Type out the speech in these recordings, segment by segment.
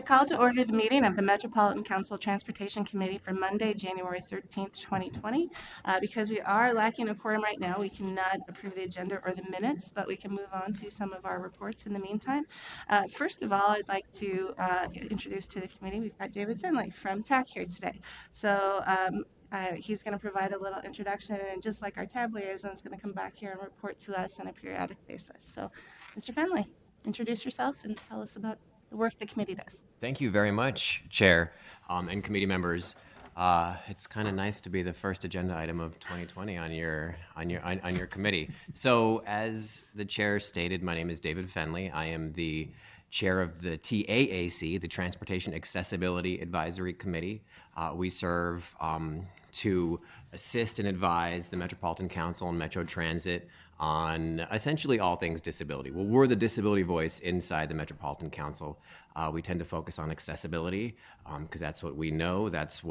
I call to order the meeting of the Metropolitan Council Transportation Committee for Monday, January 13th, 2020. Because we are lacking a quorum right now, we cannot approve the agenda or the minutes, but we can move on to some of our reports in the meantime. First of all, I'd like to introduce to the committee, we've got David Finley from TAC here today. He's going to provide a little introduction, and just like our tab liaison, is going to come back here and report to us on a periodic basis. So, Mr. Finley, introduce yourself and tell us about the work the committee does. Thank you very much, Chair and committee members. It's kind of nice to be the first agenda item of 2020 on your committee. So, as the chair stated, my name is David Fenley. I am the chair of the TAAC, the Transportation Accessibility Advisory Committee. We serve to assist and advise the Metropolitan Council and Metro Transit on essentially all things disability. Well, we're the disability voice inside the Metropolitan Council. We tend to focus on accessibility because that's what we know. That's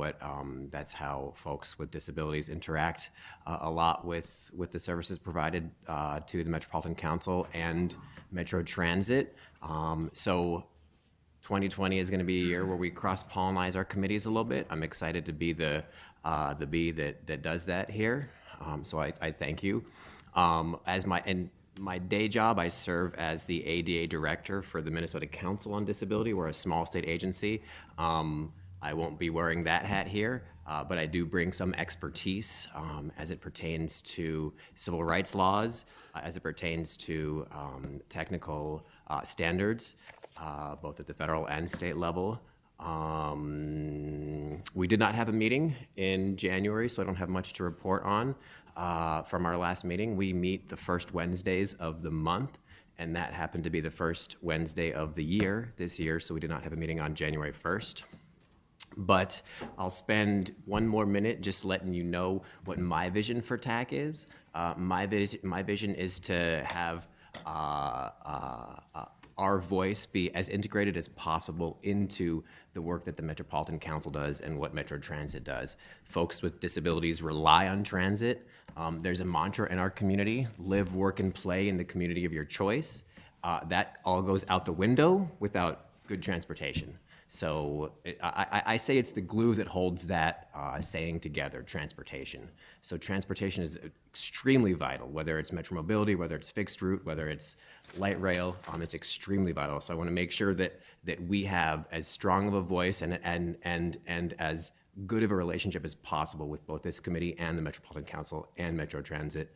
how folks with disabilities interact a lot with the services provided to the Metropolitan Council and Metro Transit. So 2020 is going to be a year where we cross-pollinize our committees a little bit. I'm excited to be the bee that does that here. So I thank you. As my day job, I serve as the ADA director for the Minnesota Council on Disability. We're a small state agency. I won't be wearing that hat here, but I do bring some expertise as it pertains to civil rights laws, as it pertains to technical standards, both at the federal and state level. We did not have a meeting in January, so I don't have much to report on. From our last meeting, we meet the first Wednesdays of the month, and that happened to be the first Wednesday of the year this year, so we did not have a meeting on January 1st. But I'll spend one more minute just letting you know what my vision for TAC is. My vision is to have our voice be as integrated as possible into the work that the Metropolitan Council does and what Metro Transit does. Folks with disabilities rely on transit. There's a mantra in our community: live, work, and play in the community of your choice. That all goes out the window without good transportation. So I say it's the glue that holds that saying together, transportation. So transportation is extremely vital, whether it's Metro Mobility, whether it's fixed route, whether it's light rail, it's extremely vital. So I want to make sure that we have as strong of a voice and as good of a relationship as possible with both this committee and the Metropolitan Council and Metro Transit.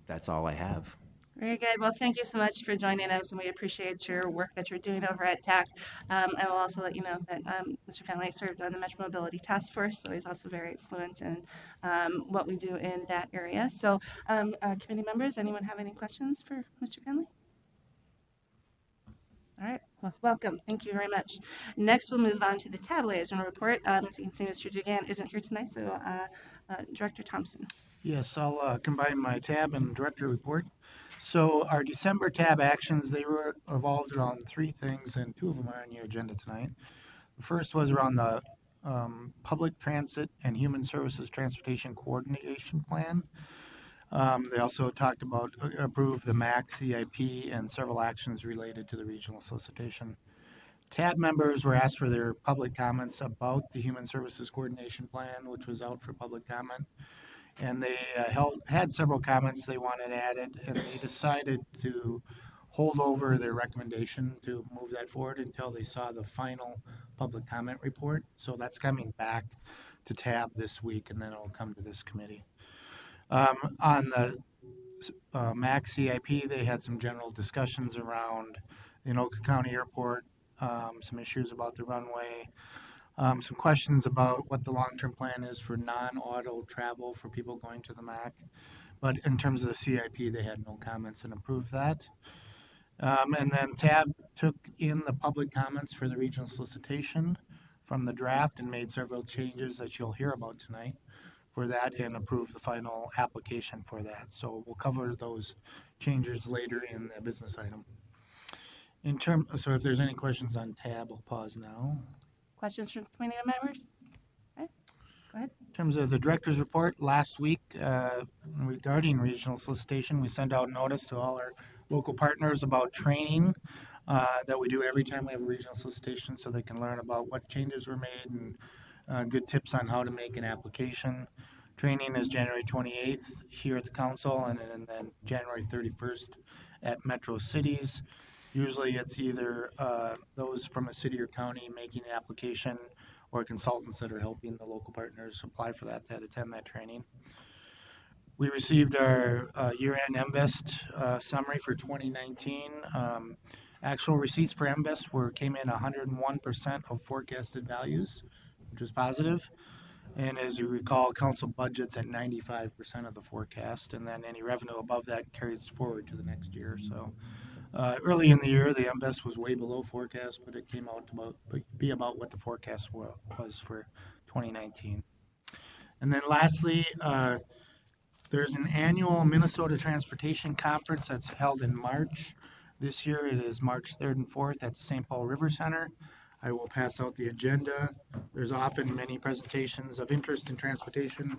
That's all I have. Very good. Well, thank you so much for joining us, and we appreciate your work that you're doing over at TAC. I will also let you know that Mr. Fenley served on the Metro Mobility Task Force, so he's also very fluent in what we do in that area. So, committee members, anyone have any questions for Mr. Fenley? All right. Well, welcome. Thank you very much. Next, we'll move on to the tab liaison report. As you can see, Mr. Dugan isn't here tonight, so Director Thompson. Yes, I'll combine my tab and director report. So our December tab actions, they were revolved around three things, and two of them are on your agenda tonight. The first was around the Public Transit and Human Services Transportation Coordination Plan. They also talked about approve the MAC CIP and several actions related to the regional solicitation. TAB members were asked for their public comments about the Human Services Coordination Plan, which was out for public comment. And they had several comments they wanted added, and they decided to hold over their recommendation to move that forward until they saw the final public comment report. So that's coming back to TAB this week, and then it'll come to this committee. On the MAC CIP, they had some general discussions around the Anoka County Airport, some issues about the runway, some questions about what the long-term plan is for non-auto travel for people going to the MAC. But in terms of the CIP, they had no comments and approved that. And then TAB took in the public comments for the regional solicitation from the draft and made several changes that you'll hear about tonight for that and approved the final application for that. So we'll cover those changes later in the business item. So if there's any questions on TAB, I'll pause now. Questions from committee members? Okay. Go ahead. In terms of the director's report, last week regarding regional solicitation, we sent out notice to all our local partners about training that we do every time we have a regional solicitation, so they can learn about what changes were made and good tips on how to make an application. Training is January 28th here at the council, and then January 31st at Metro Cities. Usually it's either those from a city or county making the application or consultants that are helping the local partners apply for that attend that training. We received our year-end MVEST summary for 2019. Actual receipts for MVEST came in 101% of forecasted values, which is positive. And as you recall, council budget's at 95% of the forecast, and then any revenue above that carries forward to the next year. So early in the year, the MVEST was way below forecast, but it came out to be about what the forecast was for 2019. And then lastly, there's an annual Minnesota Transportation Conference that's held in March. This year it is March 3rd and 4th at the St. Paul River Center. I will pass out the agenda. There's often many presentations of interest in transportation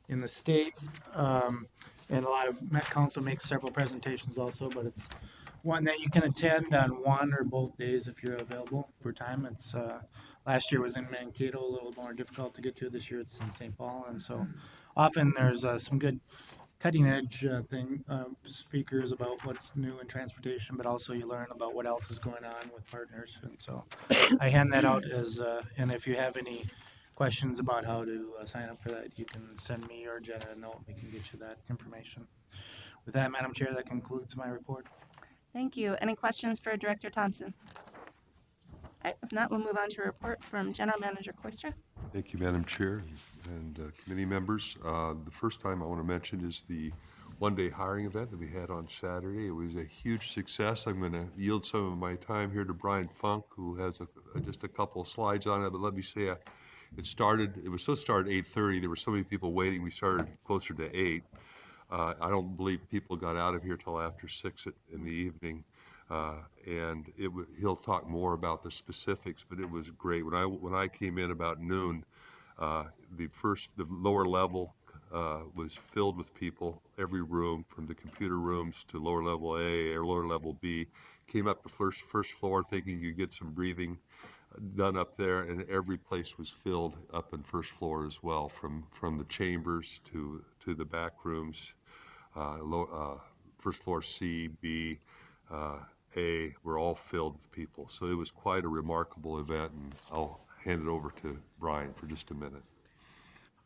in the state. And a lot of Met Council makes several presentations also, but it's one that you can attend on one or both days if you're available for time. It's last year was in Mankato, a little more difficult to get to. This year it's in St. Paul, and so often there's some good cutting edge speakers about what's new in transportation, but also you learn about what else is going on with partners. And so I hand that out and if you have any questions about how to sign up for that, you can send me or Jenna a note. We can get you that information. With that, Madam Chair, that concludes my report. Thank you. Any questions for Director Thompson? All right, if not, we'll move on to a report from General Manager Koistra. Thank you, Madam Chair and committee members. The first time I want to mention is the one-day hiring event that we had on Saturday. It was a huge success. I'm going to yield some of my time here to Brian Funk, who has just a couple of slides on it. But let me say, it was supposed to start at 8:30. There were so many people waiting. We started closer to 8. I don't believe people got out of here till after 6 in the evening. And he'll talk more about the specifics, but it was great. When I came in about noon, the lower level was filled with people. Every room, from the computer rooms to lower level A or lower level B, came up to first floor thinking you'd get some breathing done up there, and every place was filled up in first floor as well, from the chambers to the back rooms. First floor C, B, A were all filled with people. So it was quite a remarkable event, and I'll hand it over to Brian for just a minute.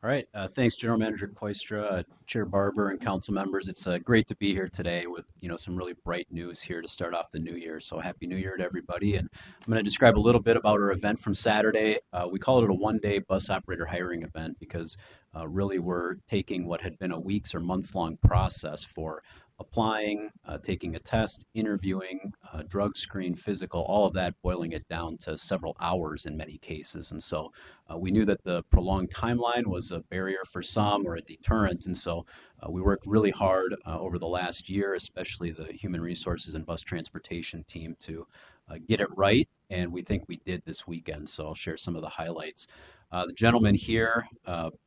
All right. Thanks, General Manager Koistra, Chair Barber, and council members. It's great to be here today with some really bright news here to start off the new year. So happy New Year to everybody. And I'm going to describe a little bit about our event from Saturday. We call it a one-day bus operator hiring event because really we're taking what had been a weeks or months-long process for applying, taking a test, interviewing, drug screen, physical, all of that, boiling it down to several hours in many cases. And so we knew that the prolonged timeline was a barrier for some or a deterrent. And so we worked really hard over the last year, especially the human resources and bus transportation team, to get it right. And we think we did this weekend. So I'll share some of the highlights. The gentlemen here,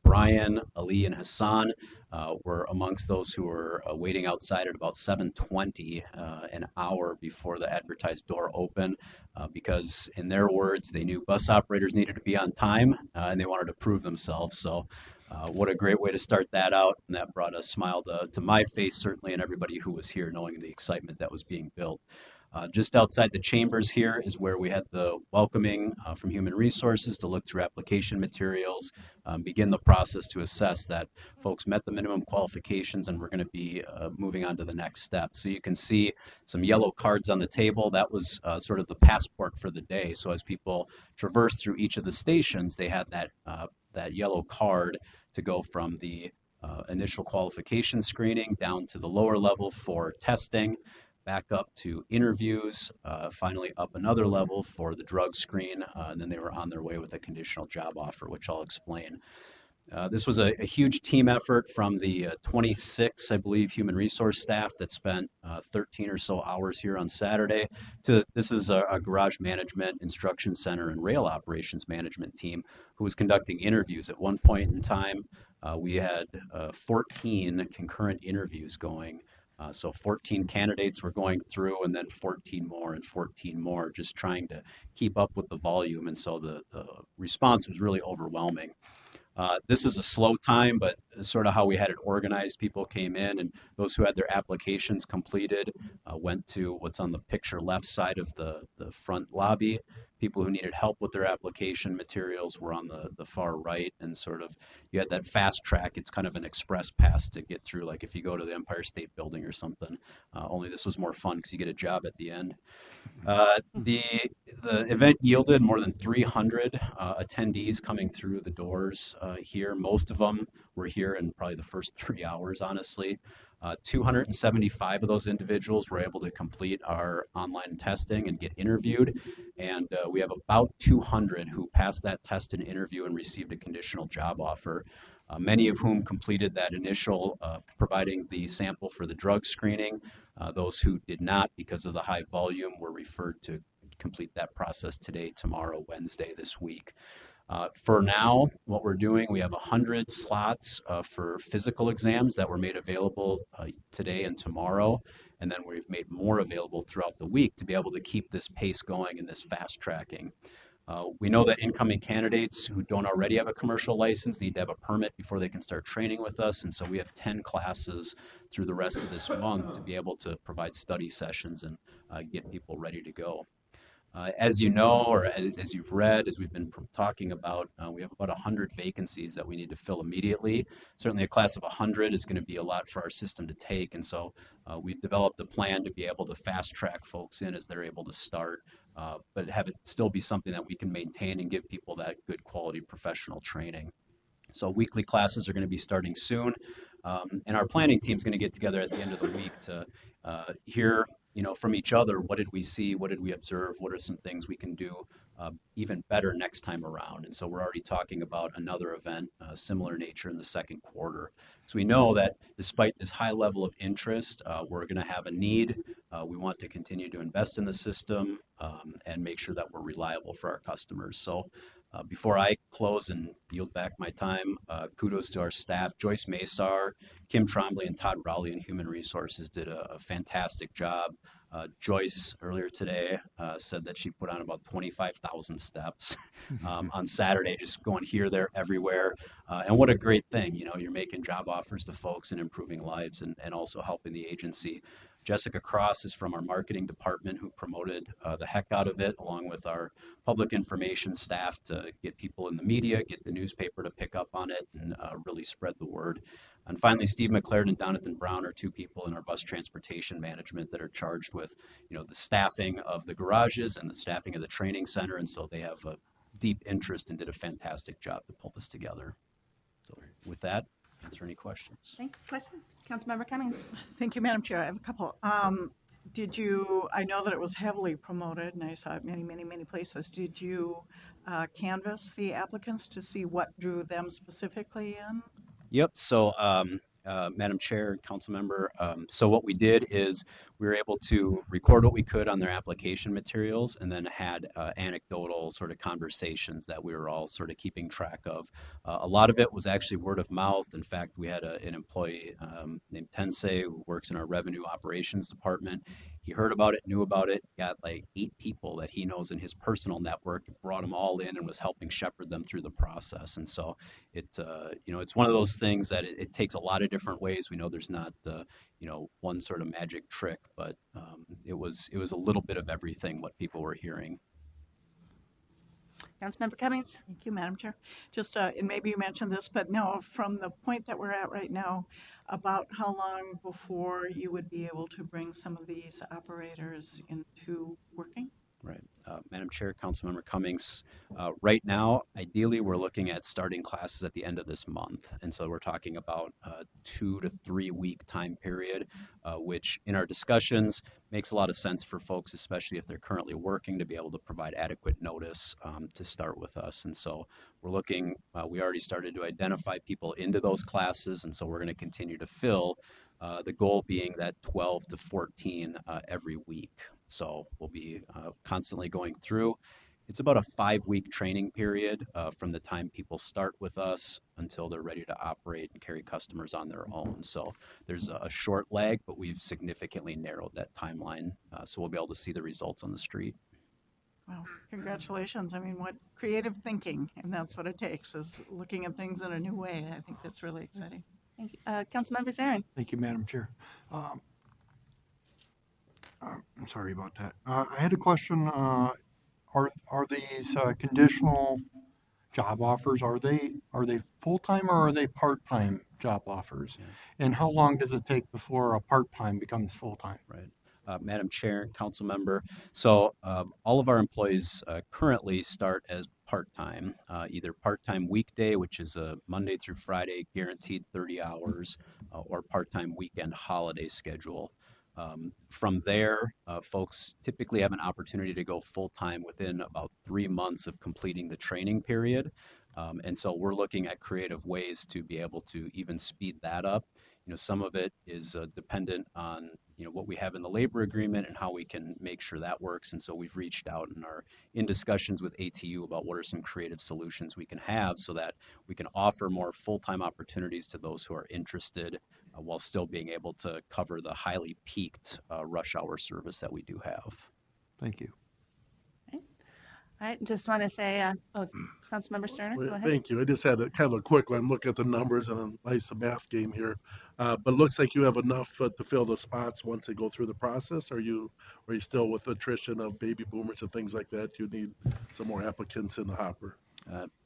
Brian, Ali, and Hassan, were amongst those who were waiting outside at about 7:20, an hour before the advertised door opened, because in their words, they knew bus operators needed to be on time and they wanted to prove themselves. So what a great way to start that out. And that brought a smile to my face, certainly, and everybody who was here, knowing the excitement that was being built. Just outside the chambers here is where we had the welcoming from Human Resources to look through application materials, begin the process to assess that folks met the minimum qualifications and we're going to be moving on to the next step. So you can see some yellow cards on the table. That was sort of the passport for the day. So as people traversed through each of the stations, they had that yellow card to go from the initial qualification screening down to the lower level for testing, back up to interviews, finally up another level for the drug screen, and then they were on their way with a conditional job offer, which I'll explain. This was a huge team effort from the 26, I believe, human resource staff that spent 13 or so hours here on Saturday. This is a garage management, instruction center, and rail operations management team who was conducting interviews. At one point in time, we had 14 concurrent interviews going So 14 candidates were going through, and then 14 more and 14 more, just trying to keep up with the volume. And so the response was really overwhelming. This is a slow time, but sort of how we had it organized. People came in, and those who had their applications completed went to what's on the picture left side of the front lobby. People who needed help with their application materials were on the far right, and sort of you had that fast track. It's kind of an express pass to get through, like if you go to the Empire State Building or something. Only this was more fun because you get a job at the end. Uh, the the event yielded more than 300 attendees coming through the doors here. Most of them were here in probably the first 3 hours, honestly. 275 of those individuals were able to complete our online testing and get interviewed. And we have about 200 who passed that test and interview and received a conditional job offer. Many of whom completed that initial providing the sample for the drug screening. Those who did not, because of the high volume, were referred to complete that process today, tomorrow, Wednesday, this week. For now, what we're doing, we have 100 slots for physical exams that were made available today and tomorrow. And then we've made more available throughout the week to be able to keep this pace going and this fast tracking. We know that incoming candidates who don't already have a commercial license need to have a permit before they can start training with us. And so we have 10 classes through the rest of this month to be able to provide study sessions and get people ready to go. As you know, or as you've read, as we've been talking about, we have about 100 vacancies that we need to fill immediately. Certainly a class of 100 is going to be a lot for our system to take. And so we've developed a plan to be able to fast track folks in as they're able to start, but have it still be something that we can maintain and give people that good quality professional training. So weekly classes are going to be starting soon. And our planning team is going to get together at the end of the week to hear from each other, what did we see, what did we observe, what are some things we can do even better next time around. And so we're already talking about another event, similar nature in the second quarter. So we know that despite this high level of interest, we're going to have a need. We want to continue to invest in the system and make sure that we're reliable for our customers. So before I close and yield back my time, kudos to our staff. Joyce Masar, Kim Trombley, and Todd Rowley in Human Resources did a fantastic job. Joyce earlier today said that she put on about 25,000 steps on Saturday, just going here, there, everywhere. And what a great thing, you're making job offers to folks and improving lives and also helping the agency. Jessica Cross is from our marketing department who promoted the heck out of it, along with our public information staff to get people in the media, get the newspaper to pick up on it, and really spread the word. And finally, Steve McLaren and Donathan Brown are two people in our bus transportation management that are charged with, the staffing of the garages and the staffing of the training center. And so they have a deep interest and did a fantastic job to pull this together. So with that, answer any questions. Thanks. Questions? Councilmember Cummings. Thank you, Madam Chair. I have a couple. I know that it was heavily promoted and I saw it many places. Did you canvass the applicants to see what drew them specifically in? Yep. So, Madam Chair and Council Member, so what we did is we were able to record what we could on their application materials and then had anecdotal sort of conversations that we were all sort of keeping track of. A lot of it was actually word of mouth. In fact, we had an employee named Tensei who works in our revenue operations department. He heard about it, knew about it, got like 8 people that he knows in his personal network, brought them all in and was helping shepherd them through the process. And so it's one of those things that it takes a lot of different ways. We know there's not, one sort of magic trick, but it was a little bit of everything what people were hearing. Councilmember Cummings. Thank you, Madam Chair. Just, and maybe you mentioned this, but no, from the point that we're at right now, about how long before you would be able to bring some of these operators into working? Right. Madam Chair, Councilmember Cummings, right now, ideally, we're looking at starting classes at the end of this month. And so we're talking about a 2 to 3 week time period, which in our discussions makes a lot of sense for folks, especially if they're currently working, to be able to provide adequate notice to start with us. And so we're looking, we already started to identify people into those classes. And so we're going to continue to fill, the goal being that 12 to 14 every week. So we'll be constantly going through. It's about a 5-week training period from the time people start with us until they're ready to operate and carry customers on their own. So there's a short lag, but we've significantly narrowed that timeline. So we'll be able to see the results on the street. Well, congratulations. I mean, what creative thinking, and that's what it takes, is looking at things in a new way. I think that's really exciting. Thank you. Councilmember Zarin. Thank you, Madam Chair. I'm sorry about that. I had a question. Are these conditional job offers, are they full-time or are they part-time job offers? And how long does it take before a part-time becomes full-time? Right. Madam Chair and Council Member, so all of our employees currently start as part-time, either part-time weekday, which is a Monday through Friday, guaranteed 30 hours, or part-time weekend holiday schedule. From there, folks typically have an opportunity to go full-time within about 3 months of completing the training period. And so we're looking at creative ways to be able to even speed that up. Some of it is dependent on, what we have in the labor agreement and how we can make sure that works. And so we've reached out and are in discussions with ATU about what are some creative solutions we can have so that we can offer more full-time opportunities to those who are interested while still being able to cover the highly peaked rush hour service that we do have. Thank you. All right, just want to say, Councilmember Sterner, go Well, ahead. thank you. I just had a kind of a quick one. Look at the numbers and a nice math game here. But it looks like you have enough to fill the spots once they go through the process. Are you still with attrition of baby boomers and things like that? You need some more applicants in the hopper.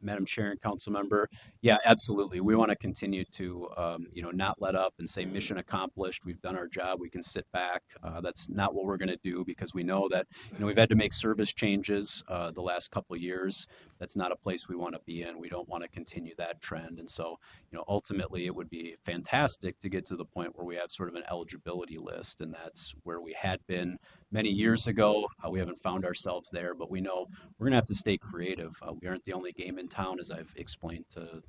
Madam Chair and Council Member, yeah, absolutely. We want to continue to, not let up and say mission accomplished. We've done our job. We can sit back. That's not what we're going to do because we know that, we've had to make service changes the last couple of years. That's not a place we want to be in. We don't want to continue that trend. And so, ultimately, it would be fantastic to get to the point where we have sort of an eligibility list, and that's where we had been many years ago. We haven't found ourselves there, but we know we're going to have to stay creative. We aren't the only game in town, as I've explained to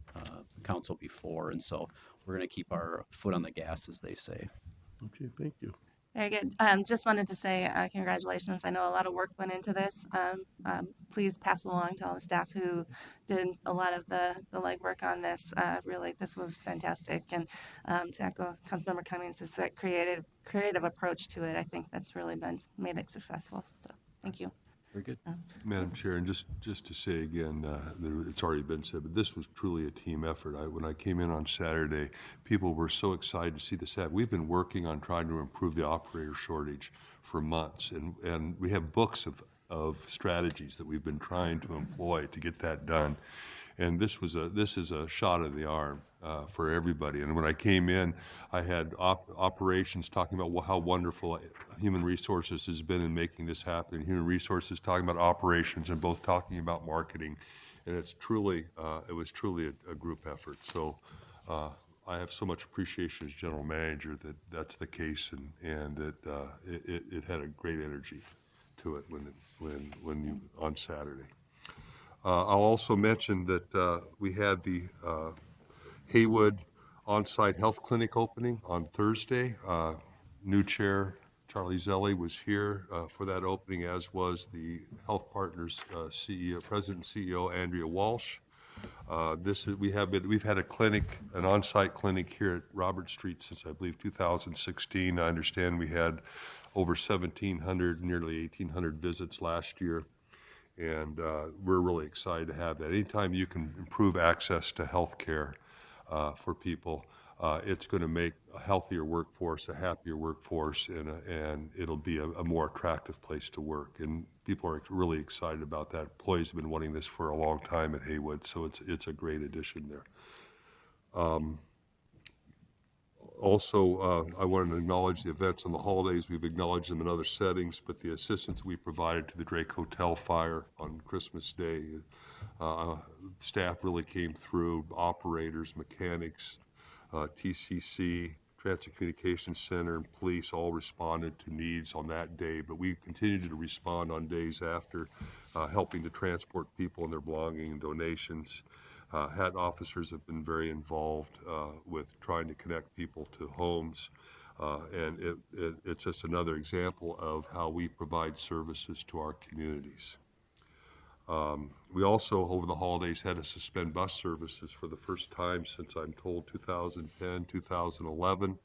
council before, and so we're going to keep our foot on the gas, as they say. Okay, thank you. Very good. Just wanted to say congratulations. I know a lot of work went into this. Please pass along to all the staff who did a lot of the legwork on this. Really, this was fantastic. And to echo Councilmember Cummings, is that creative approach to it. I think that's really made it successful. So thank you. Very good. Madam Chair, and just to say again, it's already been said, but this was truly a team effort. When I came in on Saturday, people were so excited to see the staff. We've been working on trying to improve the operator shortage for months, and we have books of strategies that we've been trying to employ to get that done. And this is a shot in the arm for everybody. And when I came in, I had operations talking about how wonderful human resources has been in making this happen. And human resources talking about operations and both talking about marketing. And it was truly a group effort. So I have so much appreciation as general manager that that's the case, and that it had a great energy to it when you on Saturday. I'll also mention that we had the Haywood on-site health clinic opening on Thursday. New chair Charlie Zelli was here for that opening, as was the Health Partners CEO, President and CEO Andrea Walsh. We've had a clinic, an on-site clinic here at Robert Street since I believe 2016. I understand we had over 1,700, nearly 1,800 visits last year. And we're really excited to have that. Anytime you can improve access to health care for people, it's going to make a healthier workforce, a happier workforce, and it'll be a more attractive place to work. And people are really excited about that. Employees have been wanting this for a long time at Haywood, so it's a great addition there. Also, I wanted to acknowledge the events on the holidays. We've acknowledged them in other settings, but the assistance we provided to the Drake Hotel fire on Christmas Day, staff really came through, operators, mechanics, TCC, Transit Communications Center, and police all responded to needs on that day, but we continued to respond on days after, helping to transport people and their belongings and donations. HAT officers have been very involved with trying to connect people to homes, and it's just another example of how we provide services to our communities. We also, over the holidays, had to suspend bus services for the first time since, I'm told, 2010, 2011.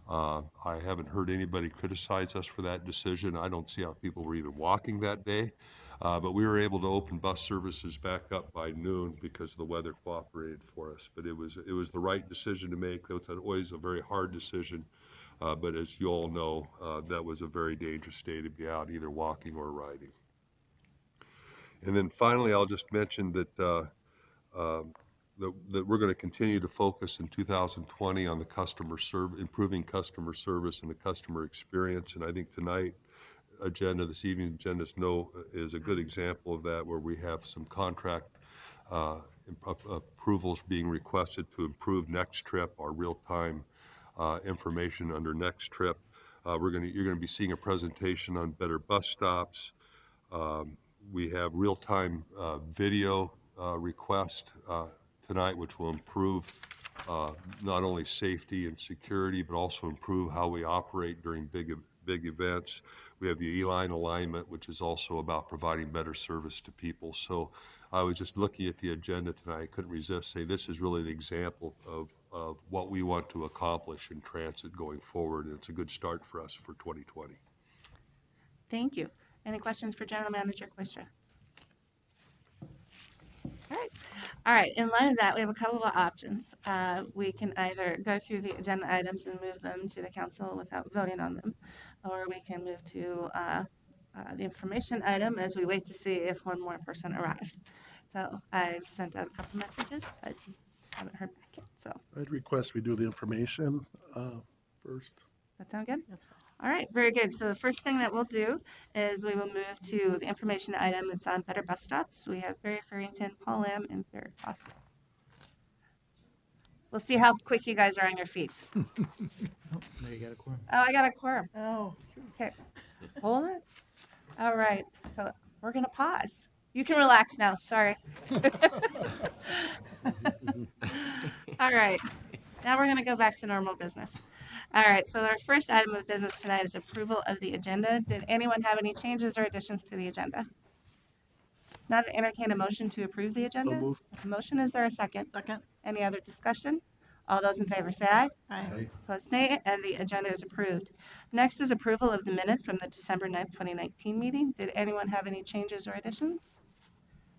I haven't heard anybody criticize us for that decision. I don't see how people were even walking that day. But we were able to open bus services back up by noon because the weather cooperated for us. But it was the right decision to make. It was always a very hard decision. But as you all know, that was a very dangerous day to be out either walking or riding. And then finally, I'll just mention that that we're going to continue to focus in 2020 on the improving customer service and the customer experience. And I think this evening's agenda is a good example of that, where we have some contract approvals being requested to improve Next Trip, our real-time information under Next Trip. You're going to be seeing a presentation on better bus stops. We have real-time video request tonight, which will improve not only safety and security, but also improve how we operate during big events. We have the E-line alignment, which is also about providing better service to people. So I was just looking at the agenda tonight. I couldn't resist say this is really an example of what we want to accomplish in transit going forward, and it's a good start for us for 2020. Thank you. Any questions for General Manager Koistra? All right, in light of that, we have a couple of options. We can either go through the agenda items and move them to the council without voting on them, or we can move to the information item as we wait to see if one more person arrives. So I've sent out a couple messages, but haven't heard back yet. So I'd request we do the information first. that sound good? That's fine. All right, very good. So the first thing that we'll do is we will move to the information item. It's on better bus stops. We have Barry Farrington, Paul Lamb, and Barry Foster. We'll see how quick you guys are on your feet. Now you got a quorum. Oh, I got a quorum. Oh, Okay, hold it. All right, so we're gonna pause. You can relax now, sorry. All right, now we're gonna go back to normal business. All right, so our first item of business tonight is approval of the agenda. Did anyone have any changes or additions to the agenda? Not to entertain a motion to approve the agenda? moved. Motion, is there a second? second. Any other discussion? All those in favor say aye. Aye. Opposed, nay, and the agenda is approved. Next is approval of the minutes from the December 9th, 2019 meeting. Did anyone have any changes or additions?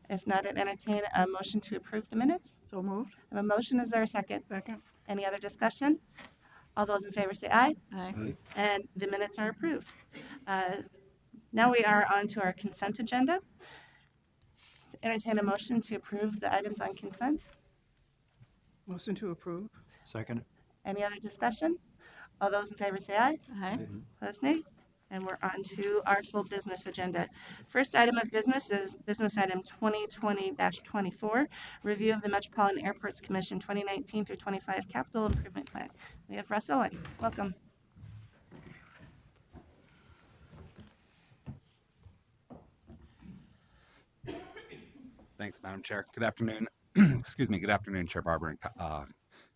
If not, I'd entertain a motion to approve the minutes. So moved. I have a motion, is there a second? Second. Any other discussion? All those in favor say aye, Aye. and the minutes are approved. Now we are on to our consent agenda. To entertain a motion to approve the items on consent. Motion to approve. Second. Any other discussion? All those in favor say aye. Aye. Opposed, nay. And we're on to our full business agenda. First item of business is business item 2020-24, review of the Metropolitan Airports Commission 2019 through 25 capital improvement plan. We have Russ Owen. Welcome. Thanks, Madam Chair. Good afternoon. Excuse me. Good afternoon, Chair Barber and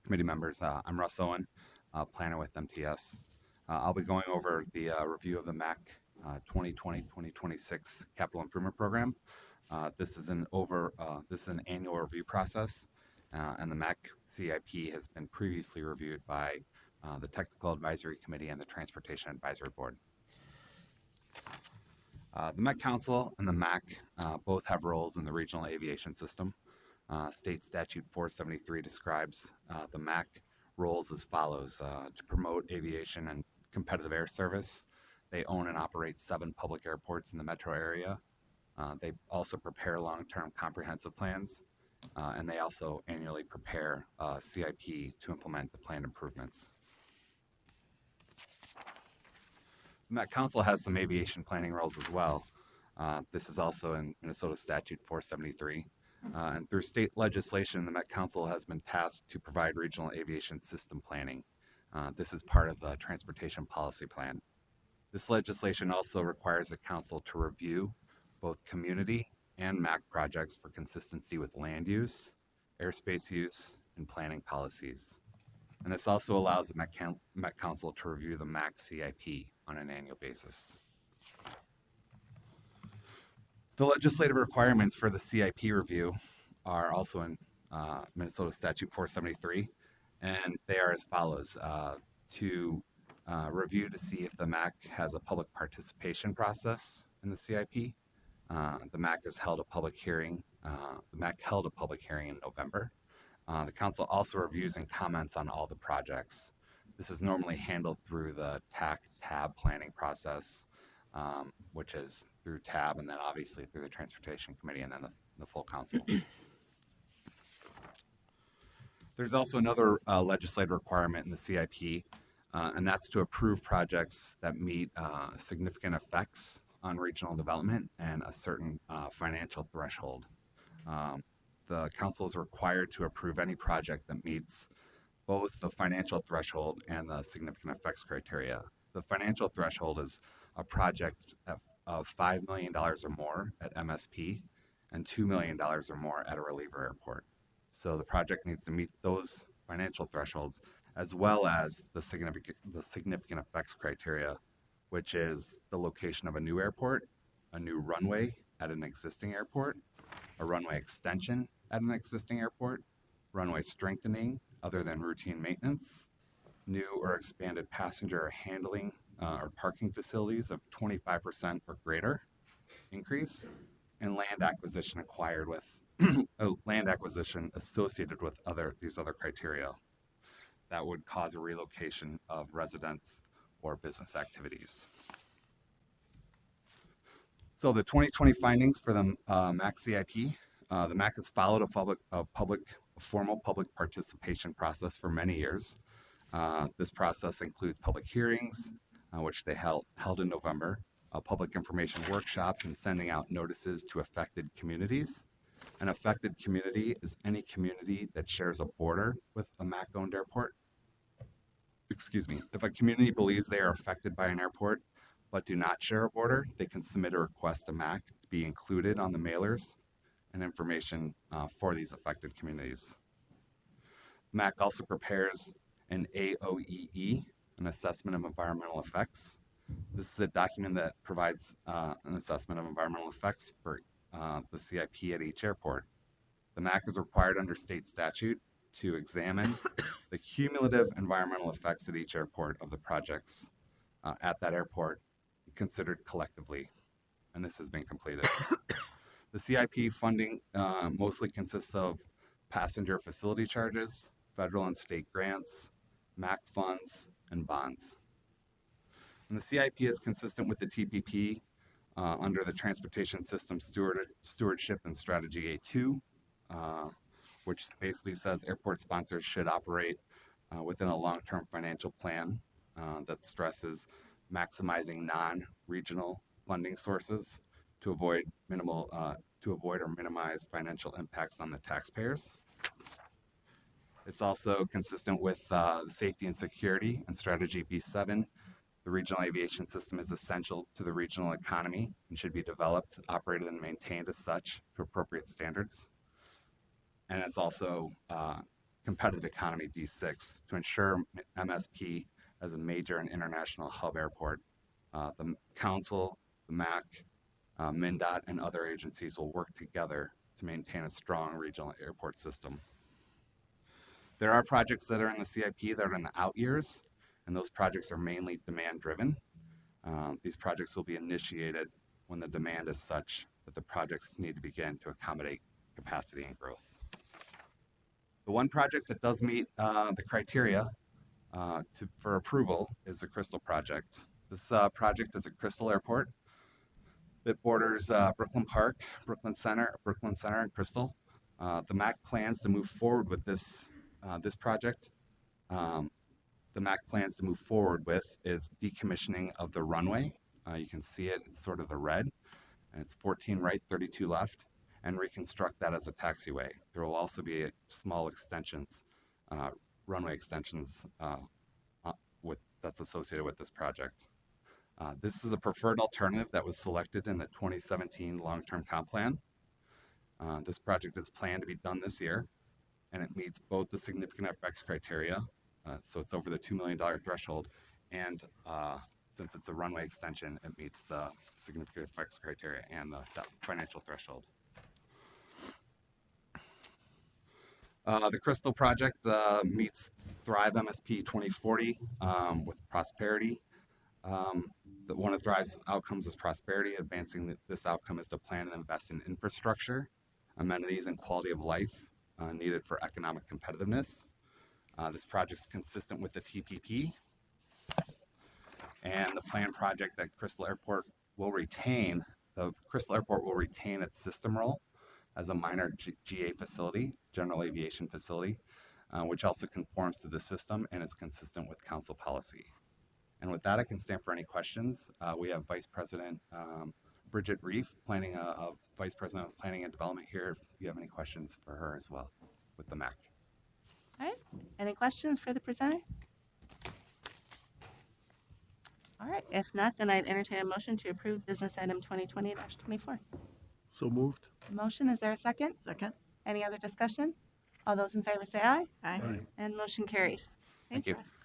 committee members. I'm Russ Owen, planner with MTS. I'll be going over the review of the MAC 2020-2026 Capital Improvement Program. This is an annual review process, and the MAC CIP has been previously reviewed by the Technical Advisory Committee and the Transportation Advisory Board. The Met Council and the MAC both have roles in the regional aviation system. State Statute 473 describes the MAC roles as follows: to promote aviation and competitive air service. They own and operate 7 public airports in the metro area. They also prepare long-term comprehensive plans, and they also annually prepare a CIP to implement the planned improvements. The Met Council has some aviation planning roles as well. This is also in Minnesota Statute 473. And through state legislation, the Met Council has been tasked to provide regional aviation system planning. This is part of the Transportation Policy Plan. This legislation also requires the Council to review both community and MAC projects for consistency with land use, airspace use, and planning policies. And this also allows the Met Council to review the MAC CIP on an annual basis. The legislative requirements for the CIP review are also in Minnesota Statute 473, and they are as follows. To review to see if the MAC has a public participation process in the CIP. The MAC has held a public hearing. The MAC held a public hearing in November. The council also reviews and comments on all the projects. This is normally handled through the TAB planning process, which is through TAB and then obviously through the Transportation Committee and then the full council. There's also another legislative requirement in the CIP, and that's to approve projects that meet significant effects on regional development and a certain financial threshold. The council is required to approve any project that meets both the financial threshold and the significant effects criteria. The financial threshold is a project of $5 million or more at MSP and $2 million or more at a reliever airport. So the project needs to meet those financial thresholds as well as the significant effects criteria, which is the location of a new airport, a new runway at an existing airport, a runway extension at an existing airport, runway strengthening other than routine maintenance, new or expanded passenger handling or parking facilities of 25% or greater increase, and land acquisition acquired with land acquisition associated with these other criteria that would cause a relocation of residents or business activities. So the 2020 findings for the MAC CIP, the MAC has followed a formal public participation process for many years. This process includes public hearings, which they held in November, public information workshops, and sending out notices to affected communities. An affected community is any community that shares a border with a MAC-owned airport. Excuse me. If a community believes they are affected by an airport but do not share a border, they can submit a request to MAC to be included on the mailers and information for these affected communities. MAC also prepares an AOEE, an assessment of environmental effects. This is a document that provides an assessment of environmental effects for the CIP at each airport. The MAC is required under state statute to examine the cumulative environmental effects at each airport of the projects at that airport considered collectively, and this has been completed. The CIP funding mostly consists of passenger facility charges, federal and state grants, MAC funds, and bonds. And the CIP is consistent with the TPP under the Transportation System Stewardship and Strategy A2, which basically says airport sponsors should operate within a long-term financial plan that stresses maximizing non-regional funding sources to avoid or minimize financial impacts on the taxpayers. It's also consistent with safety and security and Strategy B7. The regional aviation system is essential to the regional economy and should be developed, operated, and maintained as such to appropriate standards. And it's also competitive economy D6 to ensure MSP as a major and international hub airport. The council, the MAC, MnDOT, and other agencies will work together to maintain a strong regional airport system. There are projects that are in the CIP that are in the out years, and those projects are mainly demand driven. These projects will be initiated when the demand is such that the projects need to begin to accommodate capacity and growth. The one project that does meet the criteria for approval is the Crystal project. This project is a Crystal Airport that borders Brooklyn Park, Brooklyn Center, and Crystal. The MAC plans to move forward with this project. The MAC plans to move forward with is decommissioning of the runway. You can see it, it's sort of the red, and it's 14 right, 32 left, and reconstruct that as a taxiway. There will also be small extensions, runway extensions that's associated with this project. This is a preferred alternative that was selected in the 2017 long-term comp plan. This project is planned to be done this year, and it meets both the significant effects criteria, so it's over the $2 million threshold, and since it's a runway extension, it meets the significant effects criteria and the financial threshold. The Crystal project meets Thrive MSP 2040 with prosperity. One of Thrive's outcomes is prosperity. Advancing this outcome is to plan and invest in infrastructure, amenities, and quality of life needed for economic competitiveness. This project is consistent with the TPP, and the planned project that Crystal Airport will retain. The Crystal Airport will retain its system role as a minor GA facility, general aviation facility, which also conforms to the system and is consistent with council policy. And with that, I can stand for any questions. We have Vice President Bridget Reef, Vice President of Planning and Development here, if you have any questions for her as well with the MAC. All right. Any questions for the presenter? All right. If not, then I'd entertain a motion to approve business item 2020-24. So moved. Motion, is there a second? Second? Any other discussion? All those in favor say aye. Aye. Aye. And motion carries. Thank you. Russ.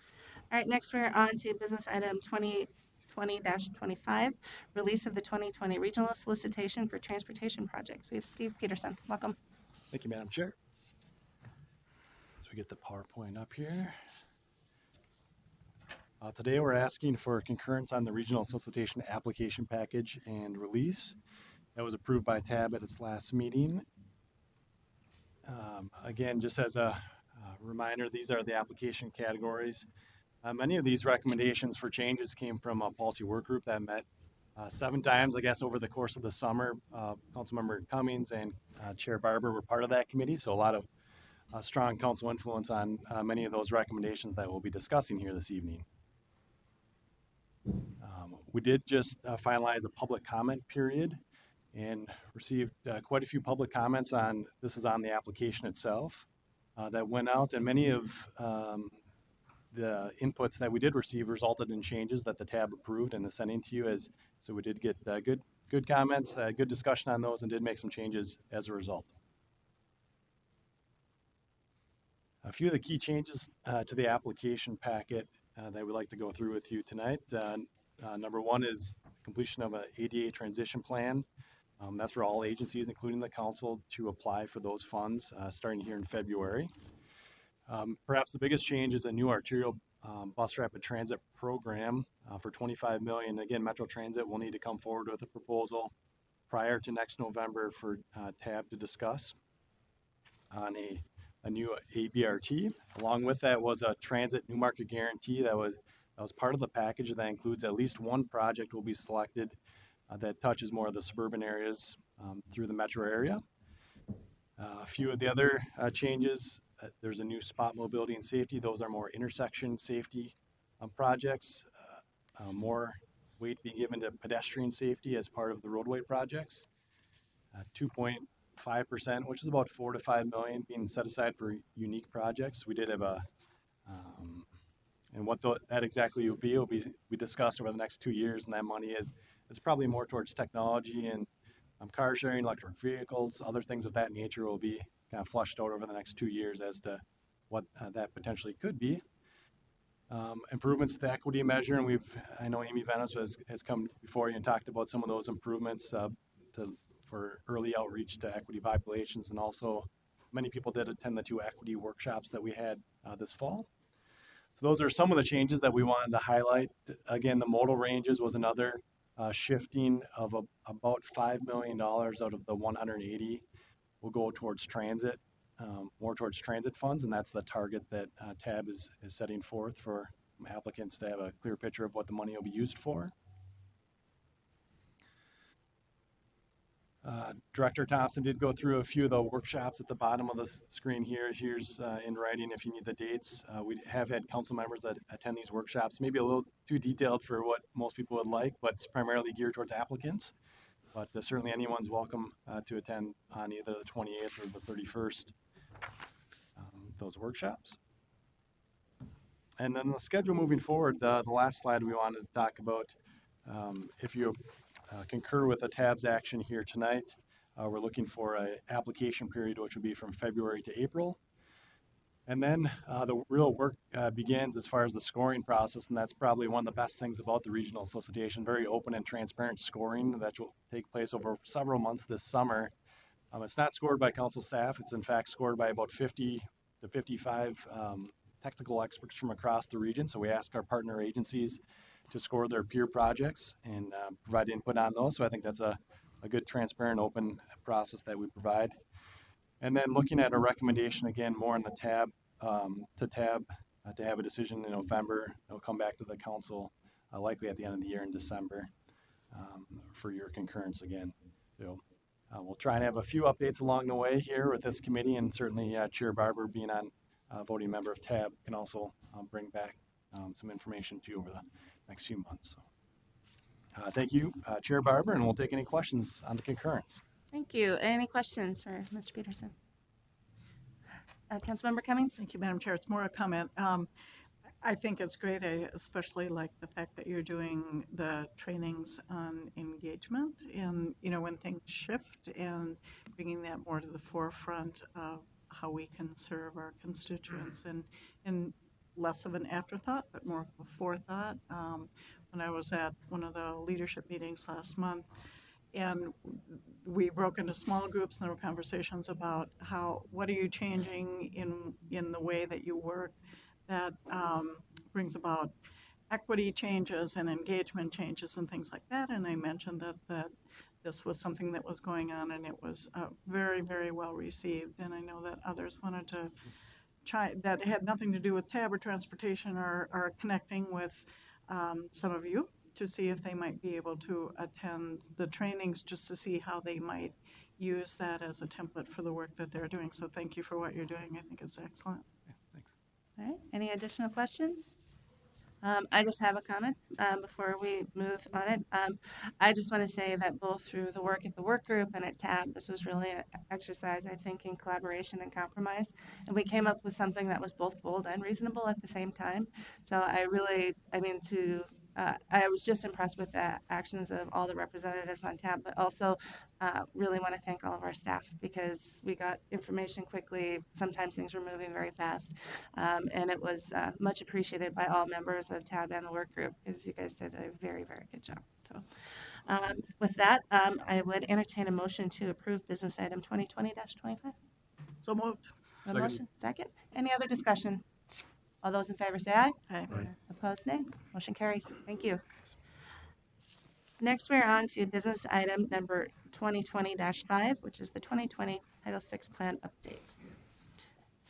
All right, next we're on to business item 2020-25, release of the 2020 regional solicitation for transportation projects. We have Steve Peterson. Welcome. Thank you, Madam Chair. So we get the PowerPoint up here. Today we're asking for concurrence on the regional solicitation application package and release that was approved by TAB at its last meeting. Again, just as a reminder, these are the application categories. Many of these recommendations for changes came from a policy work group that met 7 times, I guess, over the course of the summer. Councilmember Cummings and Chair Barber were part of that committee, so a lot of strong council influence on many of those recommendations that we'll be discussing here this evening. We did just finalize a public comment period and received quite a few public comments on, this is on the application itself, that went out, and many of the inputs that we did receive resulted in changes that the TAB approved and is sending to you. So we did get good comments, good discussion on those, and did make some changes as a result. A few of the key changes to the application packet that we'd like to go through with you tonight. Number 1 is completion of an ADA transition plan. That's for all agencies, including the council, to apply for those funds starting here in February. Perhaps the biggest change is a new arterial bus rapid transit program for $25 million. Again, Metro Transit will need to come forward with a proposal prior to next November for TAB to discuss on a new ABRT. Along with that was a transit new market guarantee that was part of the package that includes at least one project will be selected that touches more of the suburban areas through the metro area. A few of the other changes, there's a new spot mobility and safety. Those are more intersection safety projects. More weight being given to pedestrian safety as part of the roadway projects. 2.5%, which is about $4 to $5 million, being set aside for unique projects. We did have and what that exactly will be we discussed over the next 2 years, and that money is probably more towards technology and car sharing, electric vehicles, other things of that nature will be kind of flushed out over the next 2 years as to what that potentially could be. Improvements to the equity measure, and I know Amy Venice has come before you and talked about some of those improvements for early outreach to equity populations, and also many people did attend the 2 equity workshops that we had this fall. So those are some of the changes that we wanted to highlight. Again, the modal ranges was another shifting of about $5 million out of the 180 will go towards transit, more towards transit funds, and that's the target that TAB is setting forth for applicants to have a clear picture of what the money will be used for. Director Thompson did go through a few of the workshops at the bottom of the screen here. Here's in writing if you need the dates. We have had council members that attend these workshops, maybe a little too detailed for what most people would like, but it's primarily geared towards applicants. But certainly anyone's welcome to attend on either the 28th or the 31st, those workshops. And then the schedule moving forward, the last slide we wanted to talk about, if you concur with the TAB's action here tonight, we're looking for an application period which would be from February to April. And then the real work begins as far as the scoring process, and that's probably one of the best things about the Regional Association, very open and transparent scoring that will take place over several months this summer. It's not scored by council staff. It's in fact scored by about 50 to 55 technical experts from across the region. So we ask our partner agencies to score their peer projects and provide input on those. So I think that's a good, transparent, open process that we provide. And then looking at a recommendation again, more in the tab to have a decision in November. It'll come back to the council likely at the end of the year in December for your concurrence again. So we'll try and have a few updates along the way here with this committee, and certainly Chair Barber, being on voting member of TAB, can also bring back some information to you over the next few months. So, thank you, Chair Barber, and we'll take any questions on the concurrence. Thank you. Any questions for Mr. Peterson? Councilmember Cummings? Thank you, Madam Chair. It's more a comment. I think it's great. I especially like the fact that you're doing the trainings on engagement and, you know, when things shift and bringing that more to the forefront of how we can serve our constituents and less of an afterthought, but more of a forethought. When I was at one of the leadership meetings last month, and we broke into small groups, and there were conversations about what are you changing in the way that you work that brings about equity changes and engagement changes and things like that. And I mentioned that this was something that was going on, and it was very, very well received. And I know that others wanted to try, that had nothing to do with TAB or transportation, or connecting with some of you to see if they might be able to attend the trainings, just to see how they might use that as a template for the work that they're doing. So thank you for what you're doing. I think it's excellent. Yeah, thanks. All right. Any additional questions? I just have a comment before we move on it. I just want to say that both through the work at the work group and at TAB, this was really an exercise, I think, in collaboration and compromise. And we came up with something that was both bold and reasonable at the same time. So I was just impressed with the actions of all the representatives on TAB, but also really want to thank all of our staff, because we got information quickly. Sometimes things were moving very fast, and it was much appreciated by all members of TAB and the work group, because you guys did a very, very good job. So with that, I would entertain a motion to approve business item 2020-25. So moved. A motion, second. Any other discussion? All those in favor say aye. Aye. Opposed, nay. Motion carries. Thank you. Next, we're on to business item number 2020-5, which is the 2020 Title VI Plan updates.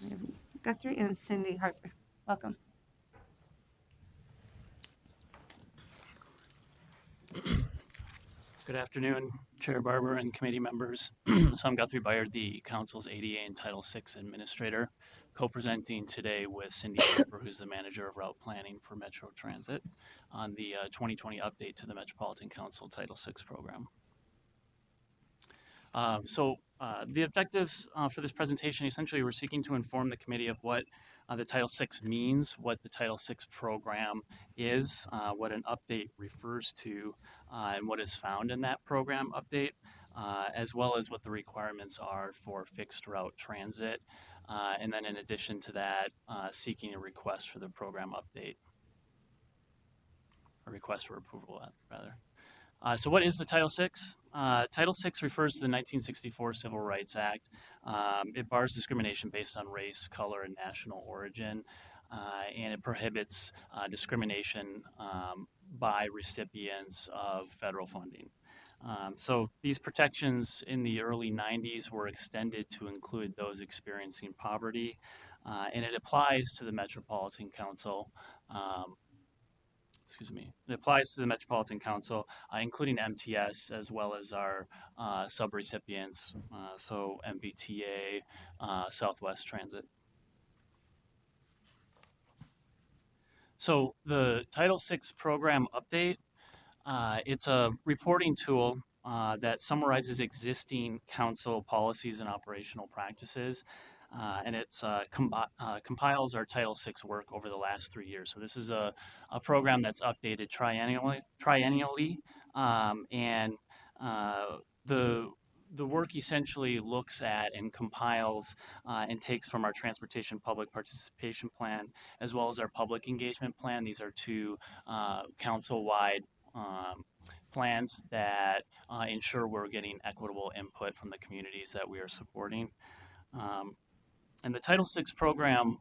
We have Guthrie and Cindy Harper. Welcome. Good afternoon, Chair Barber and committee members. So I'm Guthrie Byard, the Council's ADA and Title VI Administrator, co-presenting today with Cindy Harper, who's the Manager of Route Planning for Metro Transit, on the 2020 update to the Metropolitan Council Title VI program. The objectives for this presentation, essentially we're seeking to inform the committee of what the Title VI means, what the Title VI program is, what an update refers to, and what is found in that program update, as well as what the requirements are for fixed route transit. And then in addition to that, seeking a request for the program update, a request for approval, rather. So what is the Title VI? Title VI refers to the 1964 Civil Rights Act. It bars discrimination based on race, color, and national origin, and it prohibits discrimination by recipients of federal funding. So these protections in the early 90s were extended to include those experiencing poverty, and it applies to the Metropolitan Council. It applies to the Metropolitan Council, including MTS, as well as our sub-recipients, so MBTA, Southwest Transit. So the Title VI program update, it's a reporting tool that summarizes existing council policies and operational practices. And it compiles our Title VI work over the last 3 years. So this is a program that's updated triennially, and the work essentially looks at and compiles and takes from our transportation public participation plan as well as our public engagement plan. These are two council-wide plans that ensure we're getting equitable input from the communities that we are supporting. And the Title VI program,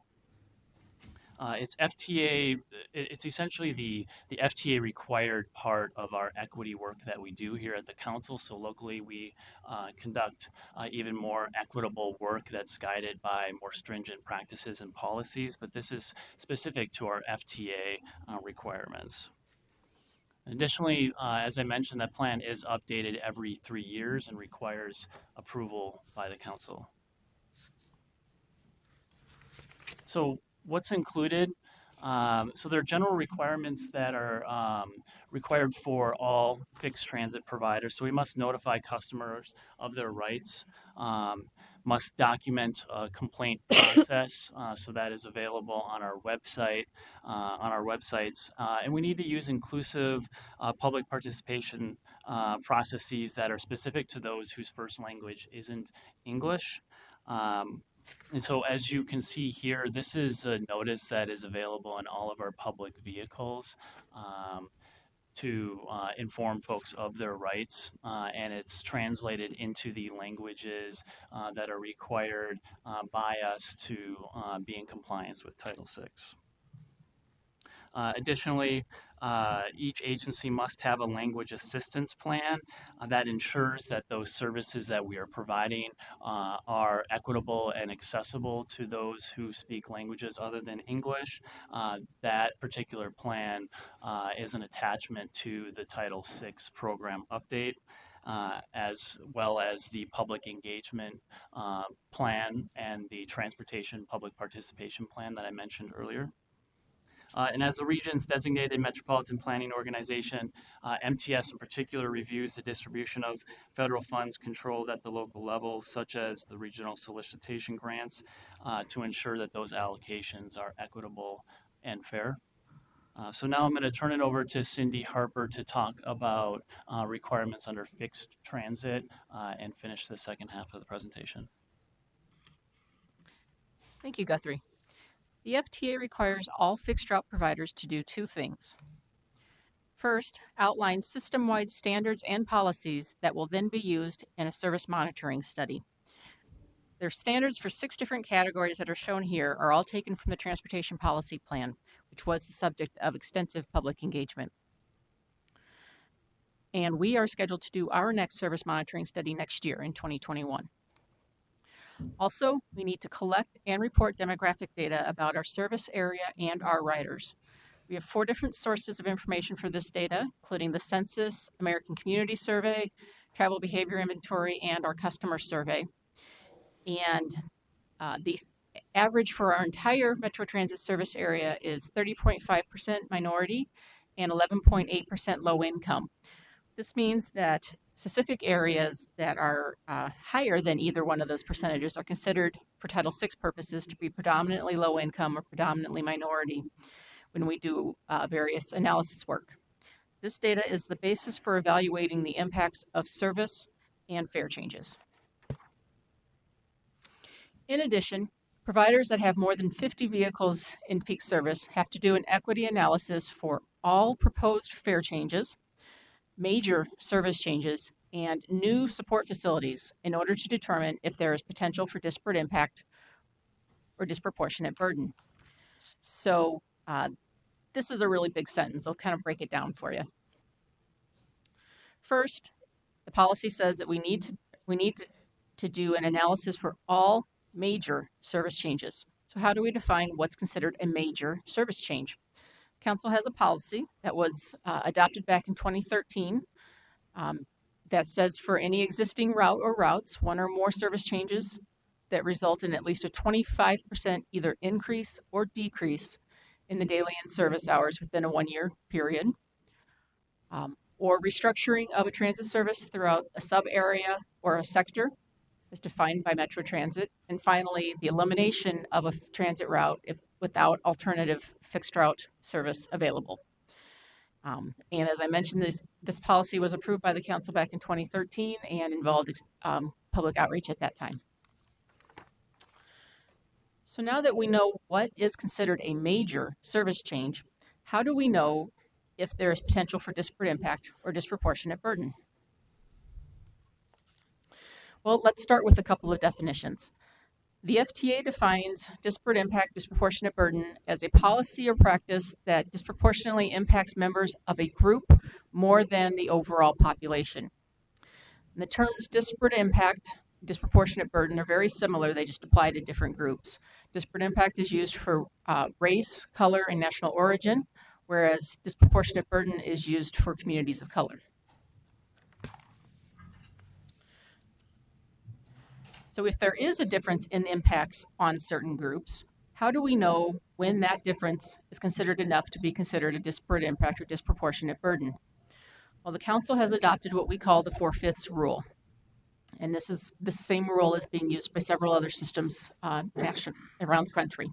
it's FTA. It's essentially the FTA required part of our equity work that we do here at the council. So locally, we conduct even more equitable work that's guided by more stringent practices and policies. But this is specific to our FTA requirements. Additionally, as I mentioned, that plan is updated every 3 years and requires approval by the council. So what's included? So there are general requirements that are required for all fixed transit providers. So we must notify customers of their rights, must document a complaint process. So that is available on our website, on our websites. And we need to use inclusive public participation processes that are specific to those whose first language isn't English. And so as you can see here, this is a notice that is available in all of our public vehicles to inform folks of their rights. And it's translated into the languages that are required by us to be in compliance with Title VI. Additionally, each agency must have a language assistance plan that ensures that those services that we are providing are equitable and accessible to those who speak languages other than English. That particular plan is an attachment to the Title VI program update. As well as the public engagement plan and the transportation public participation plan that I mentioned earlier. And as the region's designated metropolitan planning organization, MTS in particular reviews the distribution of federal funds controlled at the local level, such as the regional solicitation grants, to ensure that those allocations are equitable and fair. So now I'm going to turn it over to Cindy Harper to talk about requirements under fixed transit and finish the second half of the presentation. Thank you, Guthrie. The FTA requires all fixed route providers to do two things. First, outline system-wide standards and policies that will then be used in a service monitoring study. Their standards for 6 different categories that are shown here are all taken from the Transportation Policy Plan, which was the subject of extensive public engagement. And we are scheduled to do our next service monitoring study next year in 2021. Also, we need to collect and report demographic data about our service area and our riders. We have 4 different sources of information for this data, including the Census, American Community Survey, Travel Behavior Inventory, and our Customer Survey. And the average for our entire Metro Transit service area is 30.5% minority and 11.8% low income. This means that specific areas that are higher than either one of those percentages are considered for Title VI purposes to be predominantly low income or predominantly minority when we do various analysis work. This data is the basis for evaluating the impacts of service and fare changes. In addition, providers that have more than 50 vehicles in peak service have to do an equity analysis for all proposed fare changes, major service changes, and new support facilities in order to determine if there is potential for disparate impact or disproportionate burden. So this is a really big sentence. I'll kind of break it down for you. First, the policy says that we need to do an analysis for all major service changes. So how do we define what's considered a major service change? Council has a policy that was adopted back in 2013 that says for any existing route or routes, 1 or more service changes that result in at least a 25% either increase or decrease in the daily and service hours within a 1-year period, or restructuring of a transit service throughout a sub-area or a sector as defined by Metro Transit, and finally, the elimination of a transit route without alternative fixed route service available. And as I mentioned, this policy was approved by the council back in 2013 and involved public outreach at that time. So now that we know what is considered a major service change, how do we know if there is potential for disparate impact or disproportionate burden? Well, let's start with a couple of definitions. The FTA defines disparate impact, disproportionate burden as a policy or practice that disproportionately impacts members of a group more than the overall population. And the terms disparate impact, disproportionate burden are very similar, they just apply to different groups. Disparate impact is used for race, color, and national origin, whereas disproportionate burden is used for communities of color. So if there is a difference in impacts on certain groups, how do we know when that difference is considered enough to be considered a disparate impact or disproportionate burden? Well, the council has adopted what we call the 4/5 rule. And this is the same rule is being used by several other systems around the country.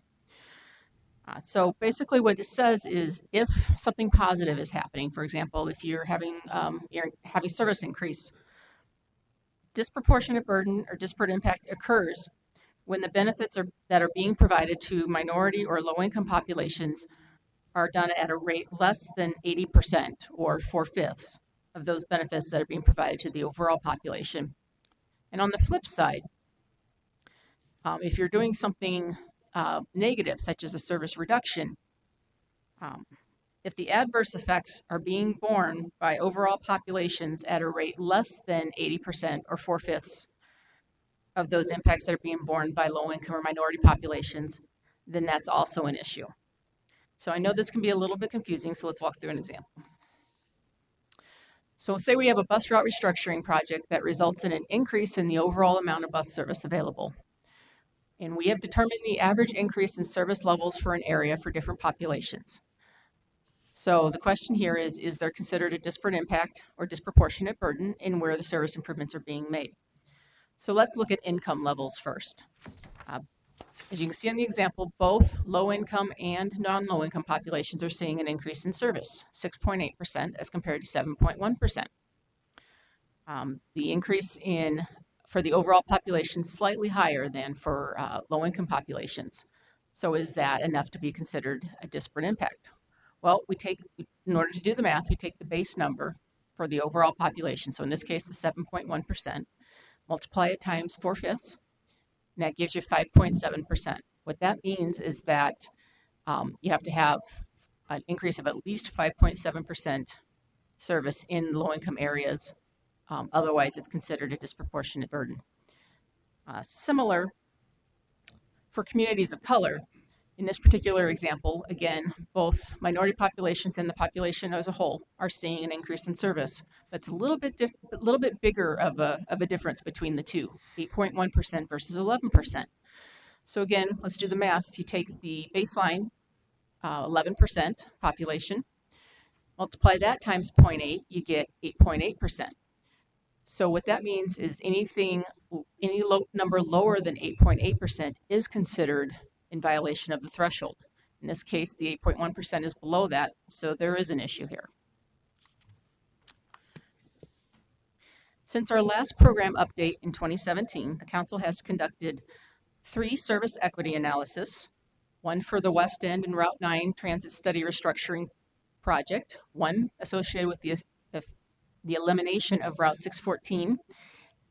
So basically what it says is if something positive is happening, for example, if you're having service increase, disproportionate burden or disparate impact occurs when the benefits that are being provided to minority or low-income populations are done at a rate less than 80% or 4/5 of those benefits that are being provided to the overall population. And on the flip side, if you're doing something negative, such as a service reduction, if the adverse effects are being borne by overall populations at a rate less than 80% or 4/5 of those impacts that are being borne by low-income or minority populations, then that's also an issue. So I know this can be a little bit confusing, so let's walk through an example. So let's say we have a bus route restructuring project that results in an increase in the overall amount of bus service available. And we have determined the average increase in service levels for an area for different populations. So the question here is there considered a disparate impact or disproportionate burden in where the service improvements are being made? So let's look at income levels first. As you can see on the example, both low-income and non-low-income populations are seeing an increase in service, 6.8% as compared to 7.1%. The increase for the overall population slightly higher than for low-income populations. So is that enough to be considered a disparate impact? Well, in order to do the math, we take the base number for the overall population. So in this case, the 7.1%, multiply it times 4/5, and that gives you 5.7%. What that means is that you have to have an increase of at least 5.7% service in low-income areas. Otherwise, it's considered a disproportionate burden. Similar for communities of color. In this particular example, again, both minority populations and the population as a whole are seeing an increase in service, but it's a little bit bigger of a difference between the two, 8.1% versus 11%. So again, let's do the math. If you take the baseline, 11% population, multiply that times 0.8, you get 8.8%. So what that means is any number lower than 8.8% is considered in violation of the threshold. In this case, the 8.1% is below that, so there is an issue here. Since our last program update in 2017, the Council has conducted 3 service equity analysis, one for the West End and Route 9 Transit Study Restructuring Project, one associated with the elimination of Route 614,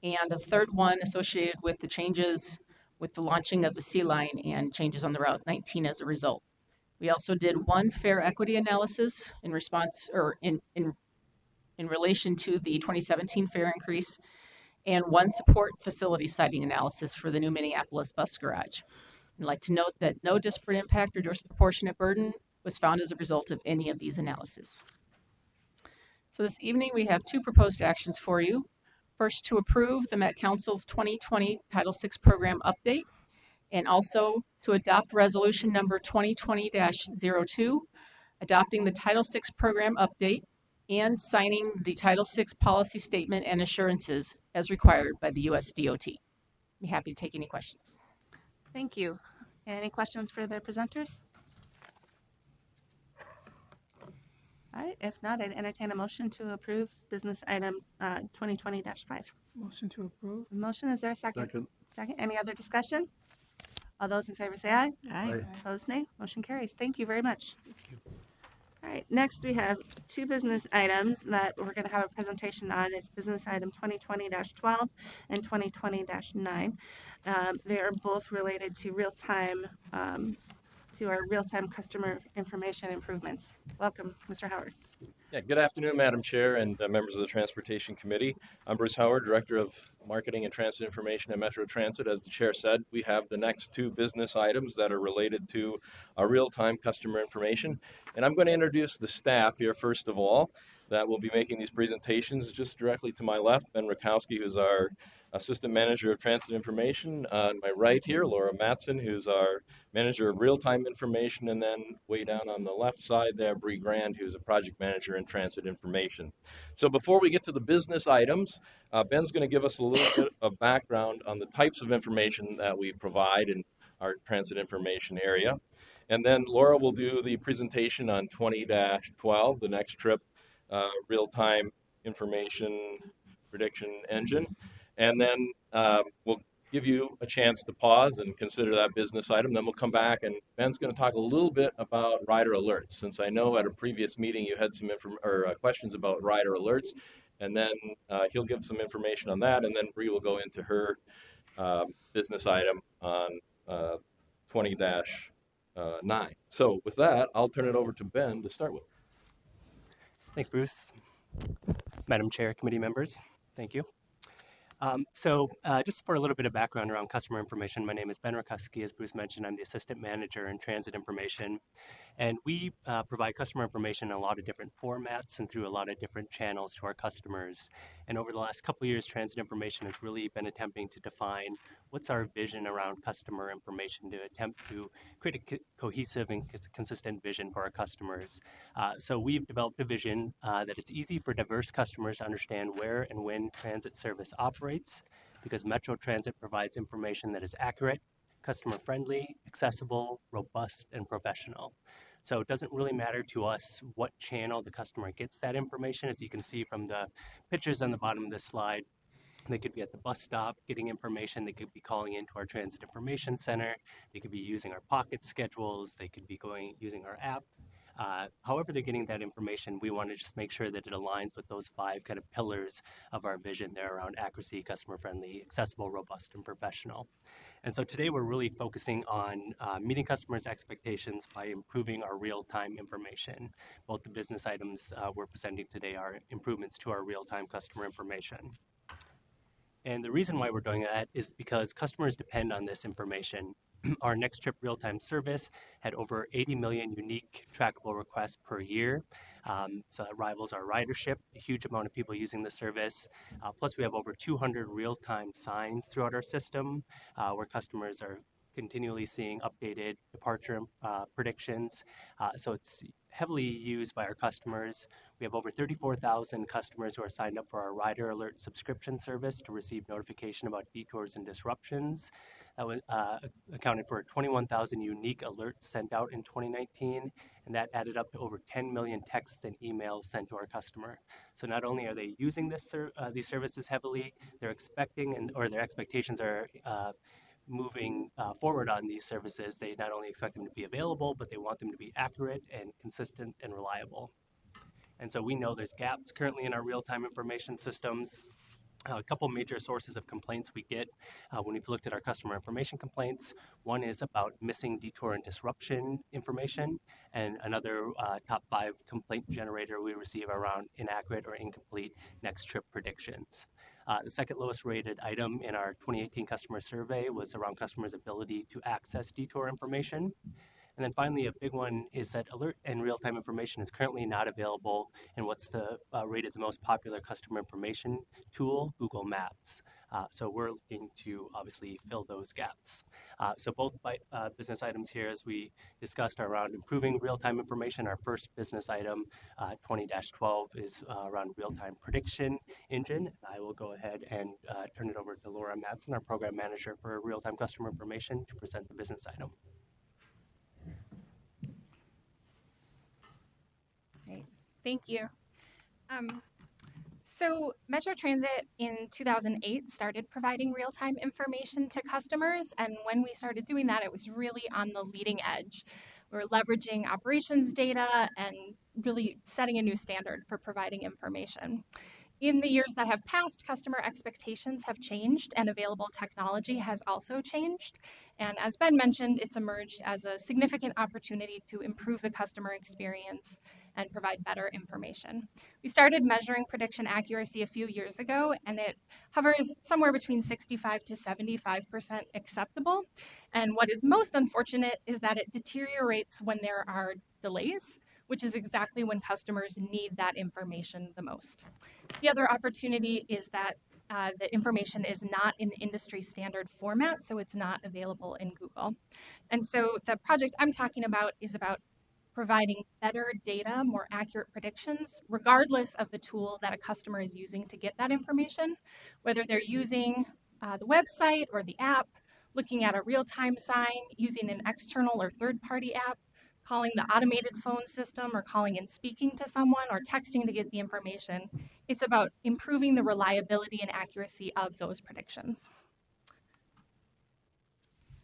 and a third one associated with the changes with the launching of the C line and changes on the Route 19 as a result. We also did one fare equity analysis in response or in relation to the 2017 fare increase, and one support facility siting analysis for the new Minneapolis bus garage. I'd like to note that no disparate impact or disproportionate burden was found as a result of any of these analyses. So this evening we have 2 proposed actions for you. First, to approve the Met Council's 2020 Title VI program update, and also to adopt resolution number 2020-02, adopting the Title VI program update and signing the Title VI policy statement and assurances as required by the US DOT. I'd be happy to take any questions. Thank you. Any questions for the presenters? All right, if not, I'd entertain a motion to approve business item 2020-5. Motion to approve. Motion, is there a second? Second. Second, any other discussion? All those in favor say aye. Aye. Opposed, nay. Motion carries. Thank you very much. All right, next we have two business items that we're going to have a presentation on. It's business item 2020-12 and 2020-9. They are both related to to our real-time customer information improvements. Welcome, Mr. Howard. Yeah, good afternoon, Madam Chair and members of the Transportation Committee. I'm Bruce Howard, Director of Marketing and Transit Information at Metro Transit. As the Chair said, we have the next two business items that are related to our real-time customer information. And I'm going to introduce the staff here, first of all, that will be making these presentations. Just directly to my left, Ben Rakowski, who's our Assistant Manager of Transit Information. On my right here, Laura Matson, who's our Manager of Real-Time Information, and then way down on the left side there, Bree Grand, who's a Project Manager in Transit Information. So before we get to the business items, Ben's going to give us a little bit of background on the types of information that we provide in our transit information area. And then Laura will do the presentation on 20-12, the next trip real-time information prediction engine. And then we'll give you a chance to pause and consider that business item. Then we'll come back and Ben's going to talk a little bit about rider alerts, since I know at a previous meeting you had some questions about rider alerts. And then he'll give some information on that. And then Bree will go into her business item on 20-9. So with that, I'll turn it over to Ben to start with. Thanks, Bruce. Madam Chair, committee members, thank you. Just for a little bit of background around customer information, my name is Ben Rakowski. As Bruce mentioned, I'm the Assistant Manager in Transit Information. And we provide customer information in a lot of different formats and through a lot of different channels to our customers. And over the last couple of years, Transit Information has really been attempting to define what's our vision around customer information to attempt to create a cohesive and consistent vision for our customers. So we've developed a vision that it's easy for diverse customers to understand where and when transit service operates, because Metro Transit provides information that is accurate, customer-friendly, accessible, robust, and professional. So it doesn't really matter to us what channel the customer gets that information. As you can see from the pictures on the bottom of this slide, they could be at the bus stop getting information. They could be calling into our Transit Information Center. They could be using our pocket schedules. They could be using our app. However they're getting that information, we want to just make sure that it aligns with those 5 kind of pillars of our vision there around accuracy, customer-friendly, accessible, robust, and professional. And so today we're really focusing on meeting customers' expectations by improving our real-time information. Both the business items we're presenting today are improvements to our real-time customer information. And the reason why we're doing that is because customers depend on this information. Our Next Trip real-time service had over 80 million unique trackable requests per year. So that rivals our ridership, a huge amount of people using the service. Plus we have over 200 real-time signs throughout our system where customers are continually seeing updated departure predictions. So it's heavily used by our customers. We have over 34,000 customers who are signed up for our Rider Alert subscription service to receive notification about detours and disruptions. That was accounted for 21,000 unique alerts sent out in 2019, and that added up to over 10 million texts and emails sent to our customer. So not only are they using these services heavily, they're expecting or their expectations are moving forward on these services. They not only expect them to be available, but they want them to be accurate and consistent and reliable. And so we know there's gaps currently in our real-time information systems. A couple major sources of complaints we get when we've looked at our customer information complaints. One is about missing detour and disruption information, and another top 5 complaint generator we receive around inaccurate or incomplete next trip predictions. The second lowest rated item in our 2018 customer survey was around customers' ability to access detour information. And then finally, a big one is that alert and real-time information is currently not available in what's rated the most popular customer information tool, Google Maps. So we're looking to obviously fill those gaps. So both business items here, as we discussed, are around improving real-time information. Our first business item, 20-12, is around real-time prediction engine. I will go ahead and turn it over to Laura Madsen, our program manager for real-time customer information, to present the business item. Thank you. Um, so Metro Transit in 2008 started providing real-time information to customers, and when we started doing that, it was really on the leading edge. We were leveraging operations data and really setting a new standard for providing information. In the years that have passed, customer expectations have changed and available technology has also changed. And as Ben mentioned, it's emerged as a significant opportunity to improve the customer experience and provide better information. We started measuring prediction accuracy a few years ago, and it hovers somewhere between 65 to 75% acceptable. And what is most unfortunate is that it deteriorates when there are delays, which is exactly when customers need that information the most. The other opportunity is that the information is not in the industry standard format, so it's not available in Google. And so the project I'm talking about is about providing better data, more accurate predictions, regardless of the tool that a customer is using to get that information, whether they're using the website or the app, looking at a real-time sign, using an external or third-party app, calling the automated phone system or calling and speaking to someone or texting to get the information. It's about improving the reliability and accuracy of those predictions.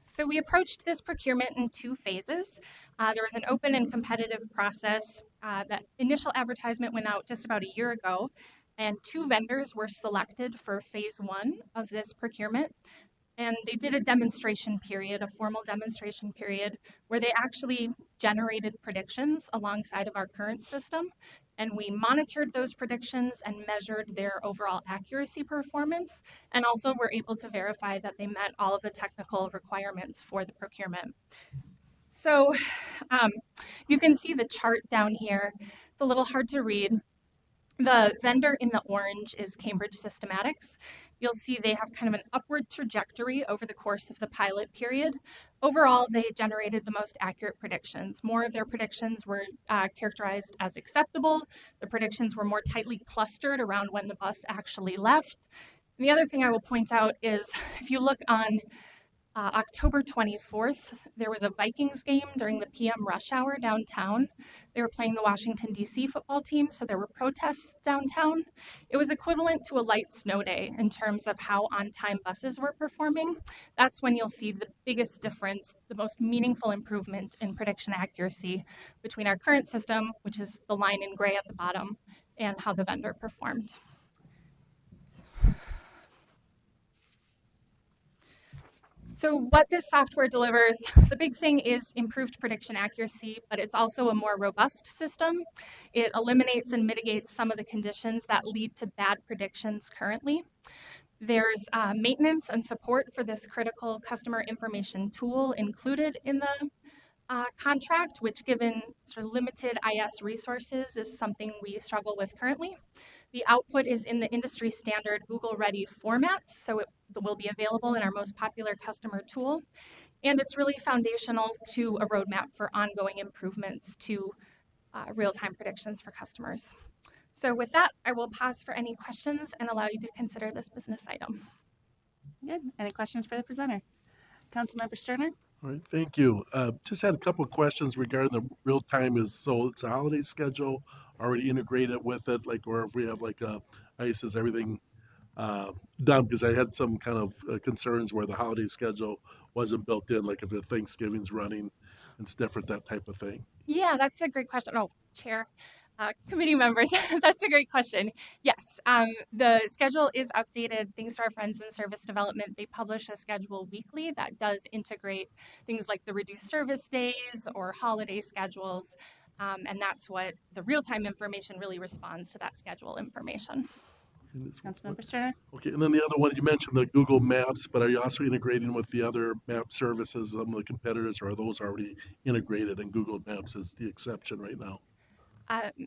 So we approached this procurement in two phases. There was an open and competitive process. That initial advertisement went out just about a year ago, and 2 vendors were selected for phase 1 of this procurement. And they did a demonstration period, a formal demonstration period, where they actually generated predictions alongside of our current system. And we monitored those predictions and measured their overall accuracy performance, and also were able to verify that they met all of the technical requirements for the procurement. So you can see the chart down here. It's a little hard to read. The vendor in the orange is Cambridge Systematics. You'll see they have kind of an upward trajectory over the course of the pilot period. Overall, they generated the most accurate predictions. More of their predictions were characterized as acceptable. The predictions were more tightly clustered around when the bus actually left. And the other thing I will point out is if you look on October 24th, there was a Vikings game during the PM rush hour downtown. They were playing the Washington, D.C. football team, so there were protests downtown. It was equivalent to a light snow day in terms of how on-time buses were performing. That's when you'll see the biggest difference, the most meaningful improvement in prediction accuracy between our current system, which is the line in gray at the bottom, and how the vendor performed. So what this software delivers, the big thing is improved prediction accuracy, but it's also a more robust system. It eliminates and mitigates some of the conditions that lead to bad predictions currently. There's maintenance and support for this critical customer information tool included in the contract, which given sort of limited IS resources is something we struggle with currently. The output is in the industry standard Google Ready format, so it will be available in our most popular customer tool. And it's really foundational to a roadmap for ongoing improvements to real-time predictions for customers. So with that, I will pause for any questions and allow you to consider this business item. Good. Any questions for the presenter? Councilmember Sterner? All right, thank you. Just had a couple of questions regarding the real time. So it's a holiday schedule already integrated with it, like, or if we have like a ICE, is everything done? Because I had some kind of concerns where the holiday schedule wasn't built in, like if the Thanksgiving's running, it's different, that type of thing. Yeah, that's a great question. Oh, Chair. Committee members, that's a great question. Yes, the schedule is updated thanks to our friends in service development. They publish a schedule weekly that does integrate things like the reduced service days or holiday schedules, and that's what the real-time information really responds to that schedule information. Councilmember Sterner? Okay, and then the other one, you mentioned the Google Maps, but are you also integrating with the other map services, some of the competitors, or are those already integrated and Google Maps is the exception right now?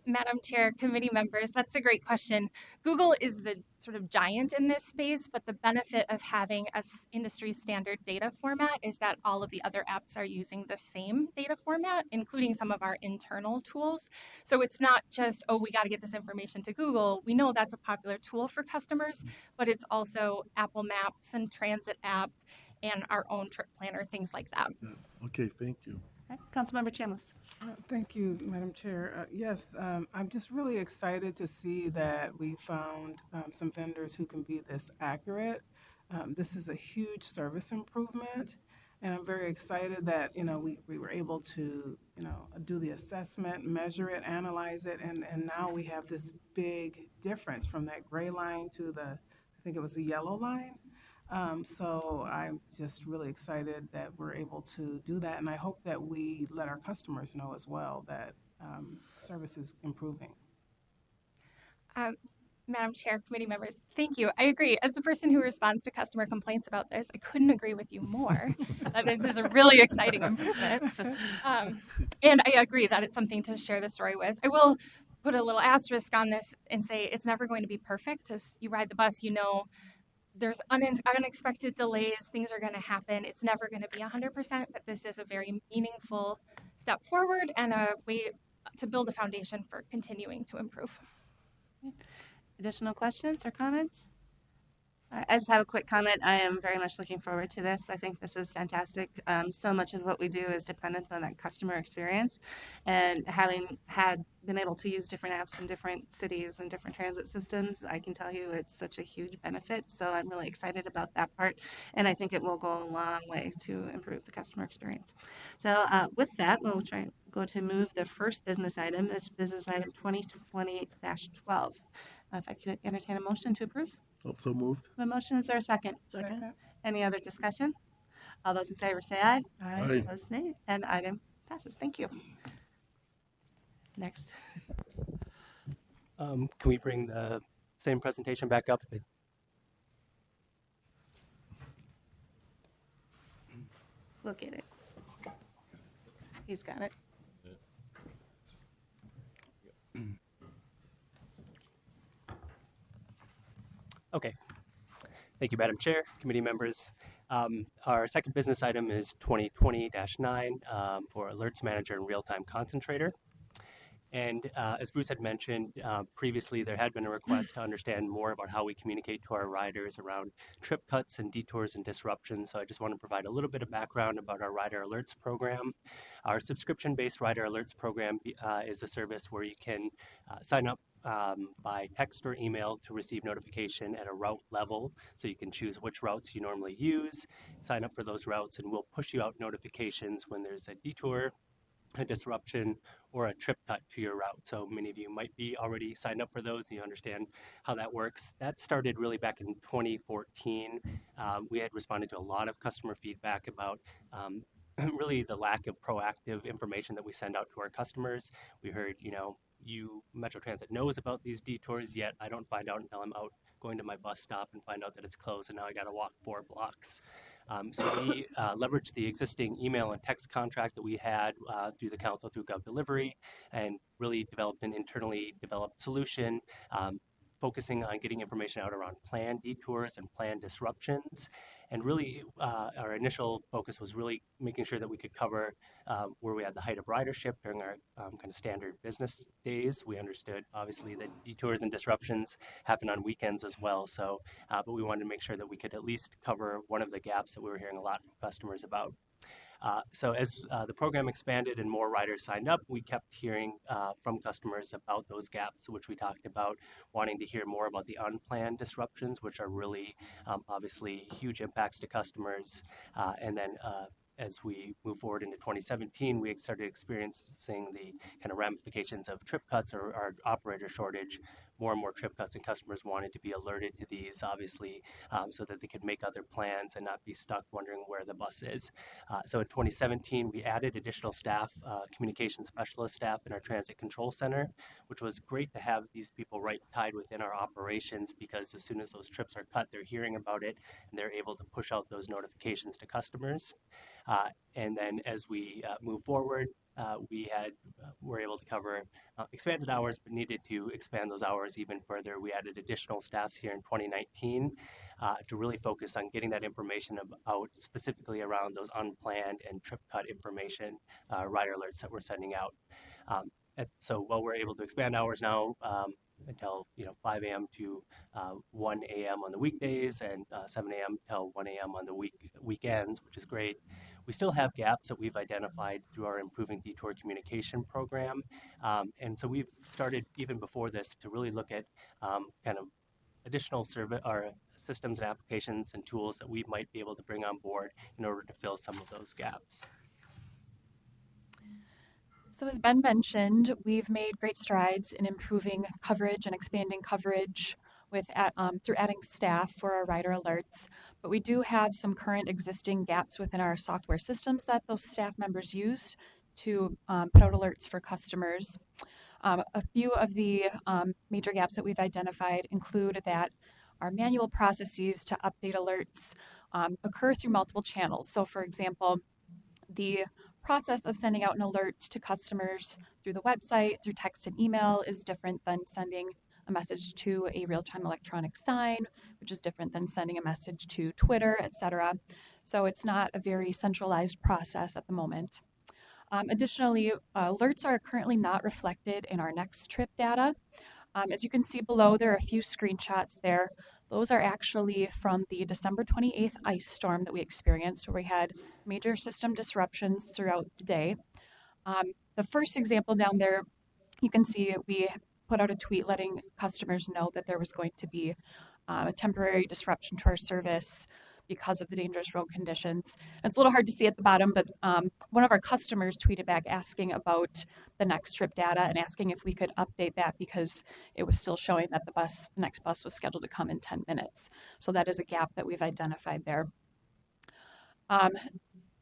Madam Chair, committee members, that's a great question. Google is the sort of giant in this space, but the benefit of having a industry standard data format is that all of the other apps are using the same data format, including some of our internal tools. So it's not just, oh, we got to get this information to Google. We know that's a popular tool for customers, but it's also Apple Maps and Transit app and our own trip planner, things like that. Okay, thank you. Okay. Councilmember Chambliss. Thank you, Madam Chair. Yes, I'm just really excited to see that we found some vendors who can be this accurate. This is a huge service improvement, and I'm very excited that, we were able to, do the assessment, measure it, analyze it, and now we have this big difference from that gray line to I think it was the yellow line. So I'm just really excited that we're able to do that, and I hope that we let our customers know as well that service is improving. Madam Chair, committee members, thank you. I agree. As the person who responds to customer complaints about this, I couldn't agree with you more that this is a really exciting improvement. And I agree that it's something to share the story with. I will put a little asterisk on this and say it's never going to be perfect. As you ride the bus, there's unexpected delays, things are going to happen. It's never going to be 100%, but this is a very meaningful step forward and a way to build a foundation for continuing to improve. Additional questions or comments? I just have a quick comment. I am very much looking forward to this. I think this is fantastic. So much of what we do is dependent on that customer experience, and having been able to use different apps in different cities and different transit systems, I can tell you it's such a huge benefit. So I'm really excited about that part, and I think it will go a long way to improve the customer experience. So with that, we'll try and go to move the first business item. It's business item 2020-12. If I could entertain a motion to approve. Also moved. A motion, is there a second? Second. Any other discussion? All those in favor say aye. Aye. Opposed, nay. And the item passes. Thank you. Next. Can we bring the same presentation back up? Look at it. He's got it. Okay. Thank you, Madam Chair, committee members. Our second business item is 2020-9 for Alerts Manager and Real-Time Concentrator. And as Bruce had mentioned previously, there had been a request to understand more about how we communicate to our riders around trip cuts and detours and disruptions. So I just want to provide a little bit of background about our Rider Alerts program. Our subscription-based Rider Alerts program is a service where you can sign up by text or email to receive notification at a route level. So you can choose which routes you normally use, sign up for those routes, and we'll push you out notifications when there's a detour, a disruption, or a trip cut to your route. So many of you might be already signed up for those and you understand how that works. That started really back in 2014. We had responded to a lot of customer feedback about really the lack of proactive information that we send out to our customers. We heard, Metro Transit knows about these detours, yet I don't find out until I'm out going to my bus stop and find out that it's closed and now I got to walk 4 blocks. So we leveraged the existing email and text contract that we had through the council through GovDelivery and really developed an internally developed solution focusing on getting information out around planned detours and planned disruptions. And really, our initial focus was really making sure that we could cover where we had the height of ridership during our kind of standard business days. We understood, obviously, that detours and disruptions happen on weekends as well. So, but we wanted to make sure that we could at least cover one of the gaps that we were hearing a lot from customers about. So as the program expanded and more riders signed up, we kept hearing from customers about those gaps, which we talked about, wanting to hear more about the unplanned disruptions, which are really obviously huge impacts to customers. And then as we move forward into 2017, we started experiencing the kind of ramifications of trip cuts or our operator shortage. More and more trip cuts, and customers wanted to be alerted to these, obviously, so that they could make other plans and not be stuck wondering where the bus is. So in 2017, we added additional staff, communication specialist staff in our transit control center, which was great to have these people right tied within our operations, because as soon as those trips are cut, they're hearing about it and they're able to push out those notifications to customers. And then as we move forward, we were able to cover expanded hours, but needed to expand those hours even further. We added additional staffs here in 2019 to really focus on getting that information out specifically around those unplanned and trip cut information, rider alerts that we're sending out. So while we're able to expand hours now, until 5 a.m. to 1 a.m. on the weekdays, and 7 a.m. till 1 a.m. on the weekends, which is great. We still have gaps that we've identified through our Improving Detour Communication program, and so we've started even before this to really look at kind of additional service or systems and applications and tools that we might be able to bring on board in order to fill some of those gaps. So as Ben mentioned, we've made great strides in improving coverage and expanding coverage through adding staff for our rider alerts, but we do have some current existing gaps within our software systems that those staff members use to put out alerts for customers. A few of the major gaps that we've identified include that our manual processes to update alerts occur through multiple channels. So for example, the process of sending out an alert to customers through the website, through text and email is different than sending a message to a real-time electronic sign, which is different than sending a message to Twitter, etc. So it's not a very centralized process at the moment. Additionally, alerts are currently not reflected in our next trip data. As you can see below, there are a few screenshots there. Those are actually from the December 28th ice storm that we experienced, where we had major system disruptions throughout the day. The first example down there, you can see we put out a tweet letting customers know that there was going to be a temporary disruption to our service because of the dangerous road conditions. It's a little hard to see at the bottom, but one of our customers tweeted back asking about the next trip data and asking if we could update that because it was still showing that the next bus was scheduled to come in 10 minutes. So that is a gap that we've identified there.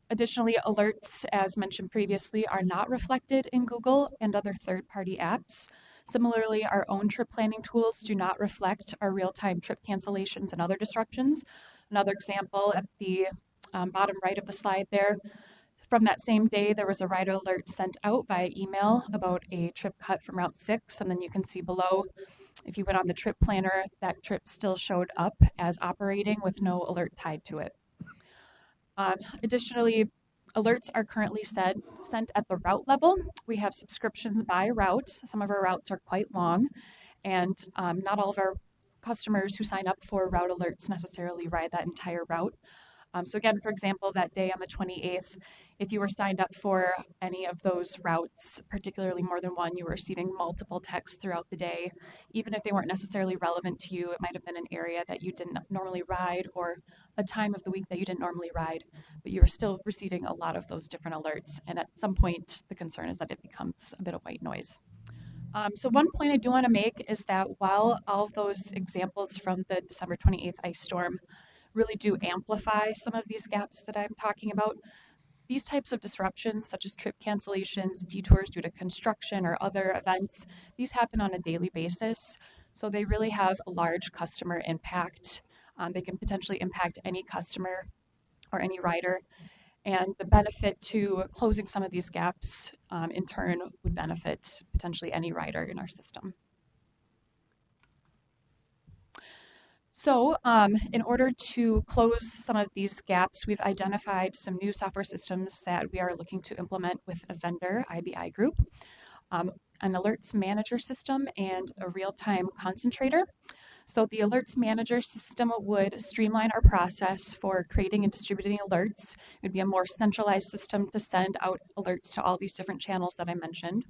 Additionally, alerts, as mentioned previously, are not reflected in Google and other third-party apps. Similarly, our own trip planning tools do not reflect our real-time trip cancellations and other disruptions. Another example at the bottom right of the slide there, from that same day, there was a rider alert sent out via email about a trip cut from Route 6, and then you can see below, if you went on the trip planner, that trip still showed up as operating with no alert tied to it. Additionally, alerts are currently sent at the route level. We have subscriptions by route. Some of our routes are quite long, and not all of our customers who sign up for route alerts necessarily ride that entire route. So again, for example, that day on the 28th, if you were signed up for any of those routes, particularly more than one, you were receiving multiple texts throughout the day. Even if they weren't necessarily relevant to you, it might have been an area that you didn't normally ride or a time of the week that you didn't normally ride, but you were still receiving a lot of those different alerts. And at some point, the concern is that it becomes a bit of white noise. So one point I do want to make is that while all of those examples from the December 28th ice storm really do amplify some of these gaps that I'm talking about, these types of disruptions, such as trip cancellations, detours due to construction or other events, these happen on a daily basis. So they really have a large customer impact. They can potentially impact any customer or any rider. And the benefit to closing some of these gaps, in turn, would benefit potentially any rider in our system. So in order to close some of these gaps, we've identified some new software systems that we are looking to implement with a vendor, IBI Group, an alerts manager system, and a real-time concentrator. So the alerts manager system would streamline our process for creating and distributing alerts. It would be a more centralized system to send out alerts to all these different channels that I mentioned.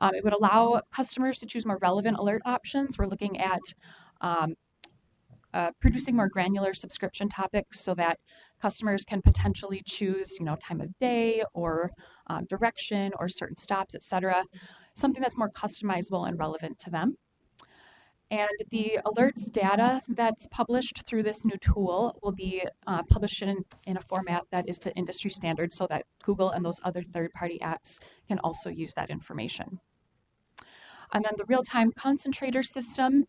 It would allow customers to choose more relevant alert options. We're looking at producing more granular subscription topics so that customers can potentially choose, time of day or direction or certain stops, etc. Something that's more customizable and relevant to them. And the alerts data that's published through this new tool will be published in a format that is the industry standard so that Google and those other third-party apps can also use that information. And then the real-time concentrator system,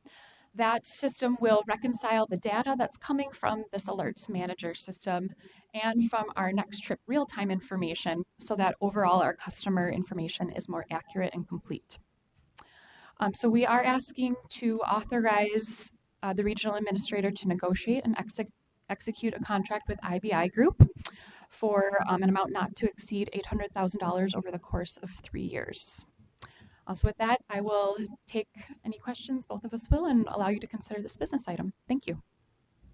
that system will reconcile the data that's coming from this alerts manager system and from our next trip real-time information so that overall our customer information is more accurate and complete. So we are asking to authorize the regional administrator to negotiate and execute a contract with IBI Group for an amount not to exceed $800,000 over the course of 3 years. So with that, I will take any questions, both of us will, and allow you to consider this business item. Thank you.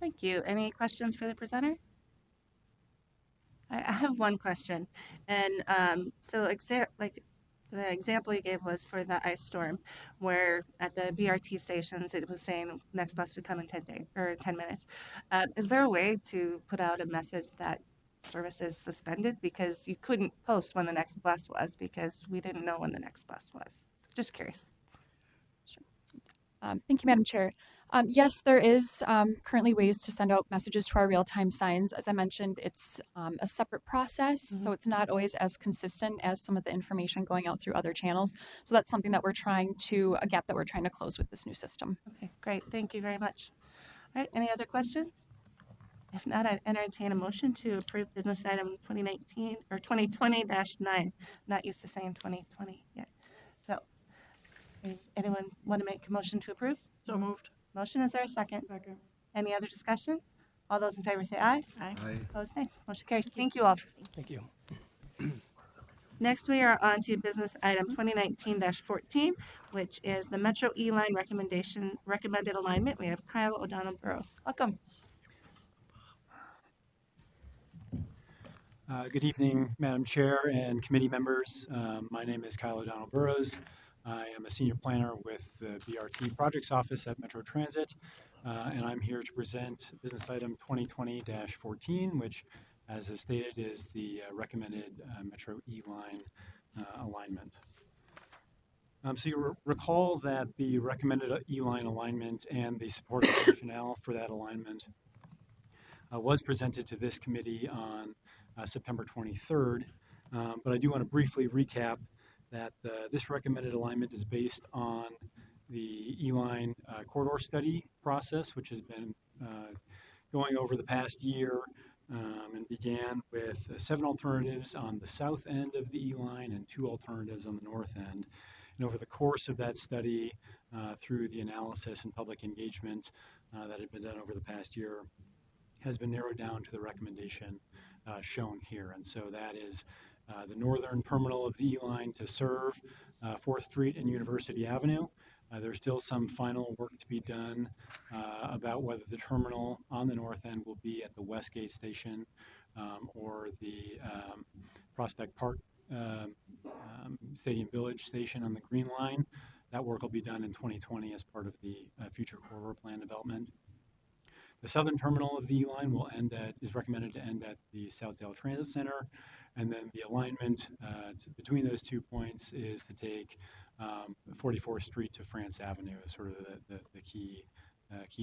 Thank you. Any questions for the presenter? I have one question, and so like the example you gave was for the ice storm, where at the BRT stations it was saying next bus would come in 10 days or 10 minutes. Is there a way to put out a message that service is suspended because you couldn't post when the next bus was because we didn't know when the next bus was? Just curious. Thank you, Madam Chair. Yes, there is currently ways to send out messages to our real-time signs. As I mentioned, it's a separate process, so it's not always as consistent as some of the information going out through other channels. So that's something that a gap that we're trying to close with this new system. Okay, great. Thank you very much. All right, any other questions? If not, I'd entertain a motion to approve business item 2019 or 2020-9. Not used to saying 2020 yet. So, anyone want to make a motion to approve? So moved. Motion, is there a second? Second. Any other discussion? All those in favor say aye. Aye. Opposed, nay. Motion carries. Thank you all. Thank you. Next, we are on to business item 2019-14, which is the Metro E-Line recommended alignment. We have Kyle O'Donnell Burrows. Welcome. Good evening, Madam Chair and committee members. My name is Kyle O'Donnell Burrows. I am a senior planner with the BRT Projects Office at Metro Transit, and I'm here to present business item 2020-14, which, as is stated, is the recommended Metro E-Line alignment. So you recall that the recommended E-Line alignment and the supporting rationale for that alignment was presented to this committee on September 23rd, but I do want to briefly recap that this recommended alignment is based on the E-Line corridor study process, which has been going over the past year and began with 7 alternatives on the south end of the E-Line and 2 alternatives on the north end. And over the course of that study, through the analysis and public engagement that had been done over the past year, has been narrowed down to the recommendation shown here. And so that is the northern terminal of the E-Line to serve 4th Street and University Avenue. There's still some final work to be done about whether the terminal on the north end will be at the Westgate Station or the Prospect Park Stadium Village Station on the Green Line. That work will be done in 2020 as part of the future corridor plan development. The southern terminal of the E-Line is recommended to end at the Southdale Transit Center, and then the alignment between those 2 points is to take 44th Street to France Avenue is sort of the key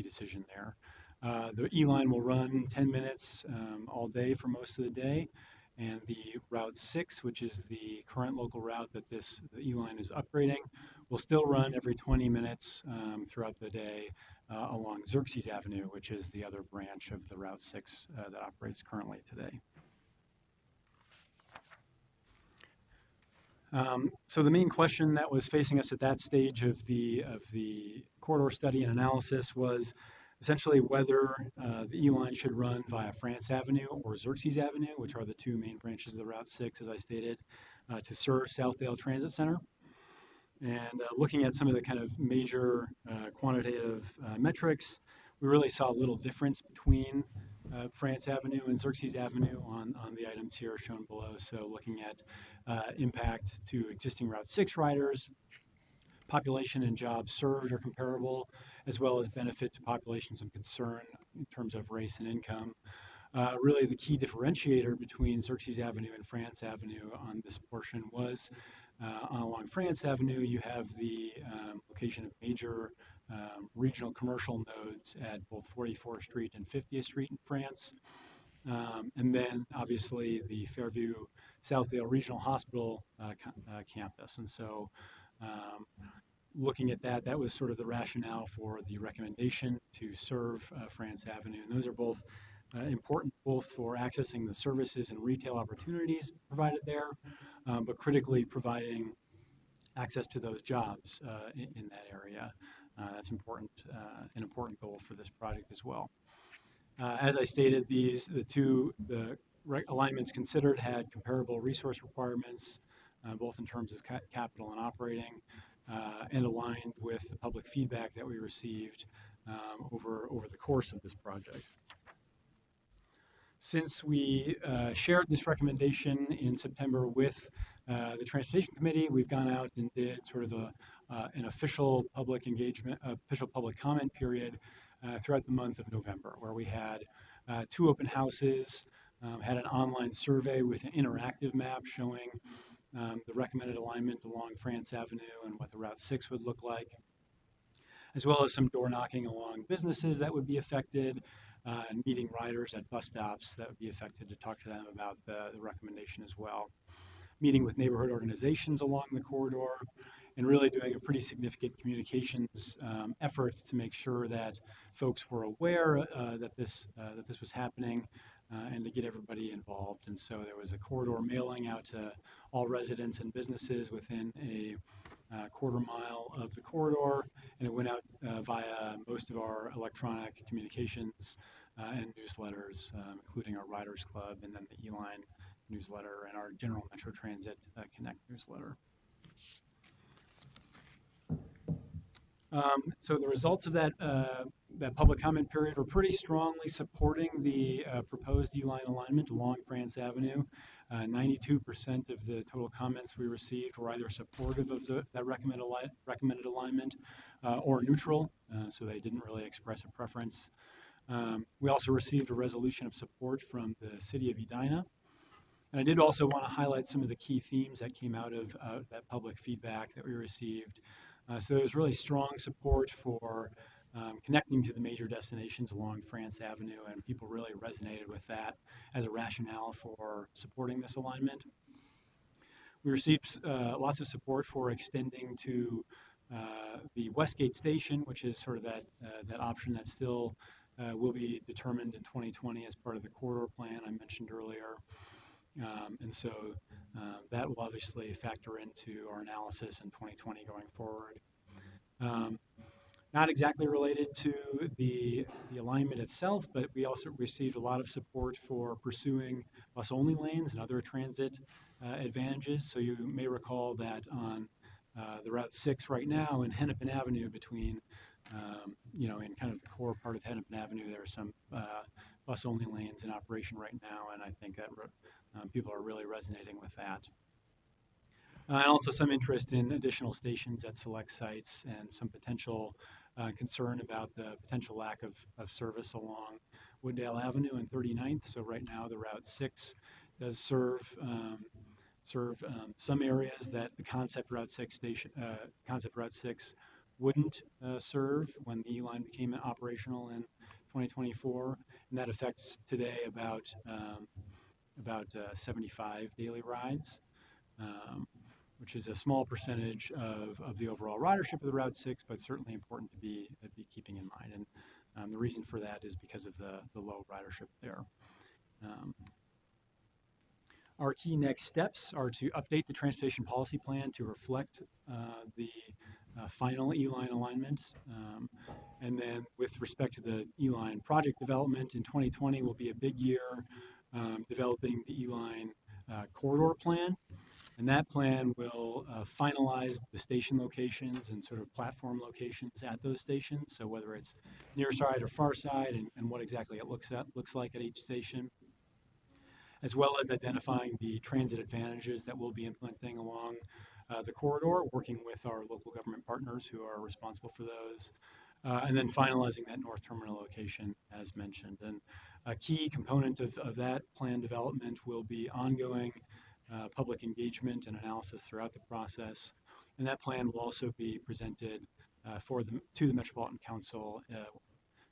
decision there. The E-Line will run 10 minutes all day for most of the day, and the Route 6, which is the current local route that the E-Line is upgrading, will still run every 20 minutes throughout the day along Xerxes Avenue, which is the other branch of the Route 6 that operates currently today. So the main question that was facing us at that stage of the corridor study and analysis was essentially whether the E-Line should run via France Avenue or Xerxes Avenue, which are the 2 main branches of the Route 6, as I stated, to serve Southdale Transit Center. And looking at some of the kind of major quantitative metrics, we really saw little difference between France Avenue and Xerxes Avenue on the items here shown below. So looking at impact to existing Route 6 riders, population and jobs served are comparable, as well as benefit to populations of concern in terms of race and income. Really the key differentiator between Xerxes Avenue and France Avenue on this portion was along France Avenue, you have the location of major regional commercial nodes at both 44th Street and 50th Street in France. And then obviously the Fairview Southdale Regional Hospital campus. And so looking at that was sort of the rationale for the recommendation to serve France Avenue. And those are both important both for accessing the services and retail opportunities provided there, but critically providing access to those jobs in that area. That's important, an important goal for this project as well. As I stated, the alignments considered had comparable resource requirements both in terms of capital and operating, and aligned with the public feedback that we received over the course of this project. Since we shared this recommendation in September with the Transportation Committee, we've gone out and did sort of an official public engagement, official public comment period throughout the month of November, where we had 2 open houses, had an online survey with an interactive map showing the recommended alignment along France Avenue and what the Route 6 would look like, as well as some door knocking along businesses that would be affected, and meeting riders at bus stops that would be affected to talk to them about the recommendation as well. Meeting with neighborhood organizations along the corridor, and really doing a pretty significant communications effort to make sure that folks were aware that this was happening, and to get everybody involved. And so there was a corridor mailing out to all residents and businesses within a quarter mile of the corridor, and it went out via most of our electronic communications and newsletters, including our Riders Club and then the E-Line newsletter and our General Metro Transit Connect newsletter. So the results of that public comment period were pretty strongly supporting the proposed E-Line alignment along France Avenue. 92% of the total comments we received were either supportive of that recommended alignment or neutral, so they didn't really express a preference. We also received a resolution of support from the City of Edina. And I did also want to highlight some of the key themes that came out of that public feedback that we received. So there was really strong support for connecting to the major destinations along France Avenue, and people really resonated with that as a rationale for supporting this alignment. We received lots of support for extending to the Westgate Station, which is sort of that option that still will be determined in 2020 as part of the corridor plan I mentioned earlier. And so that will obviously factor into our analysis in 2020 going forward. Not exactly related to the alignment itself, but we also received a lot of support for pursuing bus-only lanes and other transit advantages. So you may recall that on the Route 6 right now in Hennepin Avenue between, in kind of the core part of Hennepin Avenue, there are some bus-only lanes in operation right now, and I think that people are really resonating with that. And also some interest in additional stations at select sites and some potential concern about the potential lack of service along Wooddale Avenue and 39th. So right now the Route 6 does serve some areas that the Concept Route 6 wouldn't serve when the E-Line became operational in 2024, and that affects today about 75 daily rides, which is a small percentage of the overall ridership of the Route 6, but certainly important to be keeping in mind. And the reason for that is because of the low ridership there. Our key next steps are to update the transportation policy plan to reflect the final E-Line alignment. And then with respect to the E-Line project development in 2020 will be a big year developing the E-Line corridor plan. And that plan will finalize the station locations and sort of platform locations at those stations. So whether it's near side or far side and what exactly it looks like at each station, as well as identifying the transit advantages that we'll be implementing along the corridor, working with our local government partners who are responsible for those, and then finalizing that north terminal location as mentioned. And a key component of that plan development will be ongoing public engagement and analysis throughout the process. And that plan will also be presented to the Metropolitan Council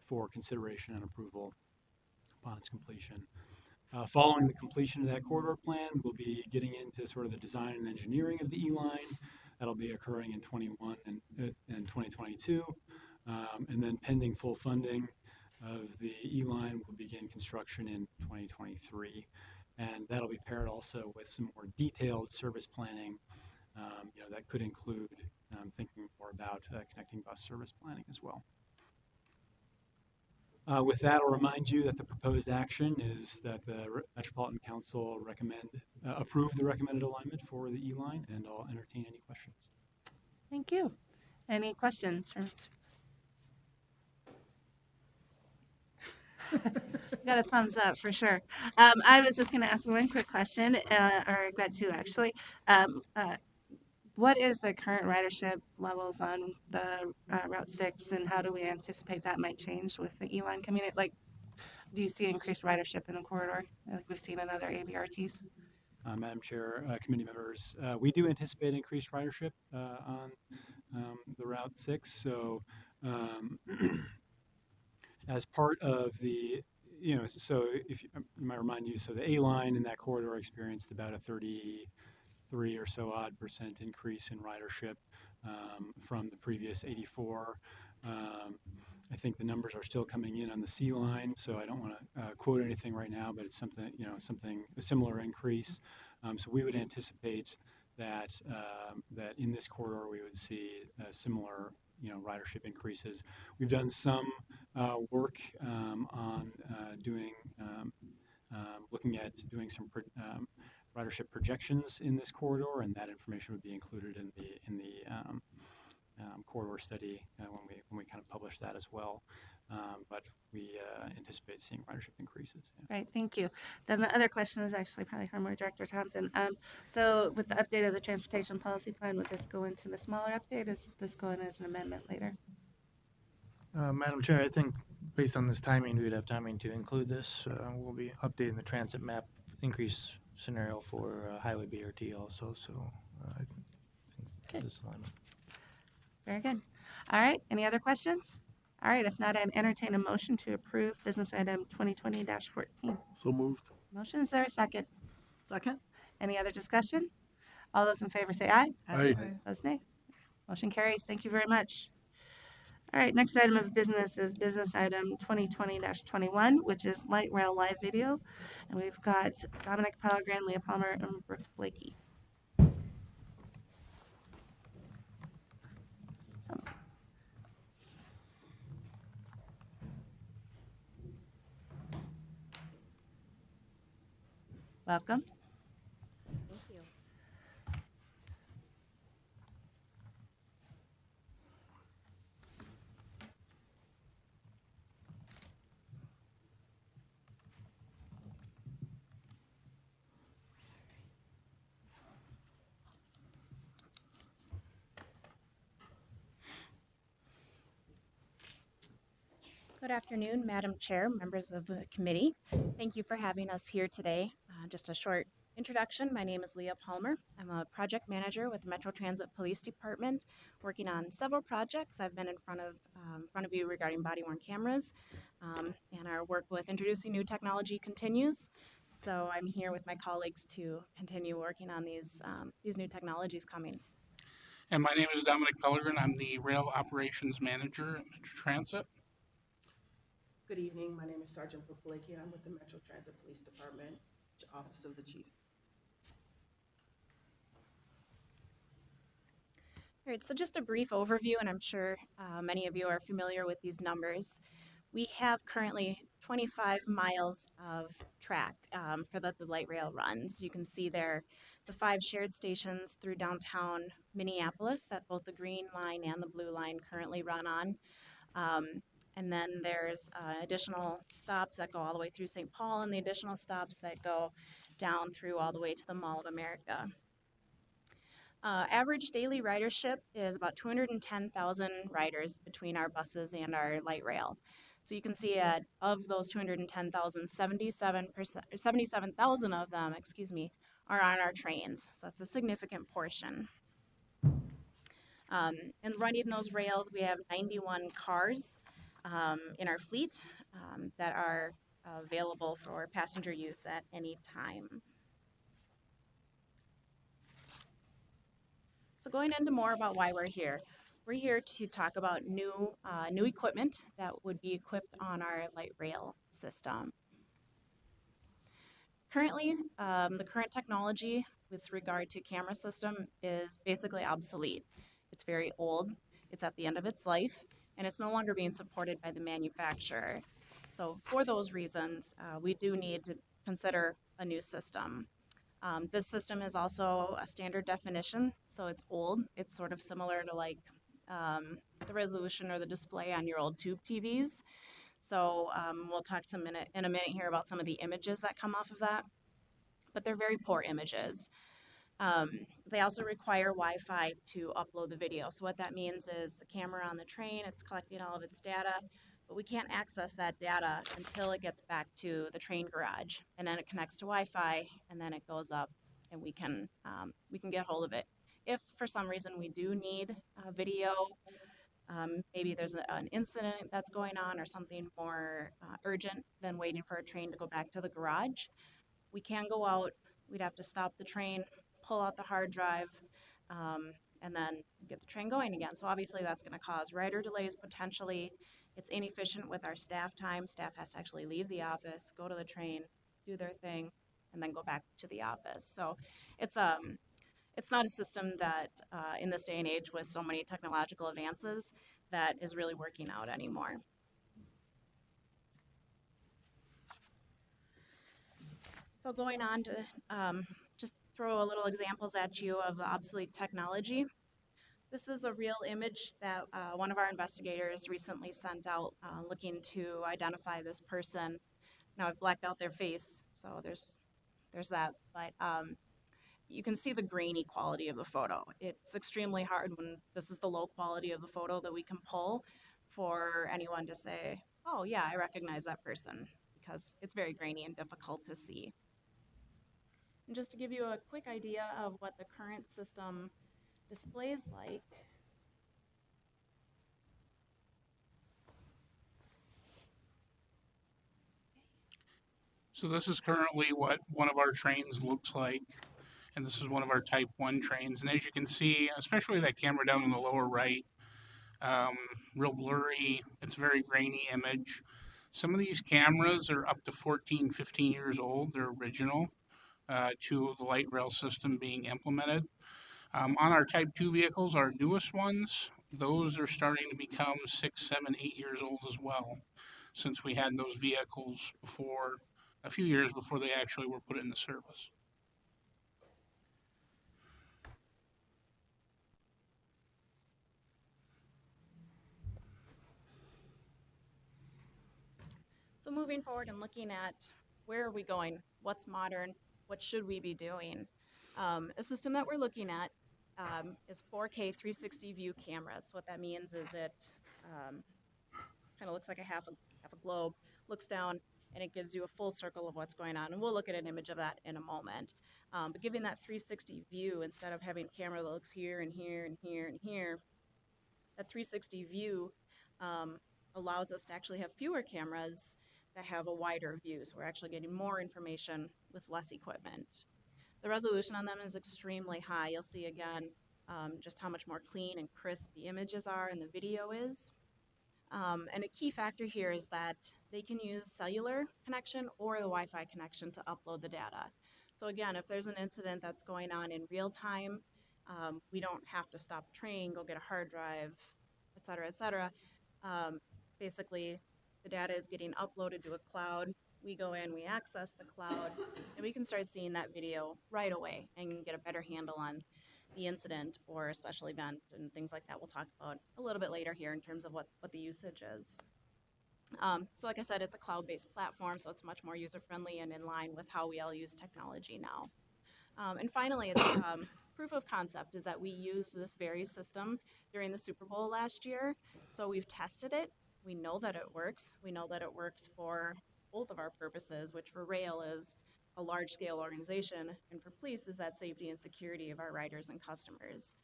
for consideration and approval upon its completion. Following the completion of that corridor plan, we'll be getting into sort of the design and engineering of the E-Line. That'll be occurring in 21 and 2022. And then pending full funding of the E-Line, we'll begin construction in 2023. And that'll be paired also with some more detailed service planning, that could include thinking more about connecting bus service planning as well. With that, I'll remind you that the proposed action is that the Metropolitan Council approve the recommended alignment for the E-line, and I'll entertain any questions. Thank you. Any questions from? Got a thumbs up for sure. I was just going to ask one quick question, or I've got two actually. What is the current ridership levels on the Route 6, and how do we anticipate that might change with the E-line coming in? Like, do you see increased ridership in the corridor, like we've seen in other ABRTs? Madam Chair, committee members, we do anticipate increased ridership on the Route 6. So as part of the, so if you might remind you, so the A line in that corridor experienced about a 33 or so odd % increase in ridership from the previous 84. I think the numbers are still coming in on the C line, so I don't want to quote anything right now, but it's something, a similar increase. So we would anticipate that that in this corridor we would see similar, ridership increases. We've done some work on looking at doing some ridership projections in this corridor, and that information would be included in the corridor study when we kind of publish that as well. But we anticipate seeing ridership increases. Yeah. Right, thank you. Then the other question is actually probably for more Director Thompson. So with the update of the transportation policy plan, would this go into the smaller update? Is this going as an amendment later? Madam Chair, I think based on this timing, we would have timing to include this. We'll be updating the transit map increase scenario for highway BRT also. So I think this alignment. Very good. All right, any other questions? All right, if not, I'd entertain a motion to approve business item 2020-14. So moved. Motion, is there a second? Second? Any other discussion? All those in favor say aye. Aye. Opposed, nay. Motion carries. Thank you very much. All right, next item of business is business item 2020-21, which is light rail live video. And we've got Dominic Pellegrin, Leah Palmer, and Brooke Blakey. Welcome. Thank you. Good afternoon, Madam Chair, members of the committee. Thank you for having us here today. Just a short introduction. My name is Leah Palmer. I'm a project manager with the Metro Transit Police Department, working on several projects. I've been in front of you regarding body-worn cameras, and our work with introducing new technology continues. So I'm here with my colleagues to continue working on these new technologies coming. And my name is Dominic Pellegrin. I'm the Rail Operations Manager at Metro Transit. Good evening. My name is Sergeant Brooke Blakey. I'm with the Metro Transit Police Department, Office of the Chief. All right, so just a brief overview, and I'm sure many of you are familiar with these numbers. We have currently 25 miles of track for the light rail runs. You can see there the 5 shared stations through downtown Minneapolis that both the green line and the blue line currently run on. And then there's additional stops that go all the way through St. Paul, and the additional stops that go down through all the way to the Mall of America. Average daily ridership is about 210,000 riders between our buses and our light rail. So you can see of those 210,000, 77,000 of them, are on our trains. So that's a significant portion. And running those rails, we have 91 cars in our fleet that are available for passenger use at any time. So going into more about why we're here. We're here to talk about new equipment that would be equipped on our light rail system. Currently, the current technology with regard to camera system is basically obsolete. It's very old, it's at the end of its life, and it's no longer being supported by the manufacturer. So for those reasons, we do need to consider a new system. This system is also a standard definition, so it's old. It's sort of similar to like the resolution or the display on your old tube TVs. So we'll talk in a minute here about some of the images that come off of that, but they're very poor images. They also require Wi-Fi to upload the video. So what that means is the camera on the train, it's collecting all of its data, but we can't access that data until it gets back to the train garage, and then it connects to Wi-Fi, and then it goes up, and we can get hold of it. If for some reason we do need video, maybe there's an incident that's going on or something more urgent than waiting for a train to go back to the garage, we can go out. We'd have to stop the train, pull out the hard drive, and then get the train going again. So obviously that's going to cause rider delays potentially. It's inefficient with our staff time. Staff has to actually leave the office, go to the train, do their thing, and then go back to the office. So it's not a system that in this day and age with so many technological advances that is really working out anymore. So going on to just throw a little examples at you of the obsolete technology. This is a real image that one of our investigators recently sent out looking to identify this person. Now I've blacked out their face, so there's that. But you can see the grainy quality of the photo. It's extremely hard when this is the low quality of the photo that we can pull for anyone to say, oh yeah, I recognize that person, because it's very grainy and difficult to see. And just to give you a quick idea of what the current system displays like, So this is currently what one of our trains looks like. And this is one of our type 1 trains. And as you can see, especially that camera down in the lower right, real blurry, it's a very grainy image. Some of these cameras are up to 14, 15 years old. They're original to the light rail system being implemented. On our type 2 vehicles, our newest ones, those are starting to become 6, 7, 8 years old as well, since we had those vehicles before, a few years before they actually were put into service. so moving forward and looking at where are we going, what's modern, what should we be doing? A system that we're looking at is 4K 360 view cameras. What that means is it kind of looks like a half a globe, looks down, and it gives you a full circle of what's going on. And we'll look at an image of that in a moment. But giving that 360 view, instead of having a camera that looks here and here and here and here, that 360 view allows us to actually have fewer cameras that have a wider view. So we're actually getting more information with less equipment. The resolution on them is extremely high. You'll see again just how much more clean and crisp the images are and the video is. And a key factor here is that they can use cellular connection or the Wi-Fi connection to upload the data. So again, if there's an incident that's going on in real time, we don't have to stop a train, go get a hard drive, et cetera, et cetera. Basically, the data is getting uploaded to a cloud. We go in, we access the cloud, and we can start seeing that video right away and get a better handle on the incident or a special event and things like that. We'll talk about a little bit later here in terms of what the usage is. So like I said, it's a cloud-based platform, so it's much more user-friendly and in line with how we all use technology now. And finally, it's proof of concept is that we used this very system during the Super Bowl last year. So we've tested it. We know that it works. We know that it works for both of our purposes, which for rail is a large-scale organization, and for police is that safety and security of our riders and customers.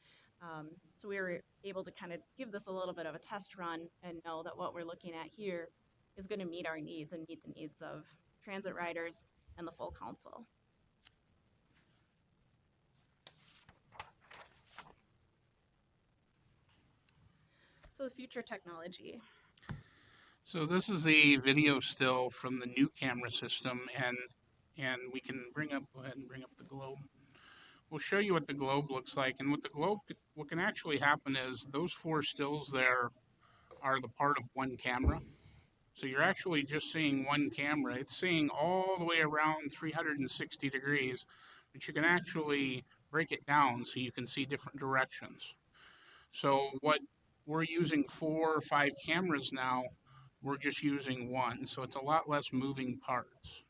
So we were able to kind of give this a little bit of a test run and know that what we're looking at here is going to meet our needs and meet the needs of transit riders and the full council. So the future technology. So this is a video still from the new camera system, and we can go ahead and bring up the globe. We'll show you what the globe looks like, and what can actually happen is those 4 stills there are the part of one camera. So you're actually just seeing one camera. It's seeing all the way around 360 degrees, but you can actually break it down so you can see different directions. So what we're using 4 or 5 cameras now, we're just using one. So it's a lot less moving parts.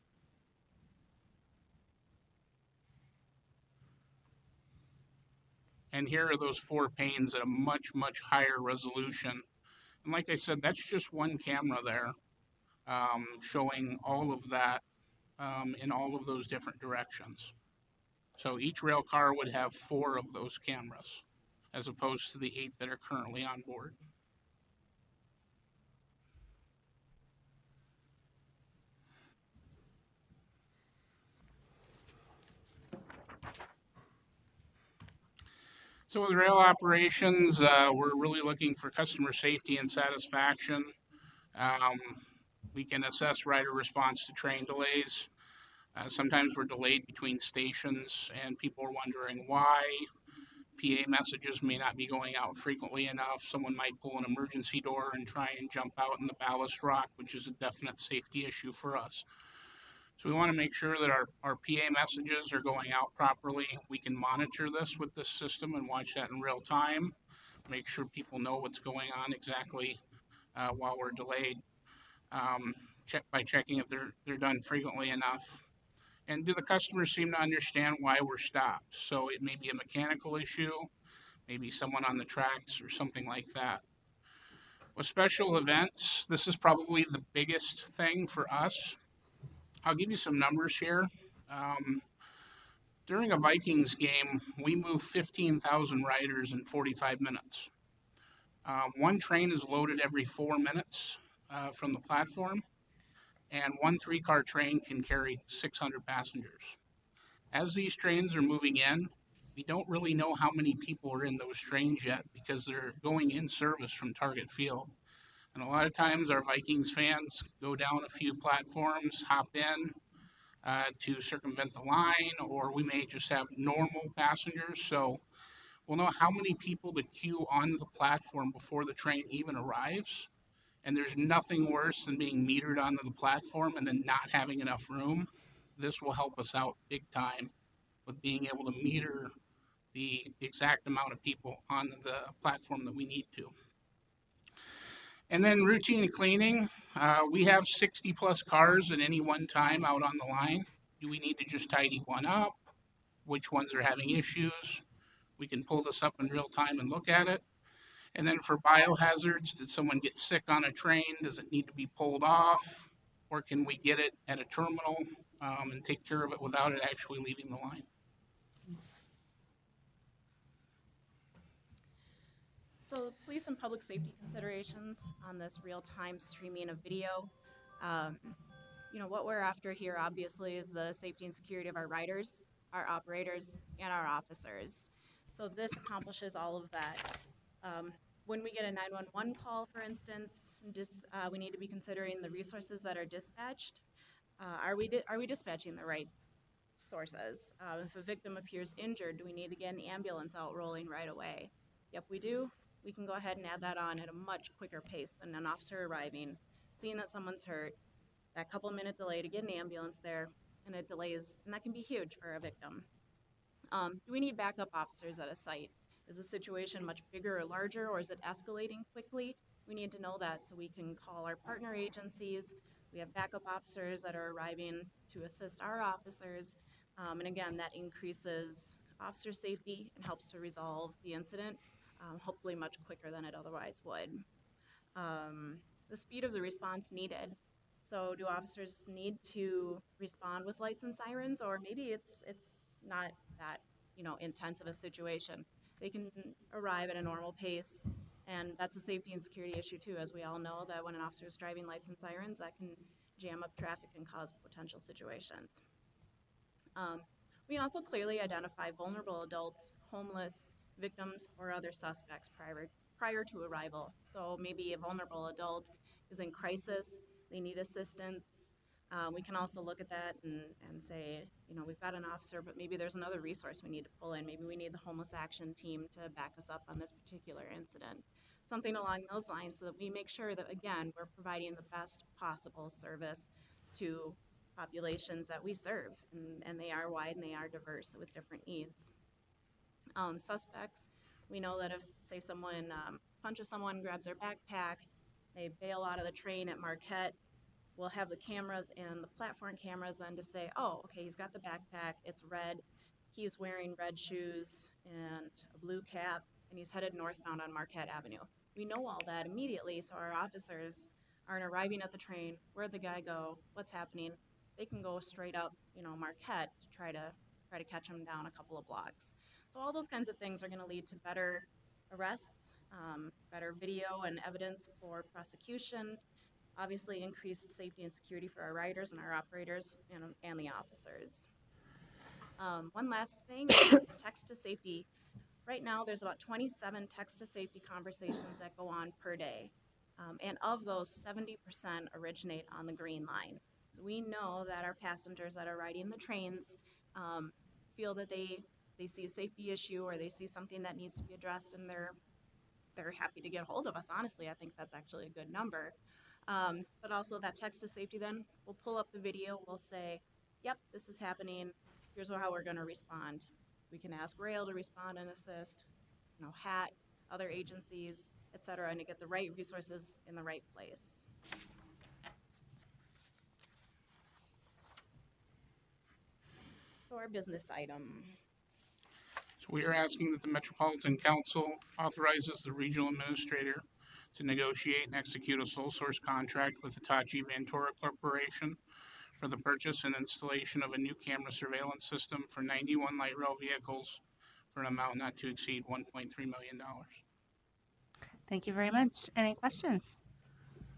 And here are those 4 panes at a much, much higher resolution. And like I said, that's just one camera there, showing all of that in all of those different directions. So each rail car would have 4 of those cameras, as opposed to the 8 that are currently on board. So with rail operations, we're really looking for customer safety and satisfaction. Um, we can assess rider response to train delays. Sometimes we're delayed between stations and people are wondering why. PA messages may not be going out frequently enough. Someone might pull an emergency door and try and jump out in the ballast rock, which is a definite safety issue for us. So we want to make sure that our PA messages are going out properly. We can monitor this with this system and watch that in real time, make sure people know what's going on exactly while we're delayed. Check by checking if they're done frequently enough. And do the customers seem to understand why we're stopped? So it may be a mechanical issue, maybe someone on the tracks or something like that. With special events, this is probably the biggest thing for us. I'll give you some numbers here. During a Vikings game, we move 15,000 riders in 45 minutes. One train is loaded every 4 minutes from the platform, and one 3-car train can carry 600 passengers. As these trains are moving in, we don't really know how many people are in those trains yet because they're going in service from Target Field. And a lot of times our Vikings fans go down a few platforms, hop in to circumvent the line, or we may just have normal passengers. So we'll know how many people to queue on the platform before the train even arrives. And there's nothing worse than being metered onto the platform and then not having enough room. This will help us out big time with being able to meter the exact amount of people on the platform that we need to. And then routine cleaning. We have 60 plus cars at any one time out on the line. Do we need to just tidy one up? Which ones are having issues? We can pull this up in real time and look at it. And then for biohazards, did someone get sick on a train? Does it need to be pulled off? Or can we get it at a terminal and take care of it without it actually leaving the line? So police and public safety considerations on this real-time streaming of video. What we're after here obviously is the safety and security of our riders, our operators, and our officers. So this accomplishes all of that. When we get a 911 call, for instance, we need to be considering the resources that are dispatched. Are we dispatching the right sources? If a victim appears injured, do we need to get an ambulance out rolling right away? Yep, we do. We can go ahead and add that on at a much quicker pace than an officer arriving, seeing that someone's hurt, that couple-minute delay to get an ambulance there, and it delays, and that can be huge for a victim. Do we need backup officers at a site? Is the situation much bigger or larger, or is it escalating quickly? We need to know that so we can call our partner agencies. We have backup officers that are arriving to assist our officers. And again, that increases officer safety and helps to resolve the incident, hopefully much quicker than it otherwise would. The speed of the response needed. So do officers need to respond with lights and sirens, or maybe it's not that intense of a situation? They can arrive at a normal pace, and that's a safety and security issue too, as we all know that when an officer is driving lights and sirens, that can jam up traffic and cause potential situations. We can also clearly identify vulnerable adults, homeless, victims, or other suspects prior to arrival. So maybe a vulnerable adult is in crisis, they need assistance. We can also look at that and say, we've got an officer, but maybe there's another resource we need to pull in. Maybe we need the homeless action team to back us up on this particular incident. something along those lines so that we make sure that, again, we're providing the best possible service to populations that we serve. And they are wide and they are diverse with different needs. Suspects, we know that if, say, someone punches someone, grabs their backpack, they bail out of the train at Marquette, we'll have the cameras and the platform cameras then to say, oh, okay, he's got the backpack, it's red, he's wearing red shoes and a blue cap, and he's headed northbound on Marquette Avenue. We know all that immediately, so our officers aren't arriving at the train, where'd the guy go, what's happening? They can go straight up, Marquette to try to catch him down a couple of blocks. So all those kinds of things are going to lead to better arrests, better video and evidence for prosecution, obviously increased safety and security for our riders and our operators and the officers. One last thing, text to safety. Right now, there's about 27 text to safety conversations that go on per day. And of those, 70% originate on the green line. So we know that our passengers that are riding the trains feel that they see a safety issue or they see something that needs to be addressed, and they're happy to get a hold of us. Honestly, I think that's actually a good number. But also that text to safety, then we'll pull up the video, we'll say, yep, this is happening, here's how we're going to respond. We can ask rail to respond and assist, HAT, other agencies, etc., and to get the right resources in the right place. So our business item. So we are asking that the Metropolitan Council authorizes the regional administrator to negotiate and execute a sole source contract with Hitachi Ventura Corporation for the purchase and installation of a new camera surveillance system for 91 light rail vehicles for an amount not to exceed $1.3 million. Thank you very much. Any questions?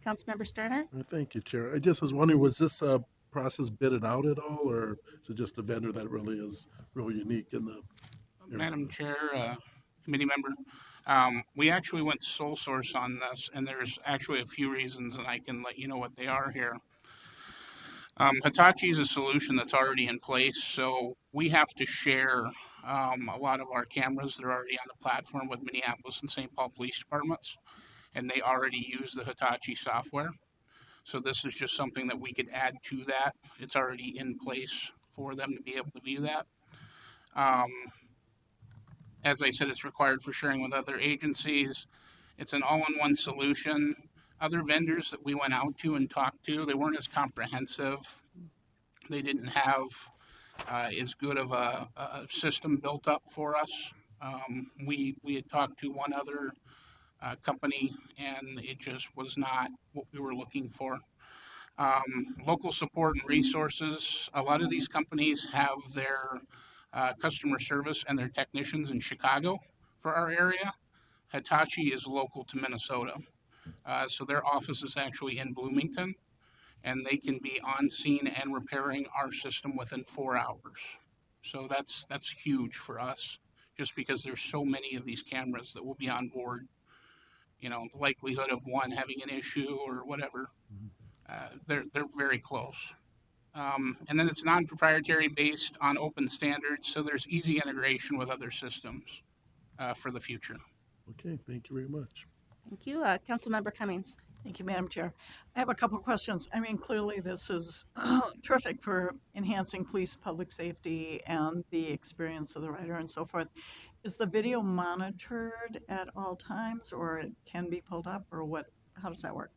Councilmember Sterner? Thank you, Chair. I just was wondering, was this process bidded out at all, or is it just a vendor that really is real unique in the Madam Chair, committee member, we actually went sole source on this, and there's actually a few reasons, and I can let you know what they are here. Hitachi is a solution that's already in place, so we have to share a lot of our cameras that are already on the platform with Minneapolis and St. Paul police departments, and they already use the Hitachi software. So this is just something that we could add to that. It's already in place for them to be able to view that. As I said, it's required for sharing with other agencies. It's an all-in-one solution. Other vendors that we went out to and talked to, they weren't as comprehensive. They didn't have as good of a system built up for us. We had talked to one other company, and it just was not what we were looking for. Local support and resources. A lot of these companies have their customer service and their technicians in Chicago for our area. Hitachi is local to Minnesota. So their office is actually in Bloomington, and they can be on scene and repairing our system within 4 hours. So that's huge for us, just because there's so many of these cameras that will be on board. The likelihood of one having an issue or whatever, they're very close. And then it's non-proprietary based on open standards, so there's easy integration with other systems for the future. Okay, thank you very much. Thank you. Councilmember Cummings. Thank you, Madam Chair. I have a couple of questions. I mean, clearly this is terrific for enhancing police public safety and the experience of the rider and so forth. Is the video monitored at all times, or it can be pulled up, or what? How does that work?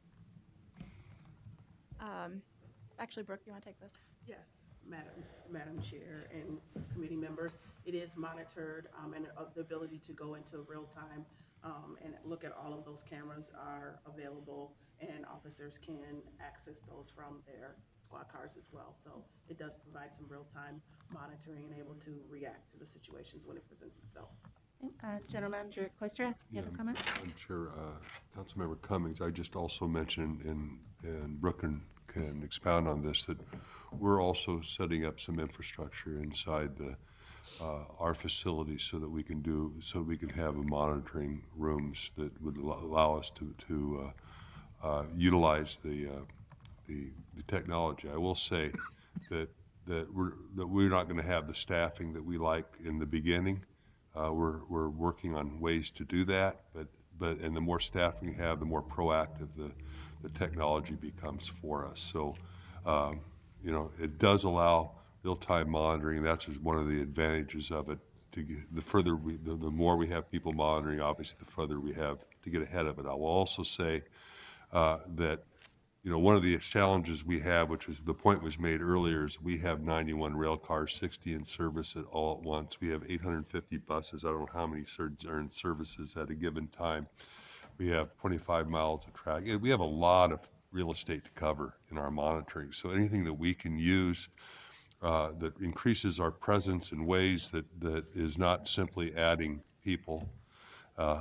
Actually, Brooke, you want to take this? Yes, Madam Chair and committee members, it is monitored, and the ability to go into real time and look at all of those cameras are available, and officers can access those from their squad cars as well. So it does provide some real time monitoring and able to react to the situations when it presents itself. General Manager Koistra, you have a comment? I'm sure Councilmember Cummings, I just also mentioned, and Brooke can expound on this, that we're also setting up some infrastructure inside our facilities so that we can have monitoring rooms that would allow us to utilize the technology. I will say that we're not going to have the staffing that we like in the beginning. We're working on ways to do that, but and the more staff we have, the more proactive the technology becomes for us. So, you know, it does allow real-time monitoring. That's just one of the advantages of it. The more we have people monitoring, obviously, the further we have to get ahead of it. I will also say that, you know, one of the challenges we have, which was the point was made earlier, is we have 91 rail cars, 60 in service all at once. We have 850 buses. I don't know how many are in services at a given time. We have 25 miles of track. We have a lot of real estate to cover in our monitoring. So anything that we can use that increases our presence in ways that is not simply adding people,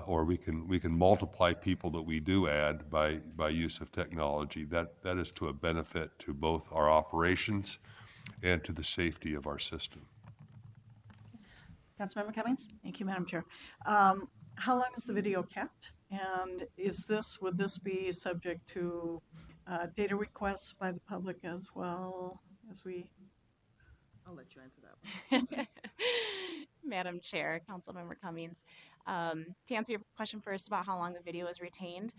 or we can multiply people that we do add by use of technology. That is to a benefit to both our operations and to the safety of our system. Councilmember Cummings? Thank you, Madam Chair. How long is the video kept? And would this be subject to data requests by the public as well as we? I'll let you answer that one. Madam Chair, Councilmember Cummings. To answer your question first about how long the video is retained,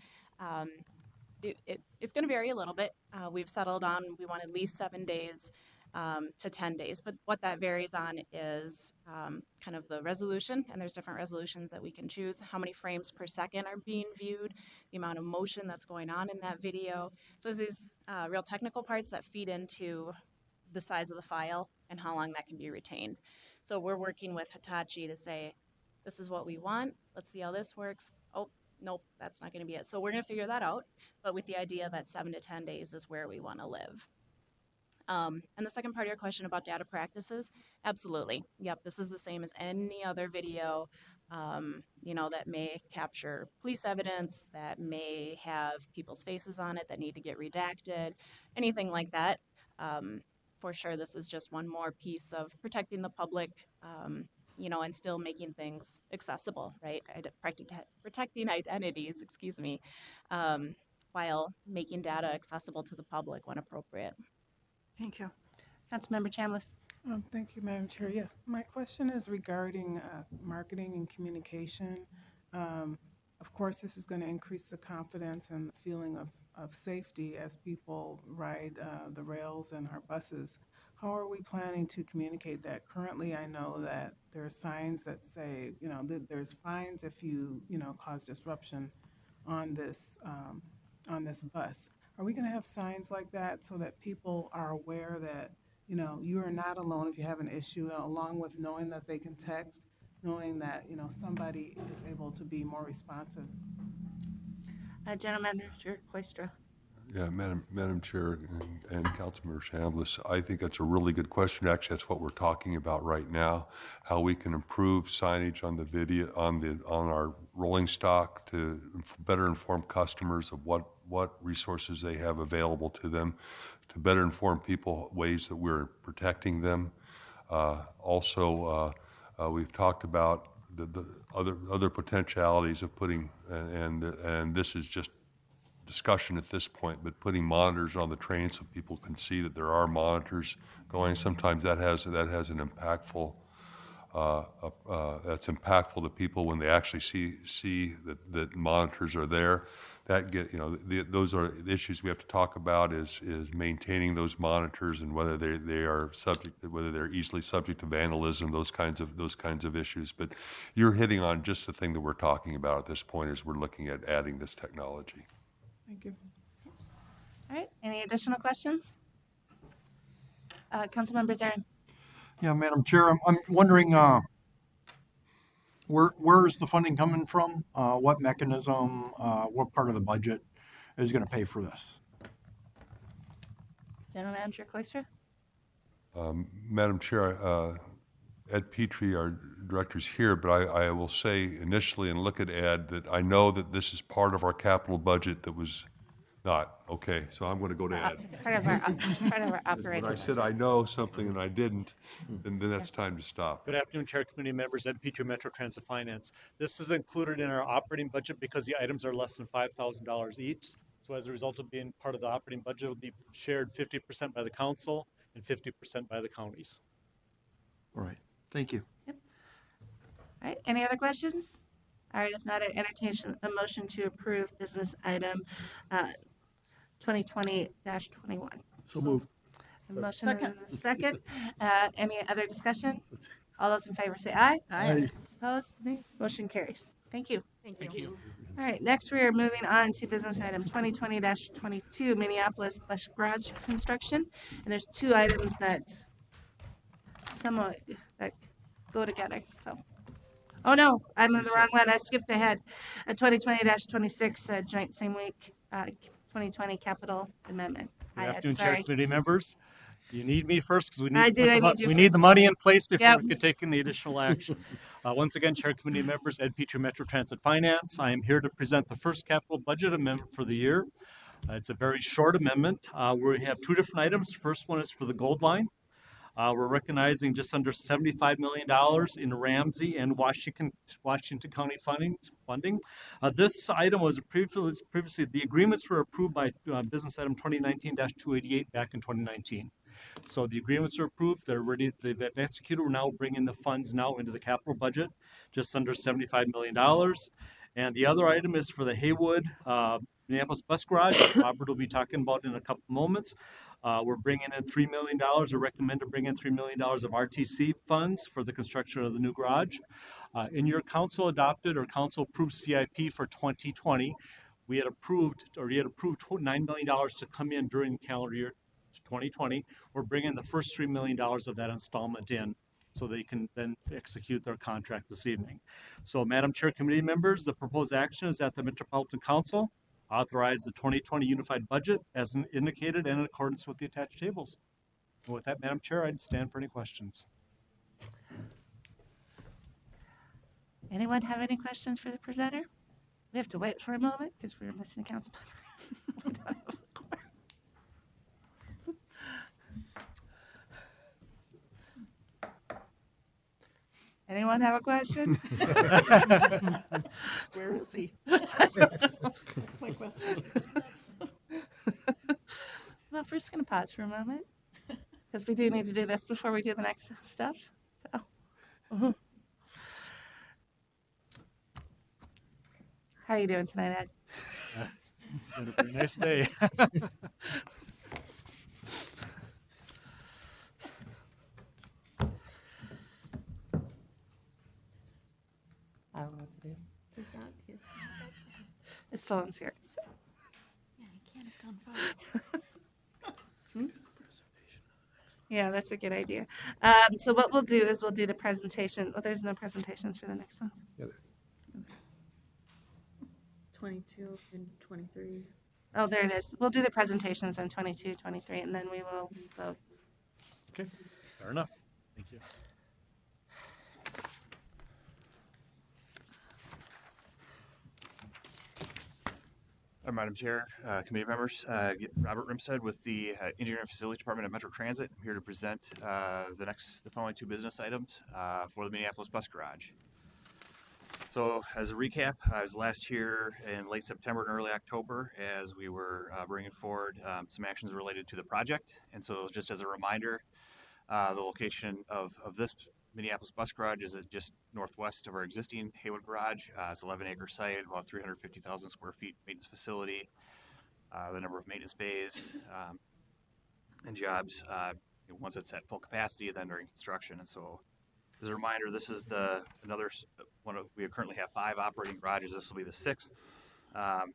it's going to vary a little bit. We've settled on we want at least 7 days to 10 days, but what that varies on is kind of the resolution, and there's different resolutions that we can choose, how many frames per second are being viewed, the amount of motion that's going on in that video. So there's these real technical parts that feed into the size of the file and how long that can be retained. So we're working with Hitachi to say, this is what we want. Let's see how this works. Oh, nope, that's not going to be it. So we're going to figure that out, but with the idea that 7 to 10 days is where we want to live. And the second part of your question about data practices, absolutely. Yep, this is the same as any other video, you know, that may capture police evidence, that may have people's faces on it that need to get redacted, anything like that. For sure, this is just one more piece of protecting the public, you know, and still making things accessible, right? Protecting identities, excuse me, while making data accessible to the public when appropriate. Thank you. Councilmember Chambliss. Thank you, Madam Chair. Yes, my question is regarding marketing and communication. Of course, this is going to increase the confidence and the feeling of safety as people ride the rails and our buses. How are we planning to communicate that? Currently, I know that there are signs that say, you know, that there's fines if you know, cause disruption on this bus. Are we going to have signs like that so that people are aware that, you know, you are not alone if you have an issue, along with knowing that they can text, knowing that, you know, somebody is able to be more responsive? General Manager Koistra. Yeah, Madam Chair and Councilmember Chambliss, I think that's a really good question. Actually, that's what we're talking about right now, how we can improve signage on the video, on our rolling stock to better inform customers of what resources they have available to them, to better inform people ways that we're protecting them. Also, we've talked about the other potentialities of putting, and this is just discussion at this point, but putting monitors on the train so people can see that there are monitors going. Sometimes that has an impactful. That's impactful to people when they actually see that monitors are there. That those are the issues we have to talk about is maintaining those monitors and whether whether they're easily subject to vandalism, those kinds of issues. But you're hitting on just the thing that we're talking about at this point as we're looking at adding this technology. Thank you. All right, any additional questions? Councilmember Zarin. Yeah, Madam Chair, I'm wondering where is the funding coming from? What mechanism, what part of the budget is going to pay for this? General Manager Koistra. Madam Chair, Ed Petrie, our director, is here, but I will say initially and look at Ed that I know that this is part of our capital budget that was not. Okay, so I'm going to go to Ed. It's part of our operating When I said I know something and I didn't, then that's time to stop. Good afternoon, Chair, Committee members, Ed Petrie, Metro Transit Finance. This is included in our operating budget because the items are less than $5,000 each. So as a result of being part of the operating budget, it will be shared 50% by the council and 50% by the counties. All right, thank you. Yep. All right, any other questions? All right, if not, I entertain a motion to approve business item 2020-21. So moved. A motion and a second. Any other discussion? All those in favor say aye. Aye. Opposed? Nay. Motion carries. Thank you. Thank you. All right, next we are moving on to business item 2020-22, Minneapolis Bus Garage Construction. And there's two items that somewhat that go together. So, oh no, I'm in the wrong one. I skipped ahead. 2020-26, joint same week, 2020 capital amendment. Good I afternoon, sorry. Chair, committee members. You need me first because we need I to do, put I the, need you we first. need the money in place before Yep. we can take any additional action. Once again, Chair, committee members, Ed Petrie, Metro Transit Finance. I am here to present the first capital budget amendment for the year. It's a very short amendment. We have two different items. First one is for the Gold Line. We're recognizing just under $75 million in Ramsey and Washington County funding. This item was previously, the agreements were approved by business item 2019-288 back in 2019. So the agreements are approved, they've been executed. We're now bringing the funds now into the capital budget, just under $75 million. And the other item is for the Haywood Minneapolis Bus Garage. Robert will be talking about in a couple moments. We're bringing in $3 million, or recommend to bring in $3 million of RTC funds for the construction of the new garage. In your council adopted or council approved CIP for 2020, you had approved $9 million to come in during the calendar year 2020. We're bringing the first $3 million of that installment in so they can then execute their contract this evening. So, Madam Chair, committee members, the proposed action is that the Metropolitan Council authorize the 2020 unified budget as indicated and in accordance with the attached tables. And with that, Madam Chair, I'd stand for any questions. Anyone have any questions for the presenter? We have to wait for a moment because we're missing a council member. We don't have a quorum. Anyone have a question? Where is he? That's my question. Well, we're just going to pause for a moment because we do need to do this before we do the next stuff. So, How are you doing tonight, Ed? It's been a pretty nice day. I don't know what to do. His phone's here. So. Yeah, I can't have gone far. Yeah, that's a good idea. So what we'll do is we'll do the presentation. Well, there's no presentations for the next ones. 22 and 23. Oh, there it is. We'll do the presentations on 22, 23, and then we will vote. Okay, fair enough. Thank you. Madam Chair, committee members, Robert Rimstead with the Engineering and Facility Department at Metro Transit. I'm here to present the following two business items for the Minneapolis Bus Garage. So as a recap, I was last here in late September and early October as we were bringing forward some actions related to the project. And so just as a reminder, the location of this Minneapolis Bus Garage is just northwest of our existing Haywood Garage. It's an 11-acre site, about 350,000 square feet maintenance facility. The number of maintenance bays and jobs once it's at full capacity, then during construction. And so, as a reminder, this is we currently have 5 operating garages. This will be the 6th. A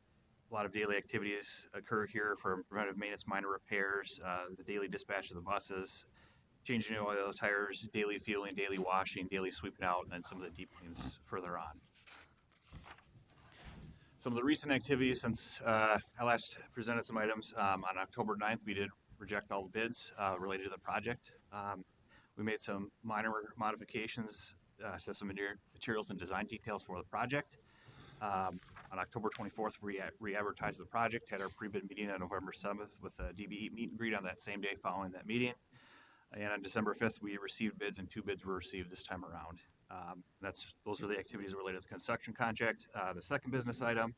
lot of daily activities occur here for preventive maintenance, minor repairs, the daily dispatch of the buses, changing oil, tires, daily fueling, daily washing, daily sweeping out, and then some of the deep cleans further on. Some of the recent activities since I last presented some items, on October 9th, we did reject all the bids related to the project. We made some minor modifications to some materials and design details for the project. On October 24th, we re-advertised the project, had our pre-bid meeting on November 7th with a DBE meet and greet on that same day following that meeting. And on December 5th, we received bids, and 2 bids were received this time around. Those are the activities related to the construction contract. The second business item,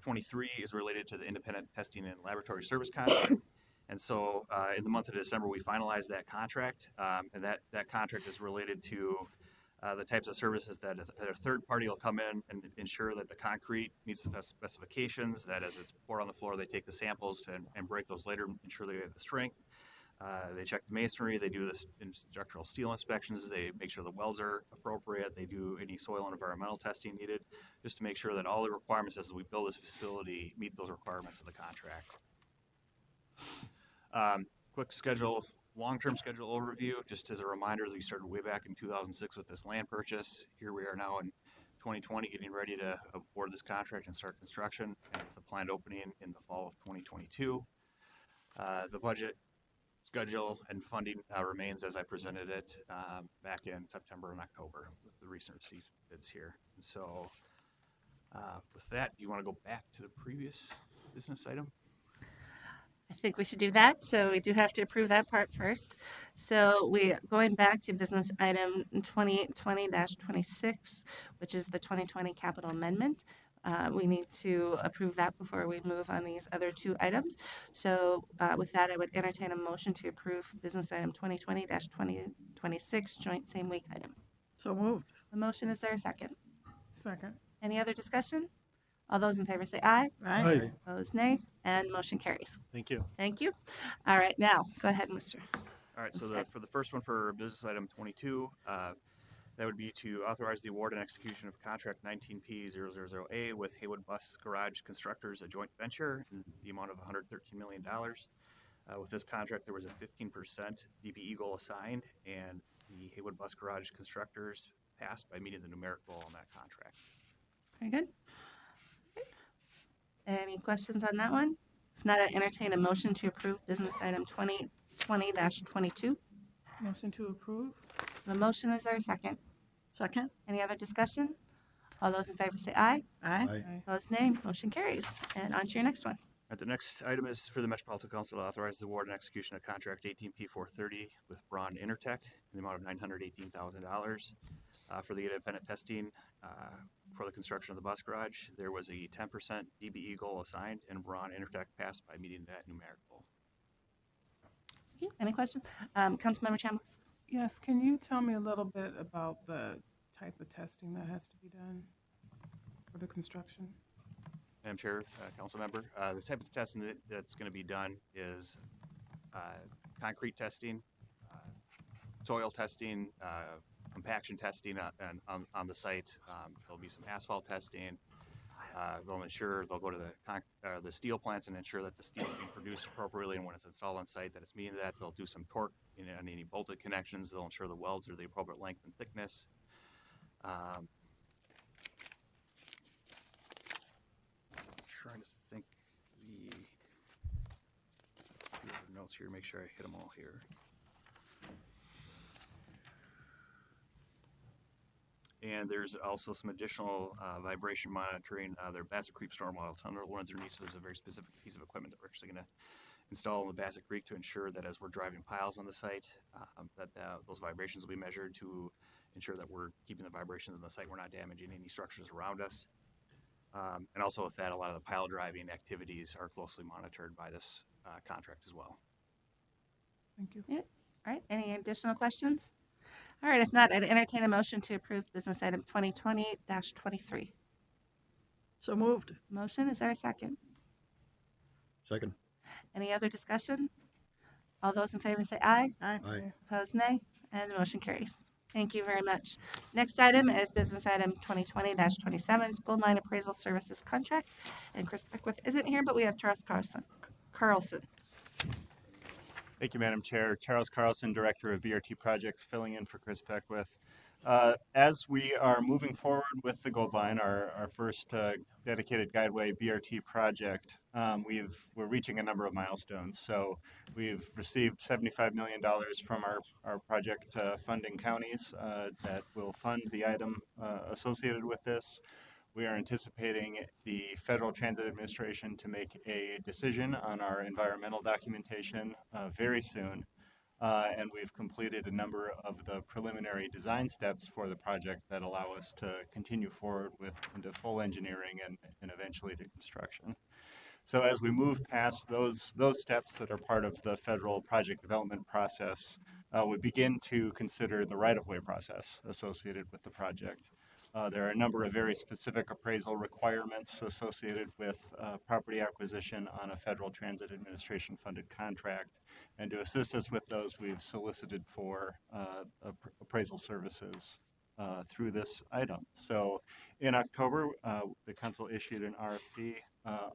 23, is related to the independent testing and laboratory service contract. And so in the month of December, we finalized that contract, and that contract is related to The types of services that a third party will come in and ensure that the concrete meets the best specifications, that as it's poured on the floor, they take the samples and break those later, ensure they have the strength. They check the masonry, they do the structural steel inspections, they make sure the welds are appropriate, they do any soil and environmental testing needed, just to make sure that all the requirements as we build this facility meet those requirements of the contract. Quick schedule, long-term schedule overview, just as a reminder that we started way back in 2006 with this land purchase. Here we are now in 2020 getting ready to award this contract and start construction, and with the planned opening in the fall of 2022. The budget schedule and funding remains as I presented it back in September and October with the recent receipt bids here. And so with that, do you want to go back to the previous business item? I think we should do that. So we do have to approve that part first. So going back to business item 2020-26, which is the 2020 capital amendment. We need to approve that before we move on these other two items. So with that, I would entertain a motion to approve business item 2020-2026 joint same week item. So moved. The motion, is there a second? Second. Any other discussion? All those in favor say aye. Aye. Opposed, nay. And motion carries. Thank you. Thank you. All right, now go ahead, Mr. All right, so for the first one for business item 22, that would be to authorize the award and execution of contract 19P000A with Haywood Bus Garage Constructors, a joint venture, in the amount of $113 million. With this contract, there was a 15% DPE goal assigned, and the Haywood Bus Garage Constructors passed by meeting the numeric goal on that contract. Very good. Any questions on that one? If not, I entertain a motion to approve business item 2020-22. Motion to approve. The motion, is there a second? Second. Any other discussion? All those in favor say aye. Aye. Opposed, nay. Motion carries. And on to your next one. The next item is for the Metropolitan Council to authorize the award and execution of contract 18P430 with Braun Intertech in the amount of $918,000 for the independent testing for the construction of the bus garage. There was a 10% DBE goal assigned, and Braun Intertech passed by meeting that numeric goal. Thank you. Any questions? Councilmember Chambliss. Yes, can you tell me a little bit about the type of testing that has to be done for the construction? Madam Chair, Council Member, the type of testing that's going to be done is concrete testing, soil testing, compaction testing on the site. There'll be some asphalt testing. They'll go to the steel plants and ensure that the steel is being produced appropriately, and when it's installed on site that it's meeting that. They'll do some torque on any bolted connections. They'll ensure the welds are the appropriate length and thickness. Trying to think the notes here, make sure I hit them all here. And there's also some additional vibration monitoring. Their Bassett Creek storm water tunnel runs underneath, so there's a very specific piece of equipment that we're actually going to install in the Bassett Creek to ensure that as we're driving piles on the site, those vibrations will be measured to ensure that we're keeping the vibrations on the site, we're not damaging any structures around us. And also with that, a lot of the pile driving activities are closely monitored by this contract as well. Thank you. Yeah. All right. Any additional questions? All right. If not, I'd entertain a motion to approve business item 2020-23. So moved. Motion, is there a second? Second. Any other discussion? All those in favor say aye. Aye. Aye. Opposed, nay. And the motion carries. Thank you very much. Next item is business item 2020-27, School Line Appraisal Services Contract. And Chris Beckwith isn't here, but we have Charles Carlson. Thank you, Madam Chair. Charles Carlson, Director of VRT Projects, filling in for Chris Beckwith. As we are moving forward with the Gold Line, our first dedicated guideway BRT project, we're reaching a number of milestones. So we've received $75 million from our project funding counties that will fund the item associated with this. We are anticipating the Federal Transit Administration to make a decision on our environmental documentation very soon. And we've completed a number of the preliminary design steps for the project that allow us to continue forward into full engineering and eventually to construction. So as we move past those steps that are part of the federal project development process, we begin to consider the right-of-way process associated with the project. There are a number of very specific appraisal requirements associated with property acquisition on a Federal Transit Administration funded contract. And to assist us with those, we've solicited for appraisal services through this item. So in October, the council issued an RFP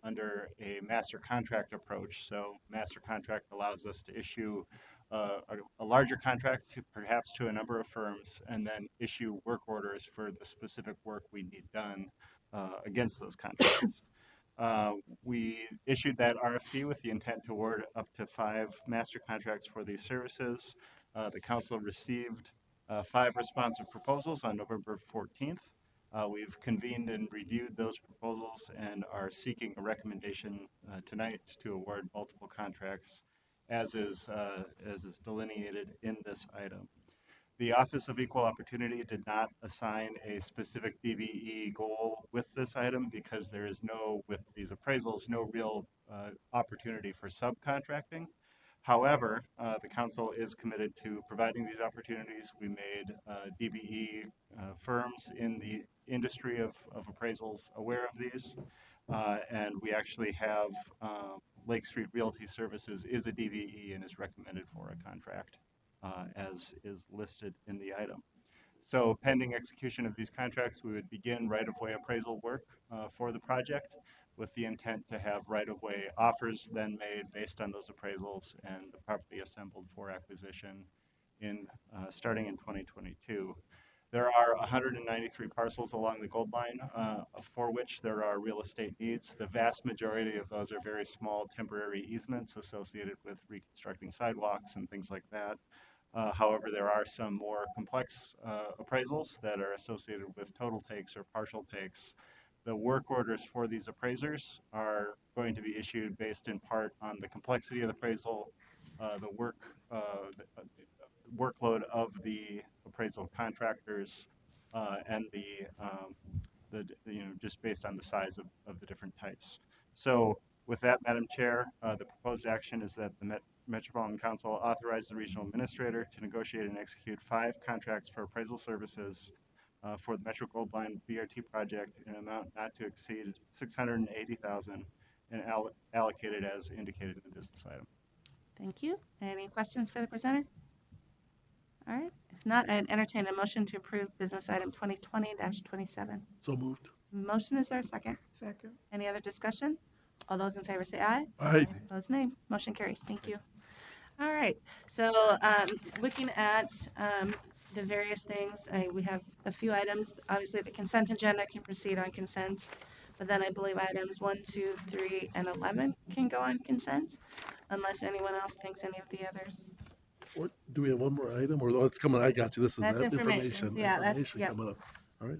under a master contract approach. So master contract allows us to issue a larger contract perhaps to a number of firms and then issue work orders for the specific work we need done against those contracts. We issued that RFP with the intent to award up to 5 master contracts for these services. The council received 5 responsive proposals on November 14th. We've convened and reviewed those proposals and are seeking a recommendation tonight to award multiple contracts as is delineated in this item. The Office of Equal Opportunity did not assign a specific DVE goal with this item because there is with these appraisals, no real opportunity for subcontracting. However, the council is committed to providing these opportunities. We made DVE firms in the industry of appraisals aware of these, and we actually have Lake Street Realty Services is a DVE and is recommended for a contract as is listed in the item. So pending execution of these contracts, we would begin right-of-way appraisal work for the project with the intent to have right-of-way offers then made based on those appraisals and the property assembled for acquisition starting in 2022. There are 193 parcels along the Gold Line for which there are real estate needs. The vast majority of those are very small temporary easements associated with reconstructing sidewalks and things like that. However, there are some more complex appraisals that are associated with total takes or partial takes. The work orders for these appraisers are going to be issued based in part on the complexity of the appraisal, the workload of the appraisal contractors, and just based on the size of the different types. So with that, Madam Chair, the proposed action is that the Metropolitan Council authorize the regional administrator to negotiate and execute 5 contracts for appraisal services for the Metro Gold Line BRT project in an amount not to exceed $680,000 and allocated as indicated in the business item. Thank you. Any questions for the presenter? All right. If not, I'd entertain a motion to approve business item 2020-27. So moved. Motion, is there a second? Second. Any other discussion? All those in favor say aye. Aye. Opposed, nay. Motion carries. Thank you. All right. So looking at the various things, we have a few items. Obviously, the consent agenda can proceed on consent, but then I believe items 1, 2, 3, and 11 can go on consent, unless anyone else thinks any of the others. What, do we have one more item, or that's coming? I got you. This is That's information. Yeah, that's information yep. coming up. All right.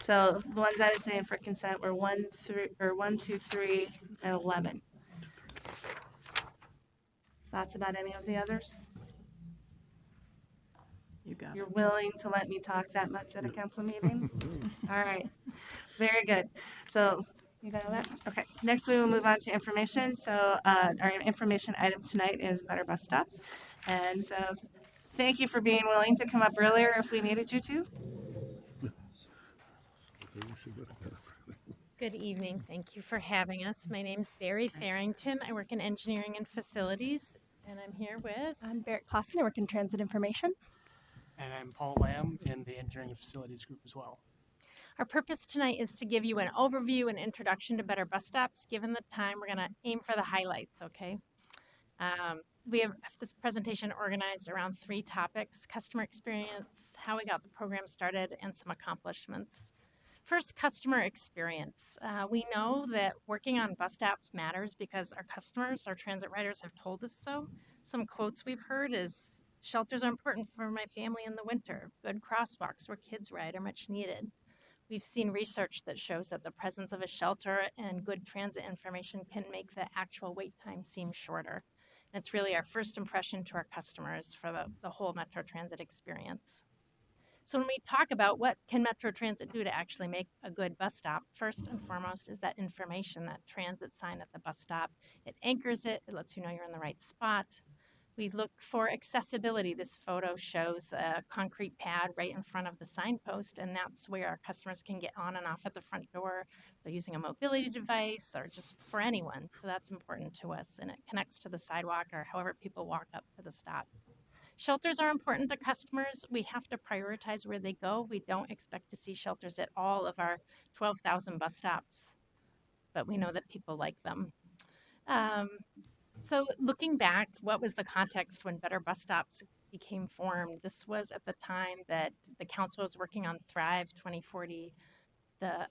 So the ones I was saying for consent were 1, 2, 3, and 11. Thoughts about any of the others? You're willing to let me talk that much at a council meeting? All right. Very good. So you got all that? Okay. Next, we will move on to information. So our information item tonight is better bus stops. And so thank you for being willing to come up earlier if we needed you to. Good evening. Thank you for having us. My name is Barry Farrington. I work in engineering and facilities, and I'm here with... I'm Barrett Clausen. I work in transit information. And I'm Paul Lamb in the engineering and facilities group as well. Our purpose tonight is to give you an overview and introduction to better bus stops. Given the time, we're going to aim for the highlights, okay? We have this presentation organized around 3 topics: customer experience, how we got the program started, and some accomplishments. First, customer experience. We know that working on bus stops matters because our customers, our transit riders, have told us so. Some quotes we've heard is, "Shelters are important for my family in the winter. Good crosswalks where kids ride are much needed." We've seen research that shows that the presence of a shelter and good transit information can make the actual wait time seem shorter. And it's really our first impression to our customers for the whole Metro Transit experience. So when we talk about what can Metro Transit do to actually make a good bus stop, first and foremost is that information, that transit sign at the bus stop. It anchors it, it lets you know you're in the right spot. We look for accessibility. This photo shows a concrete pad right in front of the signpost, and that's where our customers can get on and off at the front door. They're using a mobility device or just for anyone. So that's important to us, and it connects to the sidewalk or however people walk up to the stop. Shelters are important to customers. We have to prioritize where they go. We don't expect to see shelters at all of our 12,000 bus stops, but we know that people like them. So looking back, what was the context when Better Bus Stops became formed? This was at the time that the council was working on Thrive 2040. The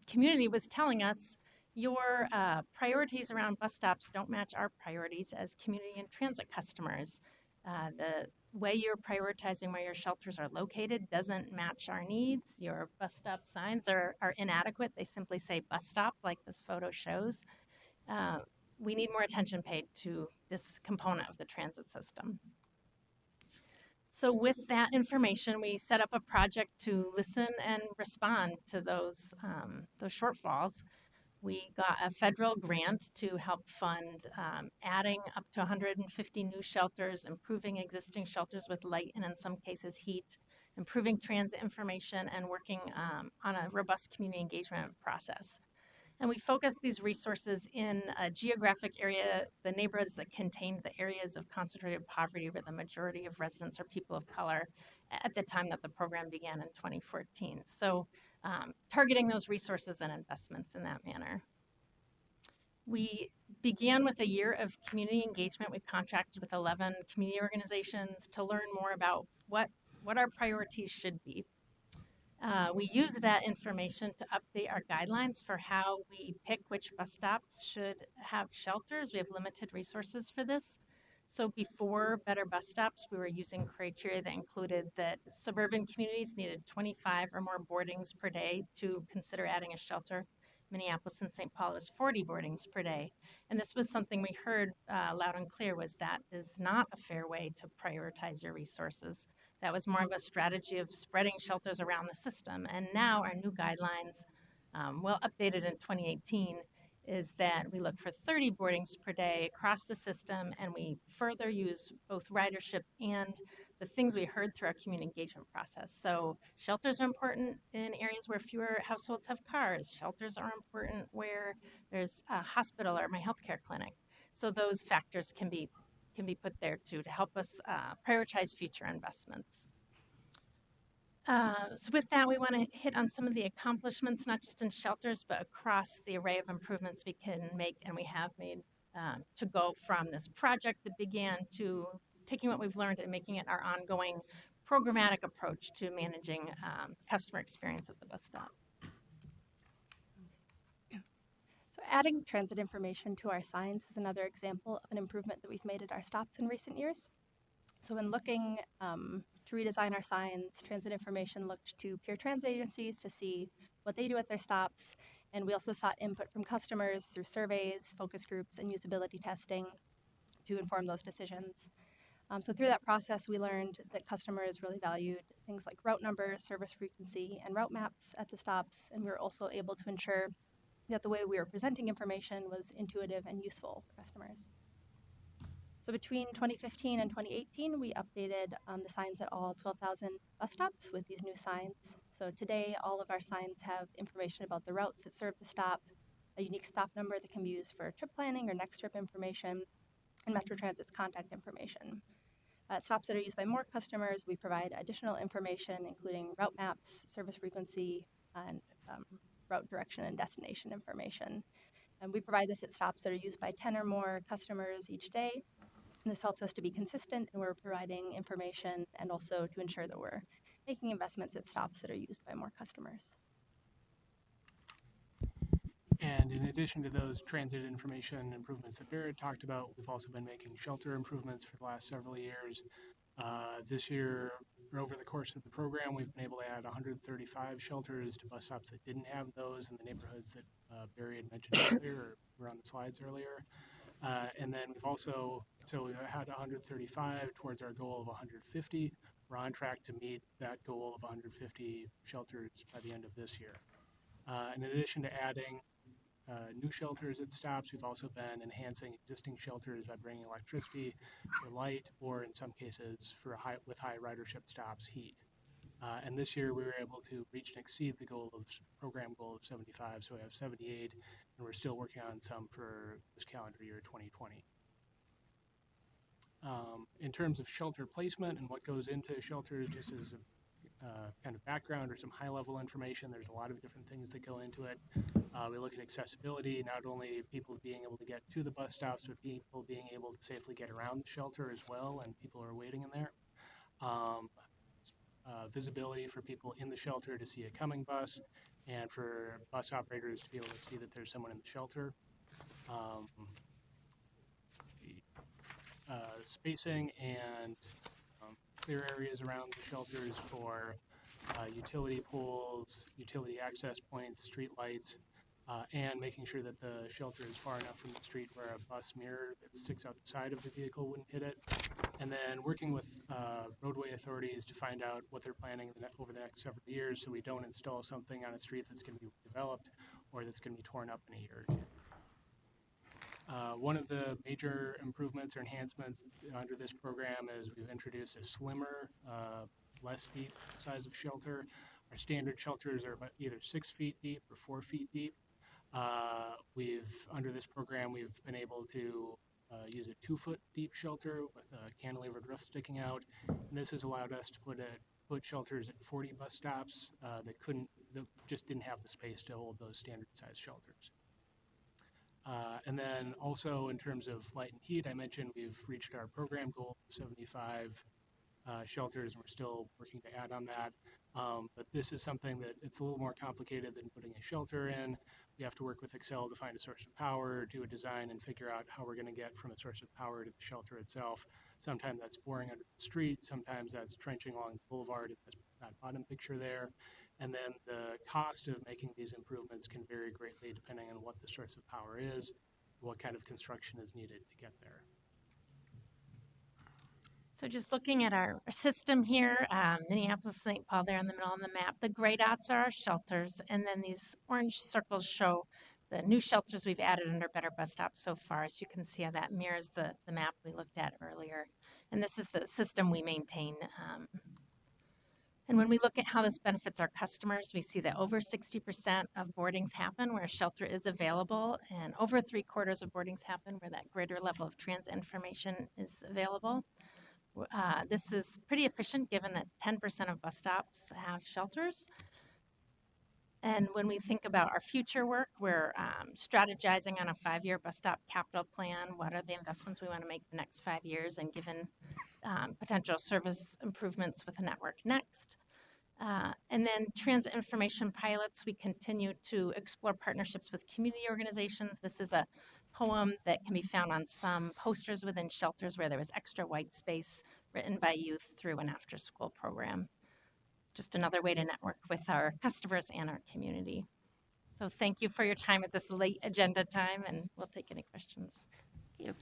community was telling us your priorities around bus stops don't match our priorities as community and transit customers. The way you're prioritizing where your shelters are located doesn't match our needs. Your bus stop signs are inadequate. They simply say bus stop, like this photo shows. We need more attention paid to this component of the transit system. So with that information, we set up a project to listen and respond to those shortfalls. We got a federal grant to help fund adding up to 150 new shelters, improving existing shelters with light and in some cases heat, improving transit information, and working on a robust community engagement process. And we focused these resources in a geographic area, the neighborhoods that contained the areas of concentrated poverty where the majority of residents are people of color at the time that the program began in 2014. So targeting those resources and investments in that manner. We began with a year of community engagement. We contracted with 11 community organizations to learn more about what our priorities should be. We use that information to update our guidelines for how we pick which bus stops should have shelters. We have limited resources for this. So before Better Bus Stops, we were using criteria that included that suburban communities needed 25 or more boardings per day to consider adding a shelter. Minneapolis and St. Paul was 40 boardings per day. And this was something we heard loud and clear was that is not a fair way to prioritize your resources. That was more of a strategy of spreading shelters around the system. And now our new guidelines, well updated in 2018, is that we look for 30 boardings per day across the system, and we further use both ridership and the things we heard through our community engagement process. So shelters are important in areas where fewer households have cars. Shelters are important where there's a hospital or my healthcare clinic. So those factors can be put there too to help us prioritize future investments. So with that, we want to hit on some of the accomplishments, not just in shelters, but across the array of improvements we can make and we have made to go from this project that began to taking what we've learned and making it our ongoing programmatic approach to managing customer experience at the bus stop. So adding transit information to our signs is another example of an improvement that we've made at our stops in recent years. So when looking to redesign our signs, transit information looked to peer transit agencies to see what they do at their stops. And we also sought input from customers through surveys, focus groups, and usability testing to inform those decisions. So through that process, we learned that customers really valued things like route numbers, service frequency, and route maps at the stops. And we were also able to ensure that the way we were presenting information was intuitive and useful for customers. So between 2015 and 2018, we updated the signs at all 12,000 bus stops with these new signs. So today, all of our signs have information about the routes that serve the stop, a unique stop number that can be used for trip planning or next trip information, and Metro Transit's contact information. Stops that are used by more customers, we provide additional information, including route maps, service frequency, and route direction and destination information. And we provide this at stops that are used by 10 or more customers each day. And this helps us to be consistent, and we're providing information and also to ensure that we're making investments at stops that are used by more customers. And in addition to those transit information improvements that Barrett talked about, we've also been making shelter improvements for the last several years. This year, or over the course of the program, we've been able to add 135 shelters to bus stops that didn't have those in the neighborhoods that Barry had mentioned earlier, or were on the slides earlier. And then we've also, so we've had 135 towards our goal of 150. We're on track to meet that goal of 150 shelters by the end of this year. In addition to adding new shelters at stops. We've also been enhancing existing shelters by bringing electricity for light, or in some cases with high ridership stops, heat. And this year we were able to reach and exceed the program goal of 75, so we have 78, and we're still working on some for this calendar year 2020. In terms of shelter placement and what goes into shelters, just as a kind of background or some high-level information, there's a lot of different things that go into it. We look at accessibility, not only people being able to get to the bus stops, but people being able to safely get around the shelter as well, and people are waiting in there. Visibility for people in the shelter to see a coming bus, and for bus operators to be able to see that there's someone in the shelter. Spacing and clear areas around the shelters for utility poles, utility access points, street lights, and making sure that the shelter is far enough from the street where a bus mirror that sticks out the side of the vehicle wouldn't hit it. And then working with roadway authorities to find out what they're planning over the next several years, so we don't install something on a street that's going to be developed or that's going to be torn up in a year or two. One of the major improvements or enhancements under this program is we've introduced a slimmer, less deep size of shelter. Our standard shelters are about either 6 feet deep or 4 feet deep. Under this program, we've been able to use a 2-foot deep shelter with a cantilevered roof sticking out. And this has allowed us to put shelters at 40 bus stops that just didn't have the space to hold those standard size shelters. And then also in terms of light and heat, I mentioned we've reached our program goal of 75 shelters, and we're still working to add on that. But this is something that it's a little more complicated than putting a shelter in. We have to work with Excel to find a source of power, do a design, and figure out how we're going to get from a source of power to the shelter itself. Sometimes that's boring under the street, sometimes that's trenching along the boulevard, in that bottom picture there. And then the cost of making these improvements can vary greatly depending on what the source of power is, what kind of construction is needed to get there. So just looking at our system here, Minneapolis, St. Paul there in the middle of the map, the gray dots are our shelters, and then these orange circles show the new shelters we've added under Better Bus Stop so far. As you can see how that mirrors the map we looked at earlier. And this is the system we maintain. And when we look at how this benefits our customers, we see that over 60% of boardings happen where a shelter is available, and over 3/4 of boardings happen where that greater level of transit information is available. This is pretty efficient given that 10% of bus stops have shelters. And when we think about our future work, we're strategizing on a 5-year bus stop capital plan. What are the investments we want to make the next 5 years, and given potential service improvements with the network next. And then transit information pilots, we continue to explore partnerships with community organizations. This is a poem that can be found on some posters within shelters where there was extra white space, written by youth through an after-school program. Just another way to network with our customers and our community. So thank you for your time at this late agenda time, and we'll take any questions. Thank you.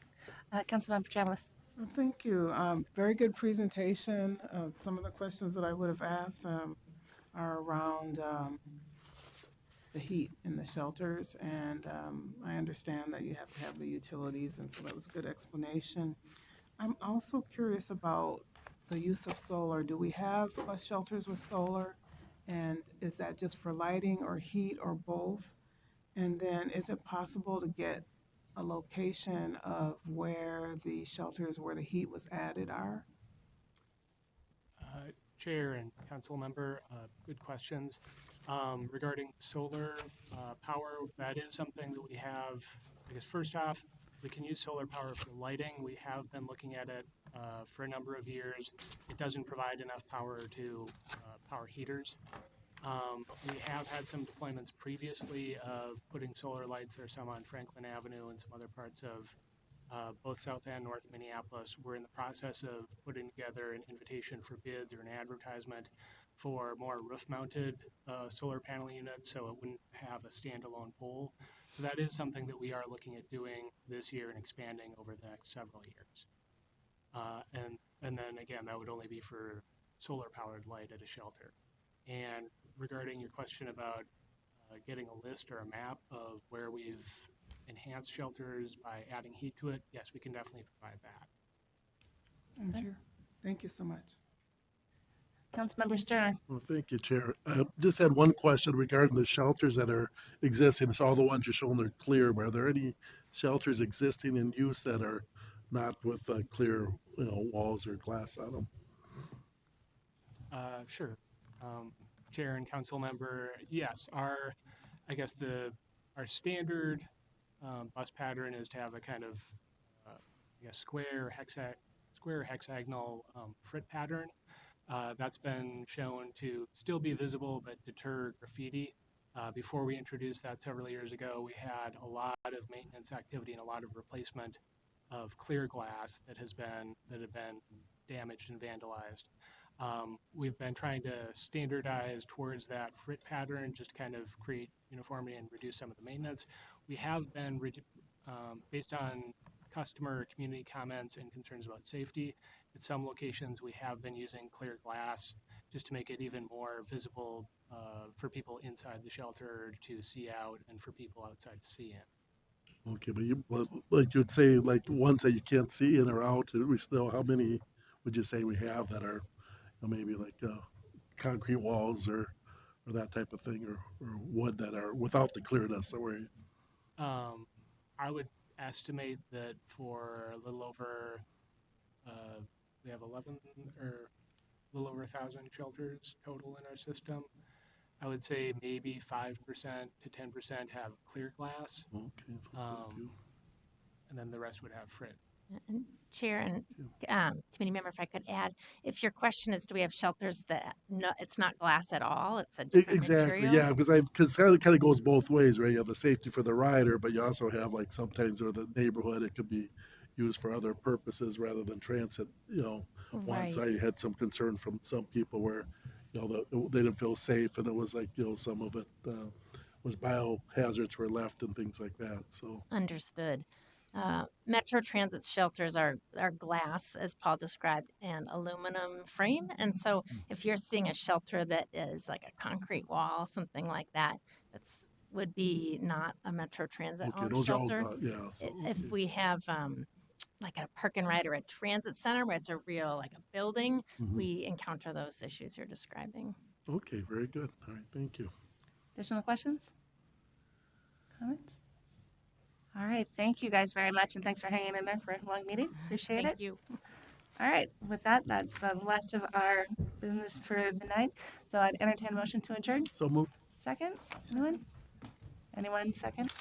Councilmember Chambliss. Well, thank you. Very good presentation. Some of the questions that I would have asked are around the heat in the shelters, and I understand that you have to have the utilities, and so that was a good explanation. I'm also curious about the use of solar. Do we have bus shelters with solar, and is that just for lighting or heat or both? And then is it possible to get a location of where the shelters where the heat was added are? Chair and council member, good questions. Regarding solar power, that is something that we have. I guess first off, we can use solar power for lighting. We have been looking at it for a number of years. It doesn't provide enough power to power heaters. We have had some deployments previously of putting solar lights. There's some on Franklin Avenue and some other parts of both South and North Minneapolis. We're in the process of putting together an invitation for bids or an advertisement for more roof-mounted solar panel units, so it wouldn't have a standalone pole. So that is something that we are looking at doing this year and expanding over the next several years. And then again, that would only be for solar-powered light at a shelter. And regarding your question about getting a list or a map of where we've enhanced shelters by adding heat to it, yes, we can definitely provide that. Madam Chair, thank you so much. Councilmember Sterner. Well, thank you, Chair. Just had one question regarding the shelters that are existing. It's all the ones you're showing are clear. But are there any shelters existing in use that are not with clear, walls or glass on them? Sure. Chair and council member, yes, our standard bus pattern is to have a kind of, square hexagonal frit pattern. That's been shown to still be visible but deter graffiti. Before we introduced that several years ago, we had a lot of maintenance activity and a lot of replacement of clear glass that had been damaged and vandalized. We've been trying to standardize towards that frit pattern, just kind of create uniformity and reduce some of the maintenance. We have been, based on customer community comments and concerns about safety, at some locations we have been using clear glass just to make it even more visible for people inside the shelter to see out and for people outside to see in. Okay, but like you'd say, like ones that you can't see in or out, we still, how many would you say we have that are maybe like concrete walls or that type of thing, or wood that are without the clearness that we're. I would estimate that for a little over, we have 11 or a little over 1,000 shelters total in our system. I would say maybe 5% to 10% have clear glass. Okay. And then the rest would have frit. And Chair and committee member, if I could add, if your question is, do we have shelters that it's not glass at all? It's a different Exactly, material? yeah, because it kind of goes both ways, right? You have the safety for the rider, but you also have like sometimes or the neighborhood, it could be used for other purposes rather than transit. Once I Right. had some concern from some people where, they didn't feel safe, and it was like, some of it was biohazards were left and things like that. So Understood. Metro Transit shelters are glass, as Paul described, and aluminum frame. And so if you're seeing a shelter that is like a concrete wall, something like that, would be not a Metro Transit okay, owned those are all shelter. yeah. So, If okay. we have like a park and ride or a transit center where it's a real, like a building, Mhm. we encounter those issues you're describing. Okay, very good. All right, thank you. Additional questions? Comments? All right, thank you guys very much, and thanks for hanging in there for a long meeting. Appreciate it. Thank you. All right, with that, that's the last of our business for the night. So I'd entertain a motion to adjourn. So moved. Second? Anyone? Anyone second?